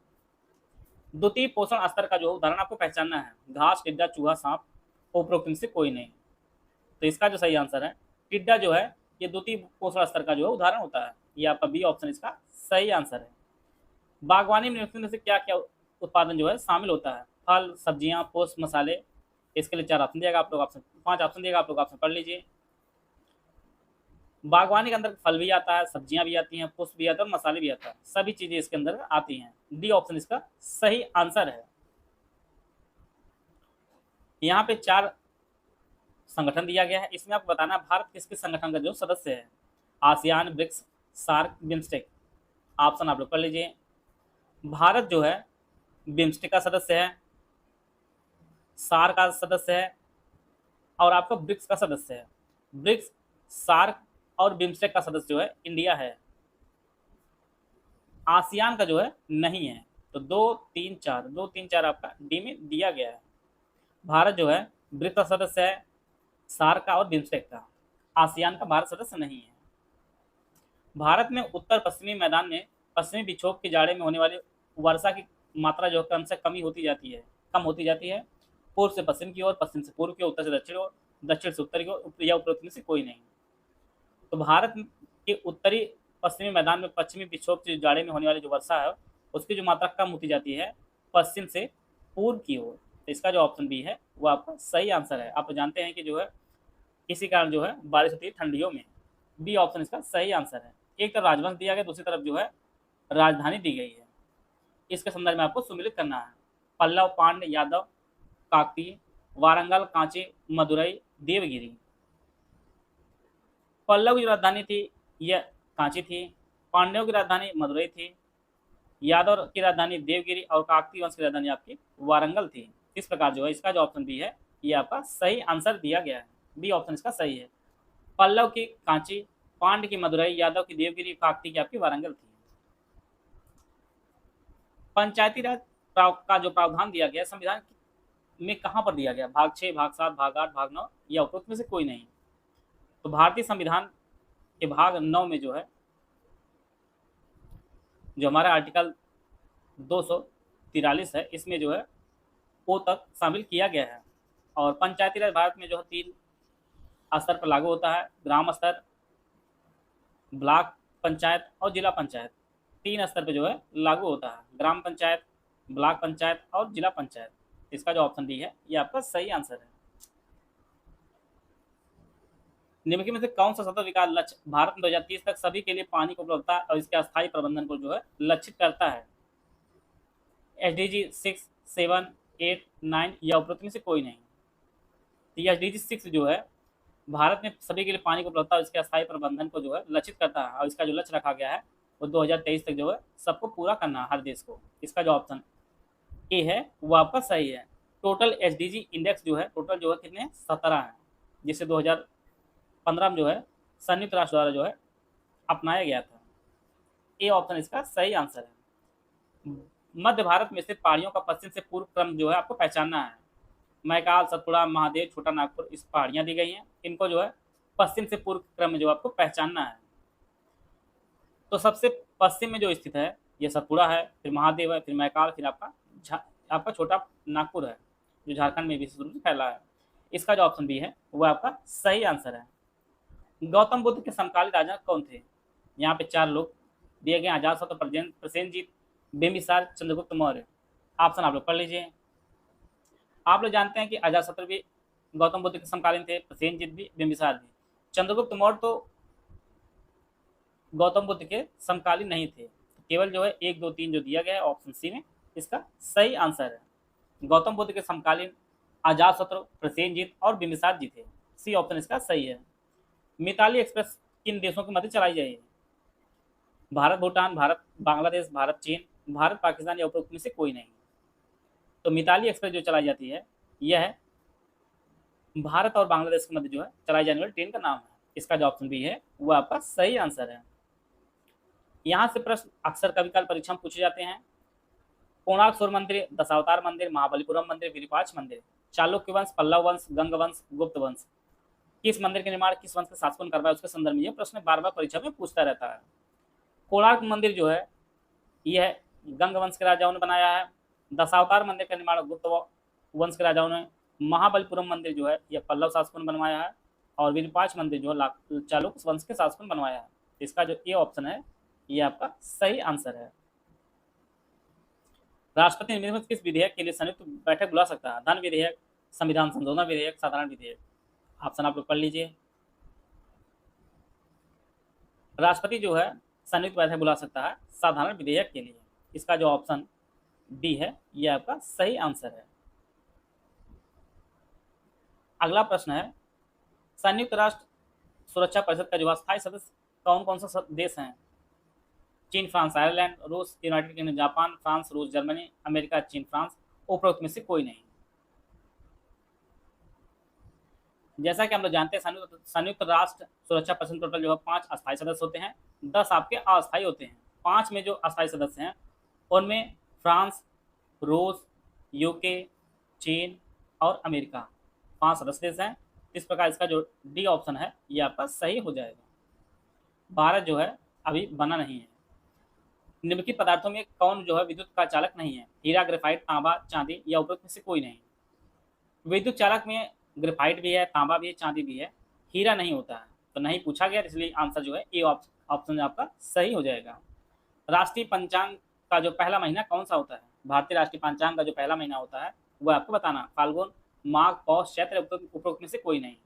द्वितीय पोषण स्तर का जो उदाहरण आपको पहचानना है। घास, टिड्डा, चूहा, सांप, उपरोक्त में से कोई नहीं। तो इसका जो सही आंसर है टिड्डा जो है ये द्वितीय पोषण स्तर का जो है उदाहरण होता है। ये आपका बी ऑप्शन इसका सही आंसर है। बागवानी में निम्नलिखित में से क्या क्या उत्पादन जो है शामिल होता है। फल, सब्जियां, पुष्प, मसाले। इसके लिए 4 ऑप्शन दिएगा आप लोग, ऑप्शन 5 ऑप्शन दिएगा आप लोग, ऑप्शन पढ़ लीजिए। बागवानी के अंदर फल भी आता है, सब्जियां भी आती हैं, पुष्प भी आता है और मसाले भी आता है। सभी चीजें इसके अंदर आती हैं। डी ऑप्शन इसका सही आंसर है। यहाँ पे 4 संगठन दिया गया है। इसमें आपको बताना भारत किस किस संगठन का जो सदस्य है। ASEAN, BRICS, SAARC, BIMSTEC. Option आप लोग पढ़ लीजिए। भारत जो है बिम्स्टेक का सदस्य है, सार्क का सदस्य है और आपका ब्रिक्स का सदस्य है। ब्रिक्स, सार्क और बिम्स्टेक का सदस्य जो है इंडिया है। आसियान का जो है नहीं है। तो 2, 3, 4 आपका डी में दिया गया है। भारत जो है ब्रिक्स का सदस्य है, सार्क का और बिम्स्टेक का। आसियान का भारत सदस्य नहीं है। भारत में उत्तर पश्चिमी मैदान में पश्चिमी विक्षोभ के जाड़े में होने वाली वर्षा की मात्रा जो है क्रम से कम होती जाती है। पूर्व से पश्चिम की ओर, पश्चिम से पूर्व की ओर, उत्तर से दक्षिण ओर, दक्षिण से उत्तर की ओर, या उत्तर में से कोई नहीं। तो भारत के उत्तरी पश्चिमी मैदान में पश्चिमी विक्षोभ से जाड़े में होने वाली जो वर्षा है उसकी जो मात्रा कम होती जाती है पश्चिम से पूर्व की ओर। तो इसका जो ऑप्शन बी है वो आपका सही आंसर है। आप जानते हैं कि जो है इसी कारण जो है बारिश होती है ठंडियों में। बी ऑप्शन इसका सही आंसर है। एक तरफ राजवंश दिया गया, दूसरी तरफ जो है राजधानी दी गई है। इसके संदर्भ में आपको सुमिलित करना है। पल्लव, पांड्य, यादव, काकतीय, वारंगल, कांची, मदुरई, देवगिरी। पल्लव की राजधानी थी यह कांची थी, पांड्यों की राजधानी मदुरई थी, यादव की राजधानी देवगिरी और काकतीय वंश की राजधानी आपकी वारंगल थी। इस प्रकार जो है इसका जो ऑप्शन बी है ये आपका सही आंसर दिया गया है। बी ऑप्शन इसका सही है। पल्लव की कांची, पांड्य की मदुरई, यादव की देवगिरी, काकतीय की आपकी वारंगल थी। पंचायती राज का जो प्रावधान दिया गया संविधान में कहां पर दिया गया? भाग 6, भाग 7, भाग 8, भाग 9 या उपरोक्त में से कोई नहीं। तो भारतीय संविधान के भाग 9 में जो है जो हमारा आर्टिकल 243 है इसमें जो है ओ तक शामिल किया गया है। और पंचायती राज भारत में जो है 3 स्तर पर लागू होता है। ग्राम स्तर, ब्लॉक पंचायत और जिला पंचायत। 3 स्तर पे जो है लागू होता है, ग्राम पंचायत, ब्लॉक पंचायत और जिला पंचायत। इसका जो ऑप्शन डी है ये आपका सही आंसर है। निम्नलिखित में से कौन सा सतत विकास लक्ष्य भारत में 2030 तक सभी के लिए पानी की उपलब्धता और इसके अस्थायी प्रबंधन को जो है लक्षित करता है? SDG 6, 7, 8, 9 या उपरोक्त में से कोई नहीं। तो ये SDG 6 जो है भारत में सभी के लिए पानी की उपलब्धता और इसके अस्थायी प्रबंधन को जो है लक्षित करता है और इसका जो लक्ष्य रखा गया है वो 2023 तक जो है सबको पूरा करना है, हर देश को। इसका जो ऑप्शन ए है वो आपका सही है। टोटल SDG इंडेक्स जो है टोटल जो है कितने 17 है, जिसे 2015 में जो है संयुक्त राष्ट्र द्वारा जो है अपनाया गया था। ए ऑप्शन इसका सही आंसर है। मध्य भारत में स्थित पहाड़ियों का पश्चिम से पूर्व क्रम जो है आपको पहचानना है। मैकाल, सतपुड़ा, महादेव, छोटा नागपुर इस पहाड़ियां दी गई हैं। इनको जो है पश्चिम से पूर्व क्रम में जो आपको पहचानना है। तो सबसे पश्चिम में जो स्थित है ये सतपुड़ा है, फिर महादेव है, फिर मैकाल, फिर आपका छोटा नागपुर है जो झारखंड में विशेष रूप से फैला है। इसका जो ऑप्शन बी है वो आपका सही आंसर है। गौतम बुद्ध के समकालीन राजा कौन थे? यहाँ पे 4 लोग दिए गए, अजातशत्रु, प्रसेनजीत, बिंबिसार, चंद्रगुप्त मौर्य। ऑप्शन आप लोग पढ़ लीजिए। आप लोग जानते हैं कि अजातशत्रु भी गौतम बुद्ध के समकालीन थे, प्रसेनजीत भी, बिंबिसार भी। चंद्रगुप्त मौर्य तो गौतम बुद्ध के समकालीन नहीं थे। केवल जो है 1, 2, 3 जो दिया गया है ऑप्शन सी में इसका सही आंसर है। गौतम बुद्ध के समकालीन अजातशत्रु, प्रसेनजीत और बिंबिसार जी थे। सी ऑप्शन इसका सही है। मिताली एक्सप्रेस किन देशों के मध्य चलाई जाएगी? भारत भूटान, भारत बांग्लादेश, भारत चीन, भारत पाकिस्तान या उपरोक्त में से कोई नहीं। तो मिताली एक्सप्रेस जो चलाई जाती है यह भारत और बांग्लादेश के मध्य जो है चलाई जाने वाली ट्रेन का नाम है। इसका जो ऑप्शन बी है वो आपका सही आंसर है। यहाँ से प्रश्न अक्सर कभी काल परीक्षा में पूछे जाते हैं। कोणार्क सूर्य मंदिर, दशावतार मंदिर, महाबलीपुरम मंदिर, विरूपाक्ष मंदिर, चालुक्य वंश, पल्लव वंश, गंग वंश, गुप्त वंश, किस मंदिर के निर्माण किस वंश के शासकों ने करवाया उसके संदर्भ में यह प्रश्न बार बार परीक्षा में पूछता रहता है। कोणार्क मंदिर जो है यह गंग वंश के राजाओं ने बनाया है। दशावतार मंदिर का निर्माण गुप्त वंश के राजाओं ने। महाबलीपुरम मंदिर जो है यह पल्लव शासकों ने बनवाया है और विरूपाक्ष मंदिर जो है चालुक्य वंश के शासकों ने बनवाया है। इसका जो ए ऑप्शन है ये आपका सही आंसर है। राष्ट्रपति निम्नलिखित में किस विधेयक के लिए संयुक्त बैठक बुला सकता है? धन विधेयक, संविधान संशोधन विधेयक, साधारण विधेयक। ऑप्शन आप लोग पढ़ लीजिए। राष्ट्रपति जो है संयुक्त बैठक बुला सकता है साधारण विधेयक के लिए। इसका जो ऑप्शन डी है ये आपका सही आंसर है। अगला प्रश्न है संयुक्त राष्ट्र सुरक्षा परिषद का जो अस्थायी सदस्य कौन कौन सा देश हैं? चीन, फ्रांस, आयरलैंड, रूस, यूनाइटेड किंगडम, जापान, फ्रांस, रूस, जर्मनी, अमेरिका, चीन, फ्रांस। उपरोक्त में से कोई नहीं। जैसा कि हम लोग जानते हैं संयुक्त राष्ट्र सुरक्षा परिषद टोटल जो है 5 अस्थायी सदस्य होते हैं, 10 आपके अस्थायी होते हैं। 5 में जो अस्थायी सदस्य हैं उनमें फ्रांस, रूस, यूके, चीन और अमेरिका 5 सदस्य देश हैं। इस प्रकार इसका जो डी ऑप्शन है ये आपका सही हो जाएगा। भारत जो है अभी बना नहीं है। निम्नलिखित पदार्थों में कौन जो है विद्युत का चालक नहीं है? हीरा, ग्रेफाइट, तांबा, चांदी या उपरोक्त में से कोई नहीं। विद्युत चालक में ग्रेफाइट भी है, तांबा भी है, चांदी भी है, हीरा नहीं होता है। तो नहीं पूछा गया, इसलिए आंसर जो है ए ऑप्शन आपका सही हो जाएगा। राष्ट्रीय पंचांग का जो पहला महीना कौन सा होता है? भारतीय राष्ट्रीय पंचांग का जो पहला महीना होता है वो आपको बताना। फाल्गुन, माघ, पौष, चैत्र, उपरोक्त में से कोई नहीं।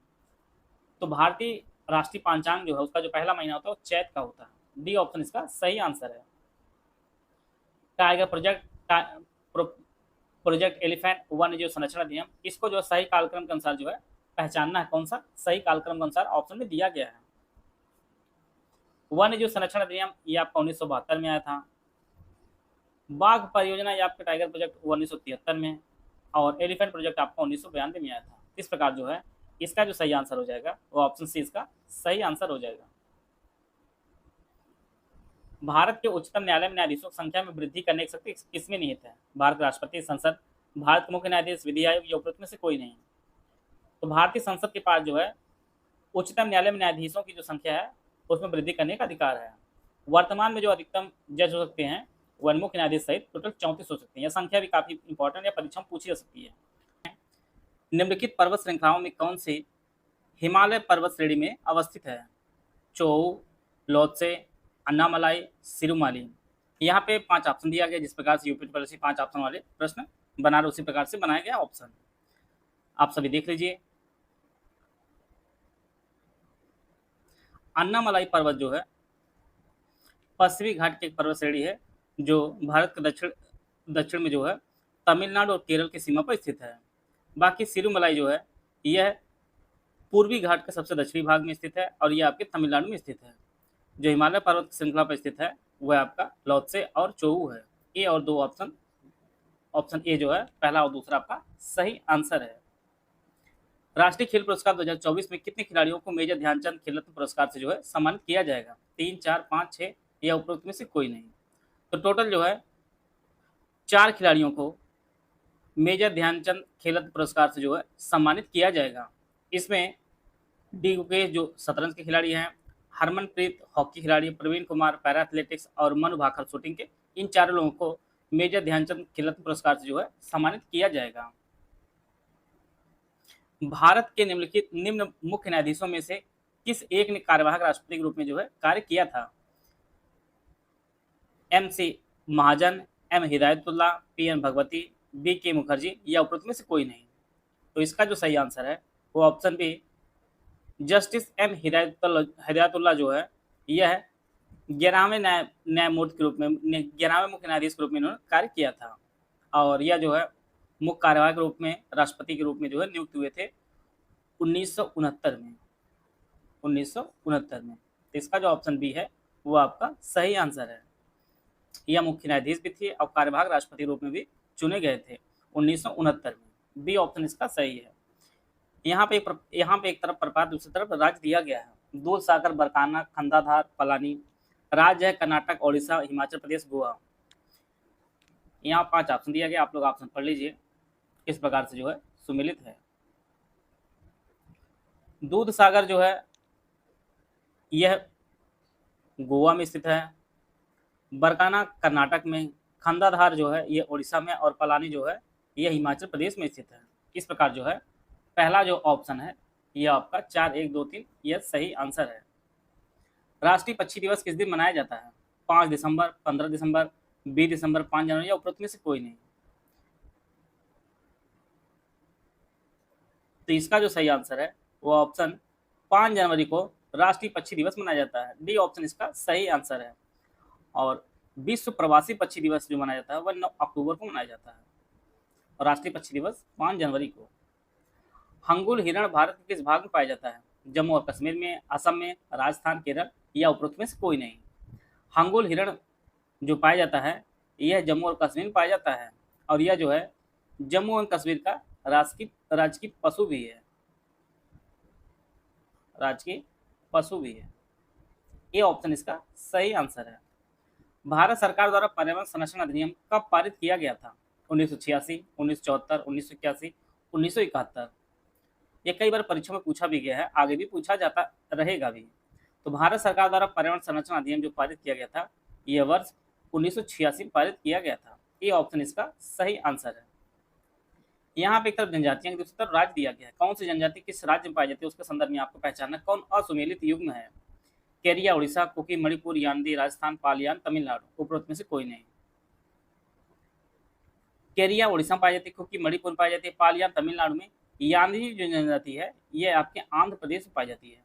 तो भारतीय राष्ट्रीय पंचांग जो है उसका जो पहला महीना होता है वो चैत का होता है। डी ऑप्शन इसका सही आंसर है। टाइगर प्रोजेक्ट एलिफेंट वन्य जीव संरक्षण अधिनियम, इसको जो सही कालक्रम के अनुसार जो है पहचानना है। कौन सा सही कालक्रम के अनुसार ऑप्शन में दिया गया है। वन्य जीव संरक्षण अधिनियम ये आपका 1972 में आया था। बाघ परियोजना ये आपका टाइगर प्रोजेक्ट 1973 में, और एलिफेंट प्रोजेक्ट आपका 1992 में आया था। इस प्रकार जो है इसका जो सही आंसर हो जाएगा वो ऑप्शन सी इसका सही आंसर हो जाएगा। भारत के उच्चतम न्यायालय में न्यायाधीशों की संख्या में वृद्धि करने की शक्ति किसमें निहित है? भारत के राष्ट्रपति, संसद, भारत के मुख्य न्यायाधीश, विधि आयोग या उपरोक्त में से कोई नहीं। तो भारतीय संसद के पास जो है उच्चतम न्यायालय में न्यायाधीशों की जो संख्या है उसमें वृद्धि करने का अधिकार है। वर्तमान में जो अधिकतम जज हो सकते हैं वह मुख्य न्यायाधीश सहित टोटल 34 हो सकते हैं। यह संख्या भी काफी इंपॉर्टेंट है, परीक्षा में पूछी जा सकती है। निम्नलिखित पर्वत श्रृंखलाओं में कौन सी हिमालय पर्वत श्रेणी में अवस्थित है? चोऊ, लोत्से, अन्नामलाई, सिरुमाली। यहाँ पे 5 ऑप्शन दिया गया। जिस प्रकार से यूपी पीएससी 5 ऑप्शन वाले प्रश्न बना रहे उसी प्रकार से बनाया गया ऑप्शन, आप सभी देख लीजिए। अन्नामलाई पर्वत जो है पश्चिमी घाट की एक पर्वत श्रेणी है जो भारत के दक्षिण में जो है तमिलनाडु और केरल की सीमा पर स्थित है। बाकी सिरुमलाई जो है यह पूर्वी घाट के सबसे दक्षिणी भाग में स्थित है और यह आपके तमिलनाडु में स्थित है। जो हिमालय पर्वत श्रृंखला पर स्थित है वह आपका लोत्से और चोऊ है। ए और 2 ऑप्शन ए जो है पहला और दूसरा आपका सही आंसर है। राष्ट्रीय खेल पुरस्कार 2024 में कितने खिलाड़ियों को मेजर ध्यानचंद खेल रत्न पुरस्कार से जो है सम्मानित किया जाएगा? 3, 4, 5, 6 या उपरोक्त में से कोई नहीं। तो टोटल जो है 4 खिलाड़ियों को मेजर ध्यानचंद खेल रत्न पुरस्कार से जो है सम्मानित किया जाएगा। इसमें डी गुकेश जो शतरंज के खिलाड़ी हैं, हरमनप्रीत हॉकी खिलाड़ी, प्रवीण कुमार पैरा एथलेटिक्स और मनु भाकर शूटिंग के, इन चारों लोगों को मेजर ध्यानचंद खेल रत्न पुरस्कार से जो है सम्मानित किया जाएगा। भारत के निम्न मुख्य न्यायाधीशों में से किस एक ने कार्यवाहक राष्ट्रपति के रूप में जो है कार्य किया था? MC महाजन, M Hidayatullah, PN Bhagwati, BK Mukherjee या उपरोक्त में से कोई नहीं। तो इसका जो सही आंसर है वो option B justice M Hidayatullah जो है यह 11वें न्यायमूर्ति के रूप में 11वें मुख्य न्यायाधीश के रूप में इन्होंने कार्य किया था और यह जो है मुख्य कार्यवाहक के रूप में राष्ट्रपति के रूप में जो है नियुक्त हुए थे 1969 में। 1969 में। तो इसका जो ऑप्शन बी है वो आपका सही आंसर है। यह मुख्य न्यायाधीश भी थे और कार्यवाहक राष्ट्रपति रूप में भी चुने गए थे 1969 में। बी ऑप्शन इसका सही है। यहाँ पे एक तरफ प्रपात, दूसरी तरफ राज्य दिया गया है। दूध सागर, बरकाना, खंडाधार, पलानी। राज्य है कर्नाटक, ओडिशा, हिमाचल प्रदेश, गोवा। यहाँ 5 ऑप्शन दिया गया, आप लोग ऑप्शन पढ़ लीजिए किस प्रकार से जो है सुमिलित है। दूध सागर जो है यह गोवा में स्थित है, बरकाना कर्नाटक में, खंडाधार जो है ये उड़ीसा में और पलानी जो है यह हिमाचल प्रदेश में स्थित है। इस प्रकार जो है पहला जो ऑप्शन है यह आपका 4, 1, 2, 3 यह सही आंसर है। राष्ट्रीय पक्षी दिवस किस दिन मनाया जाता है? 5 दिसंबर, 15 दिसंबर, 20 दिसंबर, 5 जनवरी या उपरोक्त में से कोई नहीं। तो इसका जो सही आंसर है वो ऑप्शन 5 जनवरी को राष्ट्रीय पक्षी दिवस मनाया जाता है। डी ऑप्शन इसका सही आंसर है। और विश्व प्रवासी पक्षी दिवस जो मनाया जाता है वह 9 अक्टूबर को मनाया जाता है और राष्ट्रीय पक्षी दिवस 5 जनवरी को। हंगुल हिरण भारत के किस भाग में पाया जाता है? जम्मू और कश्मीर में, असम में, राजस्थान, केरल या उपरोक्त में से कोई नहीं। हंगुल हिरण जो पाया जाता है यह जम्मू और कश्मीर में पाया जाता है और यह जो है जम्मू और कश्मीर का राजकीय पशु भी है। राजकीय पशु भी है। ये ऑप्शन इसका सही आंसर है। भारत सरकार द्वारा पर्यावरण संरक्षण अधिनियम कब पारित किया गया था? 1986, 1974, 1981, 1971। ये कई बार परीक्षा में पूछा भी गया है, आगे भी पूछा जाता रहेगा भी। तो भारत सरकार द्वारा पर्यावरण संरक्षण अधिनियम जो पारित किया गया था यह वर्ष 1986 में पारित किया गया था। ये ऑप्शन इसका सही आंसर है। यहाँ पे एक तरफ जनजातियां दूसरी तरफ राज्य दिया गया है। कौन सी जनजाति किस राज्य में पाई जाती है उसके संदर्भ में आपको पहचानना। कौन असुमेलित युग्म है। केरिया, उड़ीसा, कुकी, मणिपुर, यानदी, राजस्थान, पालियान, तमिलनाडु। उपरोक्त में से कोई नहीं। केरिया उड़ीसा में पाई जाती है, कुकी मणिपुर में पाई जाती है, पालियान तमिलनाडु में। यानदी जो जनजाति है ये आपके आंध्र प्रदेश में पाई जाती है।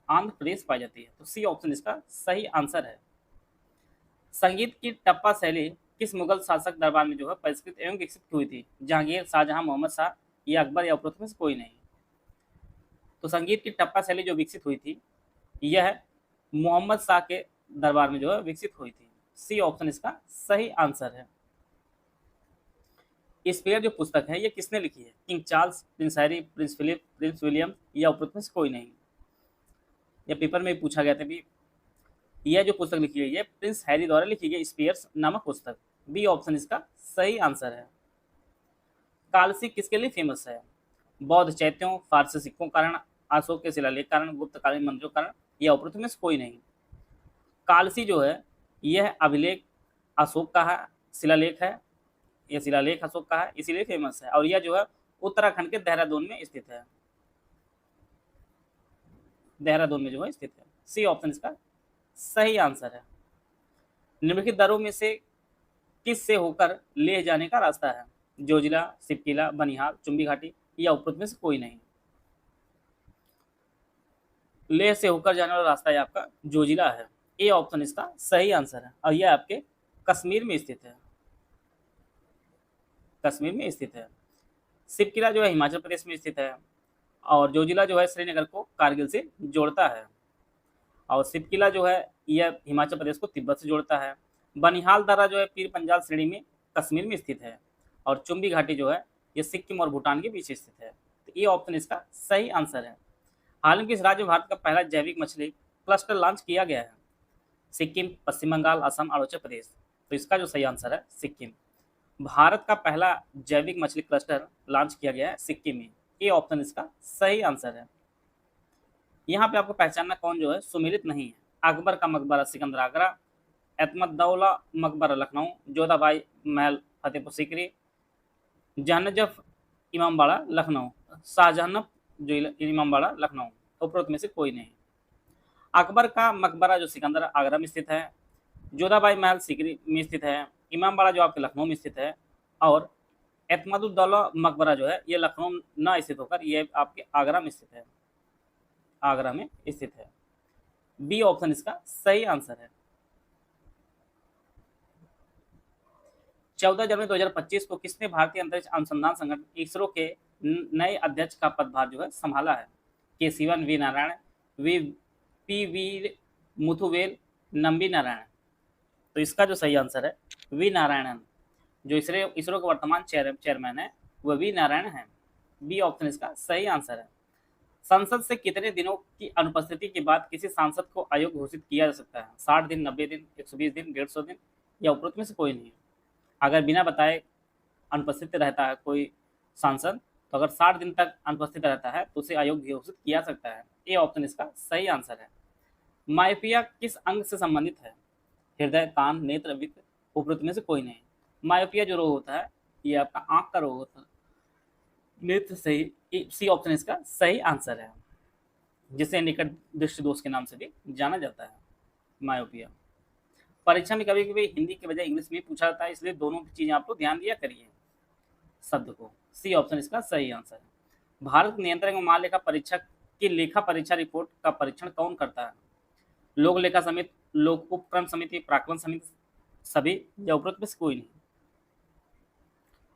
आंध्र प्रदेश पाई जाती है। तो सी ऑप्शन इसका सही आंसर है। संगीत की टप्पा शैली किस मुगल शासक दरबार में जो है परिष्कृत एवं विकसित हुई थी। जहांगीर, शाहजहां, मोहम्मद शाह या अकबर या उपरोक्त में से कोई नहीं। तो संगीत की टप्पा शैली जो विकसित हुई थी यह मोहम्मद शाह के दरबार में जो है विकसित हुई थी। सी ऑप्शन इसका सही आंसर है। स्पेयर जो पुस्तक है ये किसने लिखी है। King Charles, Prince Harry, Prince Philip, Prince William या उपरोक्त में से कोई नहीं। यह पेपर में पूछा गया था भी। यह जो पुस्तक लिखी गई है प्रिंस हैरी द्वारा लिखी गई स्पेयर्स नामक पुस्तक। बी ऑप्शन इसका सही आंसर है। कालसी किसके लिए फेमस है। बौद्ध चैत्यों, फारसी सिक्कों कारण, अशोक के शिलालेख कारण, गुप्तकालीन मंदिरों कारण या उपरोक्त में से कोई नहीं। कालसी जो है यह अभिलेख अशोक का है, शिलालेख है, यह शिलालेख अशोक का है इसीलिए फेमस है। और यह जो है उत्तराखंड के देहरादून में स्थित है। देहरादून में जो है स्थित है। सी ऑप्शन इसका सही आंसर है। निम्नलिखित दरों में से किस से होकर लेह जाने का रास्ता है। जोजिला, सिपकिला, बनिहाल, चुम्बी घाटी या उपरोक्त में से कोई नहीं। लेह से होकर जाने वाला रास्ता है आपका जोजिला है। ए ऑप्शन इसका सही आंसर है। और यह आपके कश्मीर में स्थित है। कश्मीर में स्थित है। सिपकिला जो है हिमाचल प्रदेश में स्थित है। और जोजिला जो है श्रीनगर को कारगिल से जोड़ता है। और सिपकिला जो है यह हिमाचल प्रदेश को तिब्बत से जोड़ता है। बनिहाल दर्रा जो है पीर पंजाल श्रेणी में कश्मीर में स्थित है। और चुम्बी घाटी जो है ये सिक्किम और भूटान के बीच स्थित है। तो ये ऑप्शन इसका सही आंसर है। हाल में किस राज्य में भारत का पहला जैविक मछली क्लस्टर लॉन्च किया गया है। सिक्किम, पश्चिम बंगाल, असम, अरुणाचल प्रदेश। तो इसका जो सही आंसर है सिक्किम। भारत का पहला जैविक मछली क्लस्टर लॉन्च किया गया है सिक्किम में। ये ऑप्शन इसका सही आंसर है। यहाँ पे आपको पहचानना कौन जो है सुमेलित नहीं है। अकबर का मकबरा सिकंदर आगरा, एतमद्दौला मकबरा लखनऊ, जोधाबाई महल फतेहपुर सीकरी, जहनजफ इमामबाड़ा लखनऊ, शाहजहानफ जो इमामबाड़ा लखनऊ। उपरोक्त में से कोई नहीं। अकबर का मकबरा जो सिकंदर आगरा में स्थित है, जोधाबाई महल सीकरी में स्थित है, इमामबाड़ा जो आपके लखनऊ में स्थित है, और एतमदुद्दौला मकबरा जो है ये लखनऊ न स्थित होकर ये आपके आगरा में स्थित है। आगरा में स्थित है। बी ऑप्शन इसका सही आंसर है। 14 जनवरी 2025 को किसने भारतीय अंतरिक्ष अनुसंधान संगठन इसरो के नए अध्यक्ष का पदभार जो है संभाला है। के सिवन, वी नारायण, वी मुथुवेल, नंबी नारायण। तो इसका जो सही आंसर है वी नारायणन। जो इसरो के वर्तमान चेयरमैन है वह वी नारायण है। बी ऑप्शन इसका सही आंसर है। संसद से कितने दिनों की अनुपस्थिति के बाद किसी सांसद को अयोग्य घोषित किया जा सकता है। 60 दिन, 90 दिन, 120 दिन, 150 दिन या उपरोक्त में से कोई नहीं। अगर बिना बताए अनुपस्थित रहता है कोई सांसद तो अगर 60 दिन तक अनुपस्थित रहता है तो उसे अयोग्य घोषित किया सकता है। ये ऑप्शन इसका सही आंसर है। मायोपिया किस अंग से संबंधित है। हृदय, कान, नेत्र, वित्त। उपरोक्त में से कोई नहीं। मायोपिया जो रोग होता है ये आपका आंख का रोग होता है। नेत्र सही। सी ऑप्शन इसका सही आंसर है, जिसे निकट दृष्टि दोष के नाम से भी जाना जाता है मायोपिया। परीक्षा में कभी कभी हिंदी के बजाय इंग्लिश में पूछा जाता है, इसलिए दोनों चीजें आप लोग ध्यान दिया करिए शब्द को। सी ऑप्शन इसका सही आंसर है। भारत नियंत्रक एवं महालेखा परीक्षक की लेखा परीक्षा रिपोर्ट का परीक्षण कौन करता है। लोक लेखा समिति, लोक उपक्रम समिति, प्राक्कलन समिति, सभी या उपरोक्त में से कोई नहीं।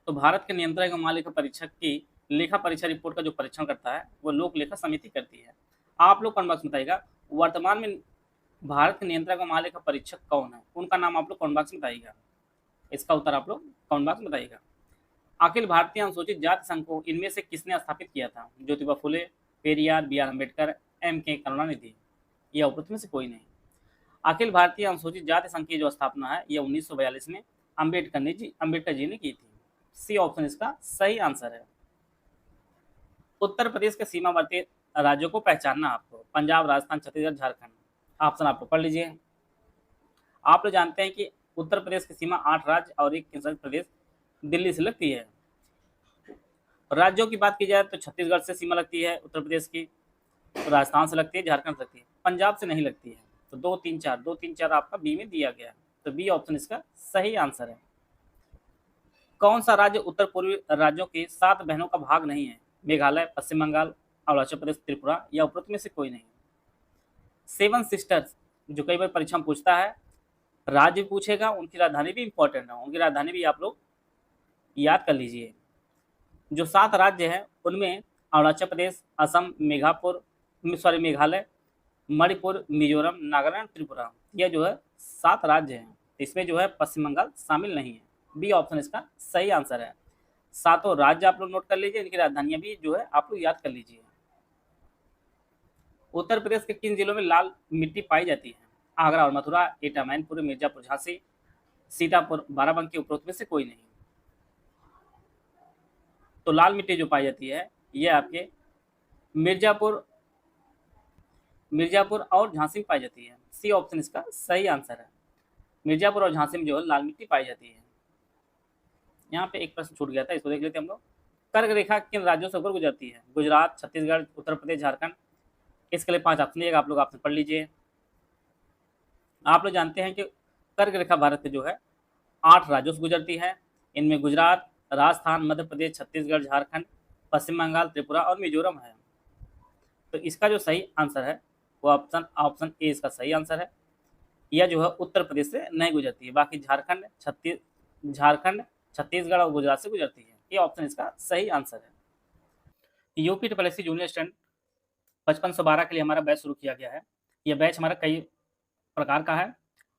तो भारत के नियंत्रक एवं महालेखा परीक्षक की लेखा परीक्षा रिपोर्ट का जो परीक्षण करता है वो लोक लेखा समिति करती है। आप लोग कमेंट बॉक्स में बताइएगा वर्तमान में भारत के नियंत्रक एवं महालेखा परीक्षक कौन है, उनका नाम आप लोग कमेंट बॉक्स में बताइएगा। इसका उत्तर आप लोग कमेंट बॉक्स में बताइएगा। अखिल भारतीय अनुसूचित जाति संघ को इनमें से किसने स्थापित किया था। Jyotiba Phule, Periyar, B R Ambedkar, M K Karunanidhi या उपरोक्त में से कोई नहीं। अखिल भारतीय अनुसूचित जाति संघ की जो स्थापना है यह 1942 में अम्बेडकर जी ने की थी। सी ऑप्शन इसका सही आंसर है। उत्तर प्रदेश के सीमावर्ती राज्यों को पहचानना आपको। पंजाब, राजस्थान, छत्तीसगढ़, झारखंड। ऑप्शन आप लोग पढ़ लीजिए। आप लोग जानते हैं कि उत्तर प्रदेश की सीमा 8 राज्य और एक केंद्र शासित प्रदेश दिल्ली से लगती है। राज्यों की बात की जाए तो छत्तीसगढ़ से सीमा लगती है उत्तर प्रदेश की, राजस्थान से लगती है, झारखंड से लगती है, पंजाब से नहीं लगती है। तो 2 3 4 आपका बी में दिया गया है, तो बी ऑप्शन इसका सही आंसर है। कौन सा राज्य उत्तर पूर्वी राज्यों की 7 बहनों का भाग नहीं है? मेघालय, पश्चिम बंगाल, अरुणाचल प्रदेश, त्रिपुरा या उपरोक्त में से कोई नहीं? 7 सिस्टर्स जो कई बार परीक्षा में पूछता है, राज्य पूछेगा, उनकी राजधानी भी इंपॉर्टेंट है, उनकी राजधानी भी आप लोग याद कर लीजिए। जो 7 राज्य हैं उनमें अरुणाचल प्रदेश, असम, मेघालय, मणिपुर, मिजोरम, नागालैंड, त्रिपुरा, यह जो है 7 राज्य हैं। इसमें जो है पश्चिम बंगाल शामिल नहीं है। बी ऑप्शन इसका सही आंसर है। 7 राज्य आप लोग नोट कर लीजिए, इनकी राजधानियां भी जो है आप लोग याद कर लीजिए। उत्तर प्रदेश के किन जिलों में लाल मिट्टी पाई जाती है? आगरा और मथुरा, एटा, मैनपुर, मिर्जापुर, झांसी, सीतापुर, बाराबंकी, उपरोक्त में से कोई नहीं? तो लाल मिट्टी जो पाई जाती है ये आपके मिर्जापुर और झांसी में पाई जाती है। सी ऑप्शन इसका सही आंसर है। मिर्जापुर और झांसी में जो है लाल मिट्टी पाई जाती है। यहाँ पे एक प्रश्न छूट गया था, इसको देख लेते हैं हम लोग। कर्क रेखा किन राज्यों से होकर गुजरती है? गुजरात, छत्तीसगढ़, उत्तर प्रदेश, झारखंड। इसके लिए 5 ऑप्शन दिएगा, आप लोग ऑप्शन पढ़ लीजिए। आप लोग जानते हैं कि कर्क रेखा भारत में जो है 8 राज्यों से गुजरती है। इनमें गुजरात, राजस्थान, मध्य प्रदेश, छत्तीसगढ़, झारखंड, पश्चिम बंगाल, त्रिपुरा और मिजोरम है। तो इसका जो सही आंसर है वो ऑप्शन ए इसका सही आंसर है। यह जो है उत्तर प्रदेश से नहीं गुजरती है, बाकी झारखंड, छत्तीसगढ़ और गुजरात से गुजरती है। ये ऑप्शन इसका सही आंसर है। यूपी ट्रिपल जूनियर स्टैंड 5512 के लिए हमारा बैच शुरू किया गया है। यह बैच हमारा कई प्रकार का है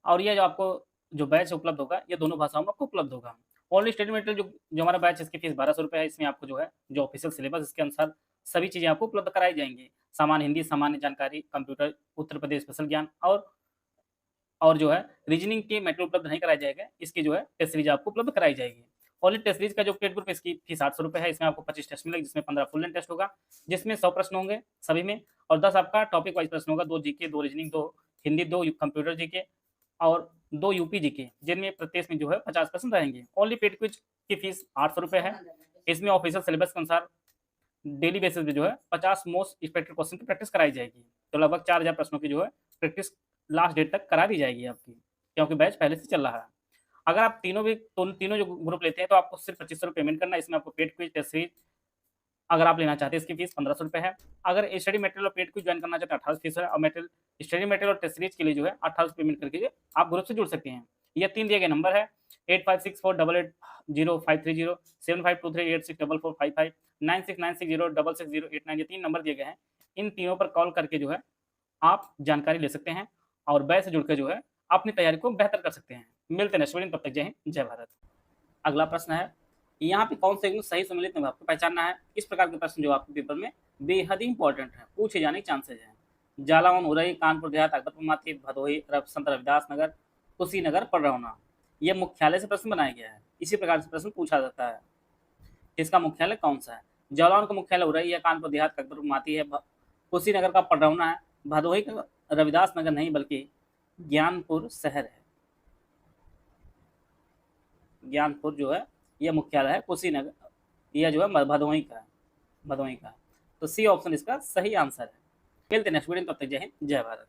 और यह जो आपको जो बैच उपलब्ध होगा ये दोनों भाषाओं में आपको उपलब्ध होगा। ओनली स्टडी मटेरियल जो हमारा बैच इसकी फीस 1200 रुपये है। इसमें आपको जो है जो ऑफिशियल सिलेबस इसके अनुसार सभी चीज़ें आपको उपलब्ध कराई जाएंगी। सामान्य हिंदी, सामान्य जानकारी, कंप्यूटर, उत्तर प्रदेश स्पेशल ज्ञान और जो है रीजनिंग के मेटेरियल उपलब्ध नहीं कराया जाएगा। इसकी जो है टेस्ट सीरीज आपको उपलब्ध कराई जाएगी। ओनली टेस्ट सीरीज का जो पेड ग्रुप इसकी फीस 800 रुपये है। इसमें आपको 25 टेस्ट मिलेगा, जिसमें 15 फुल लेंथ टेस्ट होगा, जिसमें 100 प्रश्न होंगे सभी में और 10 आपका टॉपिक वाइज प्रश्न होगा। 2 GK, 2 reasoning, 2 Hindi, 2 computer GK और 2 यूपी जीके, जिनमें प्रत्येक में जो है 50 प्रश्न रहेंगे। ओनली पेड क्विज की फीस 800 रुपये है। इसमें ऑफिशियल सिलेबस के अनुसार डेली बेसिस पे जो है 50 मोस्ट एक्सपेक्टेड क्वेश्चन की प्रैक्टिस कराई जाएगी। तो लगभग 4000 प्रश्नों की जो है प्रैक्टिस लास्ट डेट तक करा दी जाएगी आपकी, क्योंकि बैच पहले से चल रहा है। अगर आप तीनों जो ग्रुप लेते हैं तो आपको सिर्फ 2500 रुपये पेमेंट करना है। इसमें आपको पेड क्विज, टेस्ट सीरीज अगर आप लेना चाहते हैं इसकी फीस 1500 रुपये है। अगर स्टडी मटेरियल और पेड क्विज ज्वाइन करना चाहते हैं 1800 फीस है और स्टडी मटेरियल और टेस्ट सीरीज के लिए जो है 1800 पेमेंट करके आप ग्रुप से जुड़ सकते हैं। ये 3 दिए गए नंबर है 8564880530, 7523864455, 9696066089। ये 3 नंबर दिए गए हैं। इन तीनों पर कॉल करके जो है आप जानकारी ले सकते हैं और बैच से जुड़कर जो है अपनी तैयारी को बेहतर कर सकते हैं। मिलते हैं नेक्स्ट वीडियो में, तब तक जय हिंद, जय भारत। अगला प्रश्न है, यहाँ पे कौन से सही सम्मिलित में आपको पहचानना है। इस प्रकार के प्रश्न जो आपके पेपर में बेहद ही इंपॉर्टेंट है, पूछे जाने के चांसेज हैं। जालौन, उरई, कानपुर देहात, अकबरपुर माती, भदोही, संत रविदास नगर, कुशीनगर, पडरौना, यह मुख्यालय से प्रश्न बनाया गया है। इसी प्रकार से प्रश्न पूछा जाता है, इसका मुख्यालय कौन सा है। जालौन का मुख्यालय उरई है, कानपुर देहात अकबरपुर माती है, कुशीनगर का पडरौना है, भदोही का रविदास नगर नहीं बल्कि ज्ञानपुर शहर है। ज्ञानपुर जो है यह मुख्यालय है, कुशीनगर यह जो है भदोही का है। तो सी ऑप्शन इसका सही आंसर है। मिलते हैं नेक्स्ट वीडियो में, तब तक जय हिंद, जय भारत।